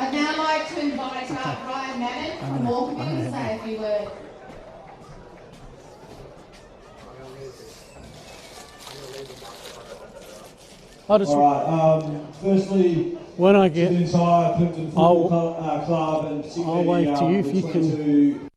I'd now like to invite Ryan Madden from Walkerville to say a few words. Alright, firstly, when I get, to the entire Plympton Football Club and particularly I'll wait to you if you can.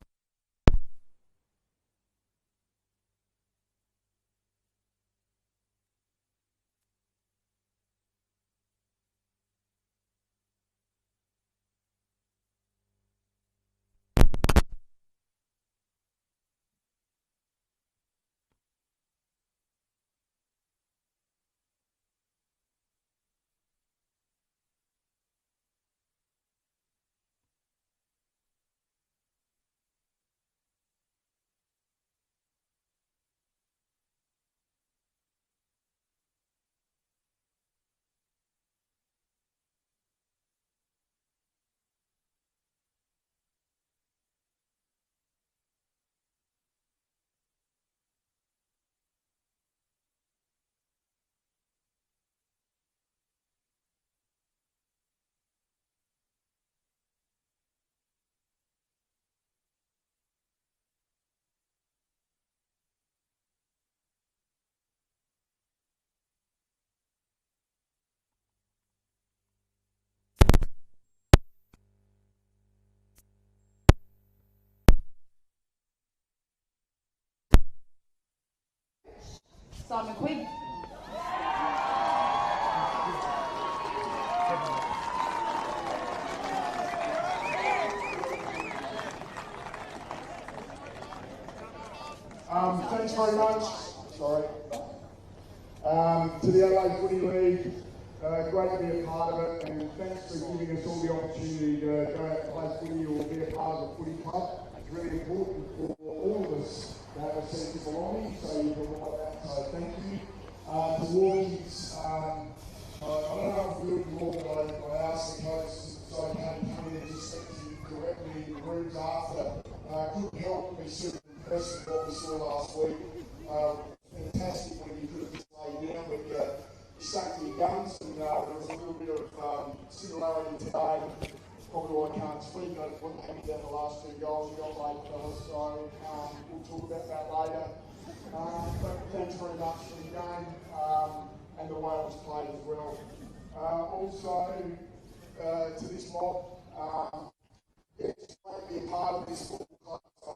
Simon Quinn. Thanks very much. Sorry. To the Adelaide Footy League, great to be a part of it, and thanks for giving us all the opportunity to go out and play footy or be a part of the footy club. It's really important for all of us to have a sense of belonging, so you provide that, so thank you. To Walkies, I don't know if we would organise, but I asked the coach so I can come in and just speak to you directly in the rooms after. Couldn't help me super impressed with what we saw last week. Fantastic when you could have just laid down, but you stuck to your guns, and there was a little bit of similarity today. Probably why I can't speak. I wasn't happy about the last two goals you got late, fellas, so we'll talk about that later. But thanks very much for the game and the way it was played as well. Also, to this mob, it's great to be a part of this football club.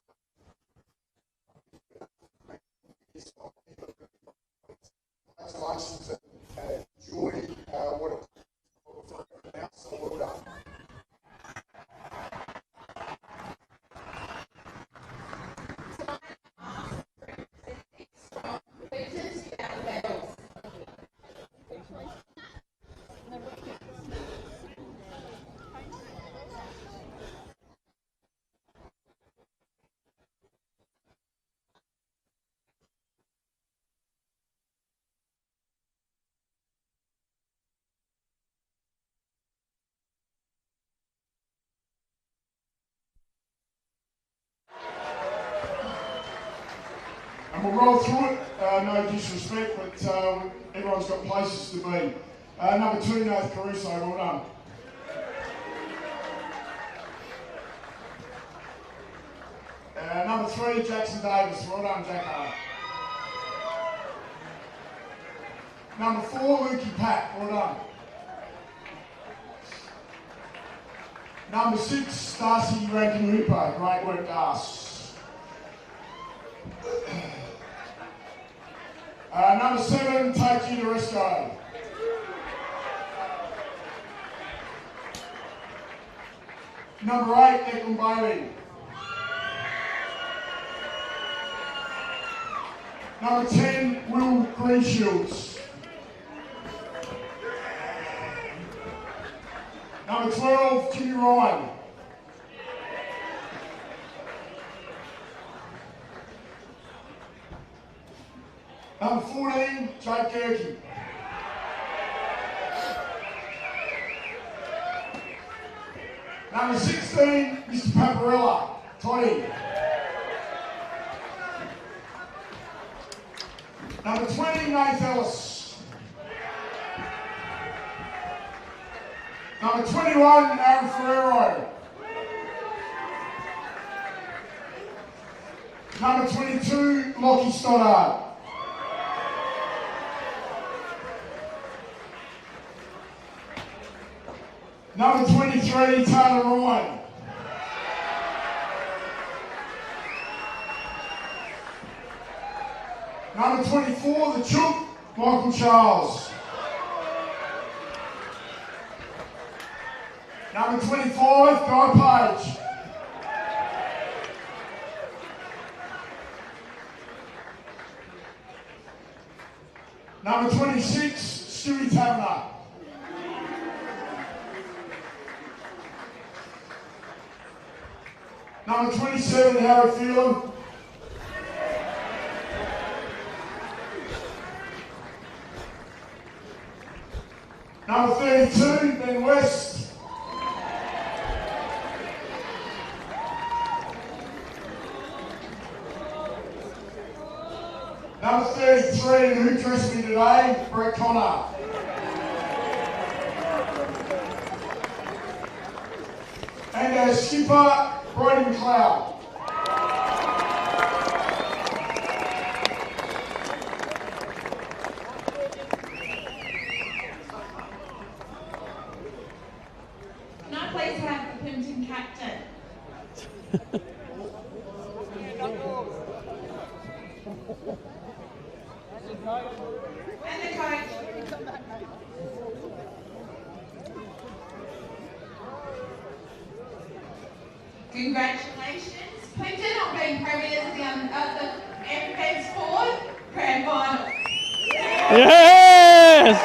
Congratulations and enjoy what a now, so well done. And we'll roll through it, no disrespect, but everyone's got places to be. Number 2, Nath Caruso, well done. Number 3, Jackson Davis, well done, Jacko. Number 4, Lukey Pack, well done. Number 6, Darcy Rankin Hooper, great work, Darcy. Number 7, Taiki Doresco. Number 8, Declan Bailey. Number 10, Will Greenshields. Number 12, Jimmy Ryan. Number 14, Jake Gerke. Number 16, Mr. Paparella, Toddy. Number 20, Nate Ellis. Number 21, Aaron Ferrero. Number 22, Lockie Stoddard. Number 23, Taylor Ryan. Number 24, the Chook, Michael Charles. Number 25, Guy Page. Number 26, Stewie Taverner. Number 27, Harry Phelan. Number 32, Ben West. Number 33, who dressed me today, Brett Connor. And our skipper, Brody McLeod. Can I please have the Plympton captain? And the coach. Congratulations, Plympton, on being premiers of the MPED Sport Grand Final. Yes!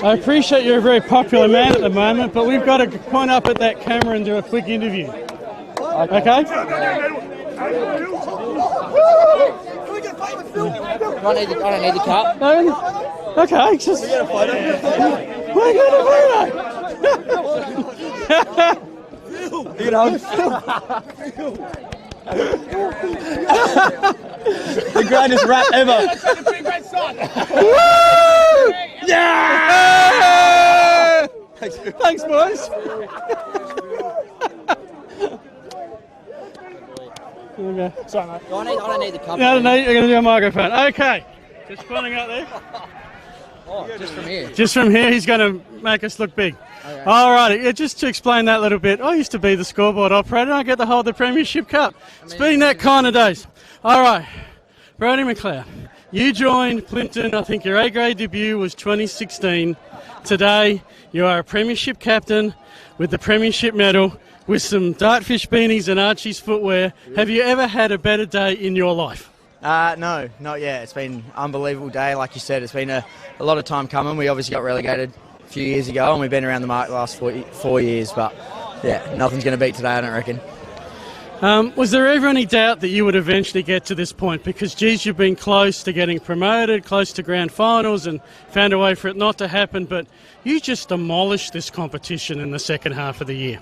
I appreciate you're a very popular man at the moment, but we've got to point up at that camera and do a quick interview. Okay? I don't need the cup. No? Okay, just... We're going to photo! You know, the greatest rap ever. Yeah! Thanks, boys. Okay. Sorry, mate. I don't need the cup. No, you're going to do a microphone. Okay. Just pointing out there. Oh, just from here. Just from here, he's going to make us look big. Okay. All right, yeah, just to explain that a little bit, I used to be the scoreboard operator. I get to hold the Premiership Cup. It's been that kind of days. All right, Brody McLeod, you joined Plympton. I think your A-grade debut was 2016. Today, you are a Premiership captain with the Premiership medal, with some Dartfish beanies and Archie's footwear. Have you ever had a better day in your life? No, not yet. It's been an unbelievable day. Like you said, it's been a lot of time coming. We obviously got relegated a few years ago, and we've been around the mark the last 4 years. But, yeah, nothing's going to beat today, I don't reckon. Was there ever any doubt that you would eventually get to this point? Because, geez, you've been close to getting promoted, close to grand finals, and found a way for it not to happen. But you just demolished this competition in the second half of the year.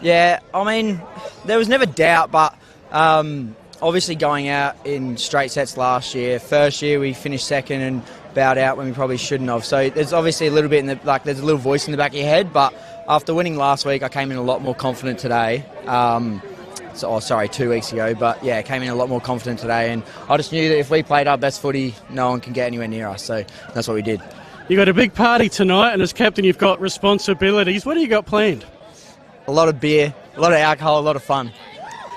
Yeah, I mean, there was never doubt, but obviously going out in straight sets last year. First year we finished second and bowed out when we probably shouldn't have. So there's obviously a little bit there's a little voice in the back of your head. But after winning last week, I came in a lot more confident today. 2 weeks ago. But yeah, came in a lot more confident today, and I just knew that if we played our best footy, no one can get anywhere near us. So that's what we did. You got a big party tonight, and as captain, you've got responsibilities. What do you got planned? A lot of beer, a lot of alcohol, a lot of fun.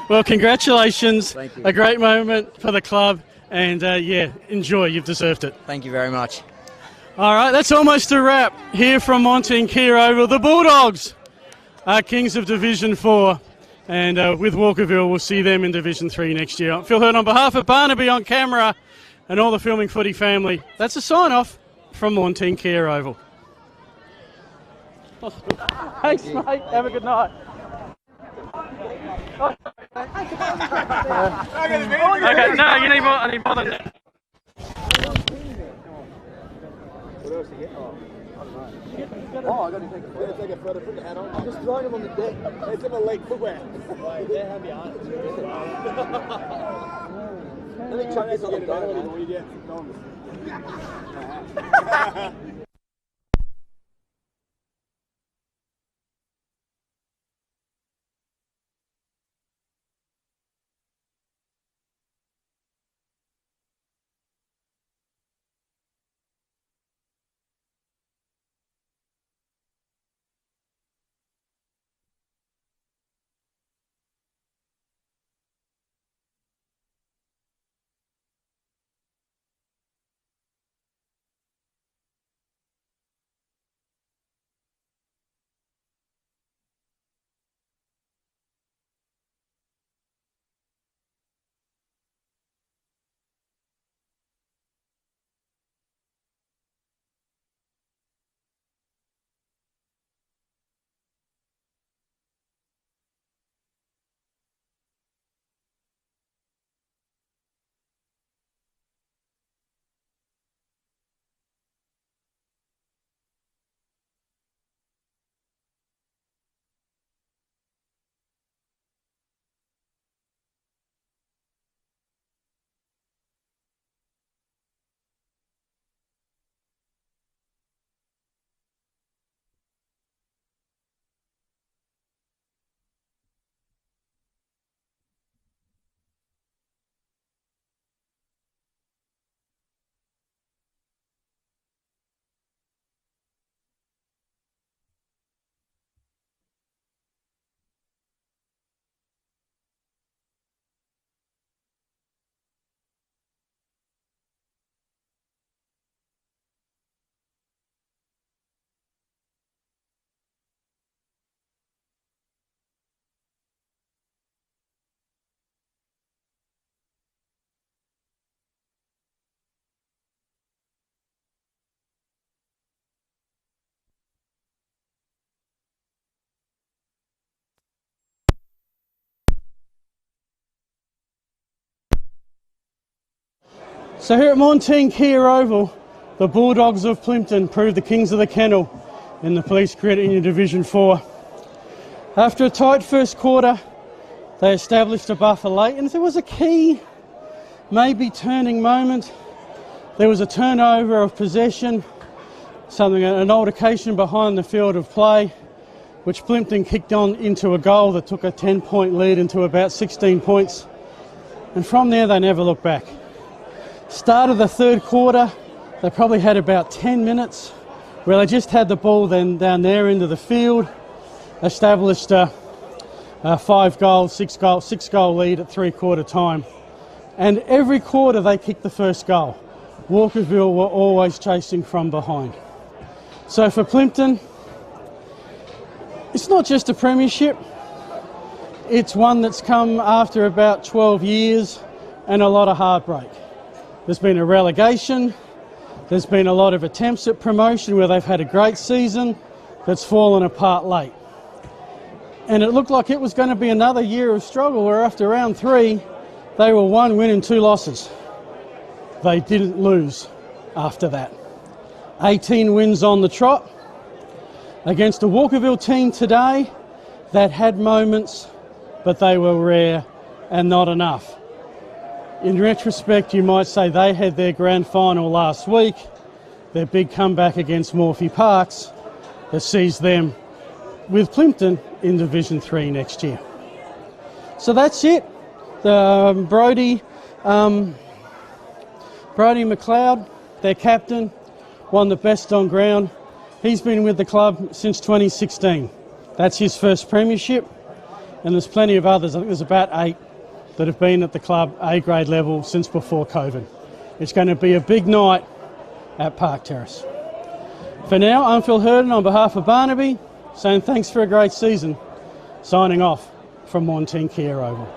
Well, congratulations. Thank you. A great moment for the club, and enjoy. You've deserved it. Thank you very much. All right, that's almost a wrap here from Montencare Oval. The Bulldogs are kings of Division 4, and with Walkerville, we'll see them in Division 3 next year. I'm Phil Hurd on behalf of Barnaby on camera and all the Filming Footy family. That's a sign-off from Montencare Oval. Thanks, mate. Have a good night. Okay, no, you need more. I need more than that. What else you get? Oh, I got to take a photo, put the hat on. I'm just throwing him on the deck. It's in a late footwear. Let me chuck this on the boat anymore. You get So here at Montencare Oval, the Bulldogs of Plympton proved the kings of the kennel in the Police Credit Union Division 4. After a tight first quarter, they established a buffer late, and if there was a key, maybe turning moment, there was a turnover of possession, an altercation behind the field of play, which Plympton kicked on into a goal that took a 10-point lead into about 16 points. And from there, they never looked back. Start of the third quarter, they probably had about 10 minutes where they just had the ball then down their end of the field, established a 6-goal lead at three-quarter time. And every quarter they kicked the first goal. Walkerville were always chasing from behind. So for Plympton, it's not just a premiership. It's one that's come after about 12 years and a lot of heartbreak. There's been a relegation, there's been a lot of attempts at promotion where they've had a great season that's fallen apart late. And it looked like it was going to be another year of struggle where after round 3 they were 1 win and 2 losses. They didn't lose after that. 18 wins on the trot against a Walkerville team today that had moments, but they were rare and not enough. In retrospect, you might say they had their grand final last week, their big comeback against Morphy Parks that sees them with Plympton in Division 3 next year. So that's it. Brody McLeod, their captain, won the best on ground. He's been with the club since 2016. That's his first premiership, and there's plenty of others. I think there's about 8 that have been at the club A-grade level since before COVID. It's going to be a big night at Park Terrace. For now, I'm Phil Herden on behalf of Barnaby, saying thanks for a great season. Signing off from Montine Kia Oval.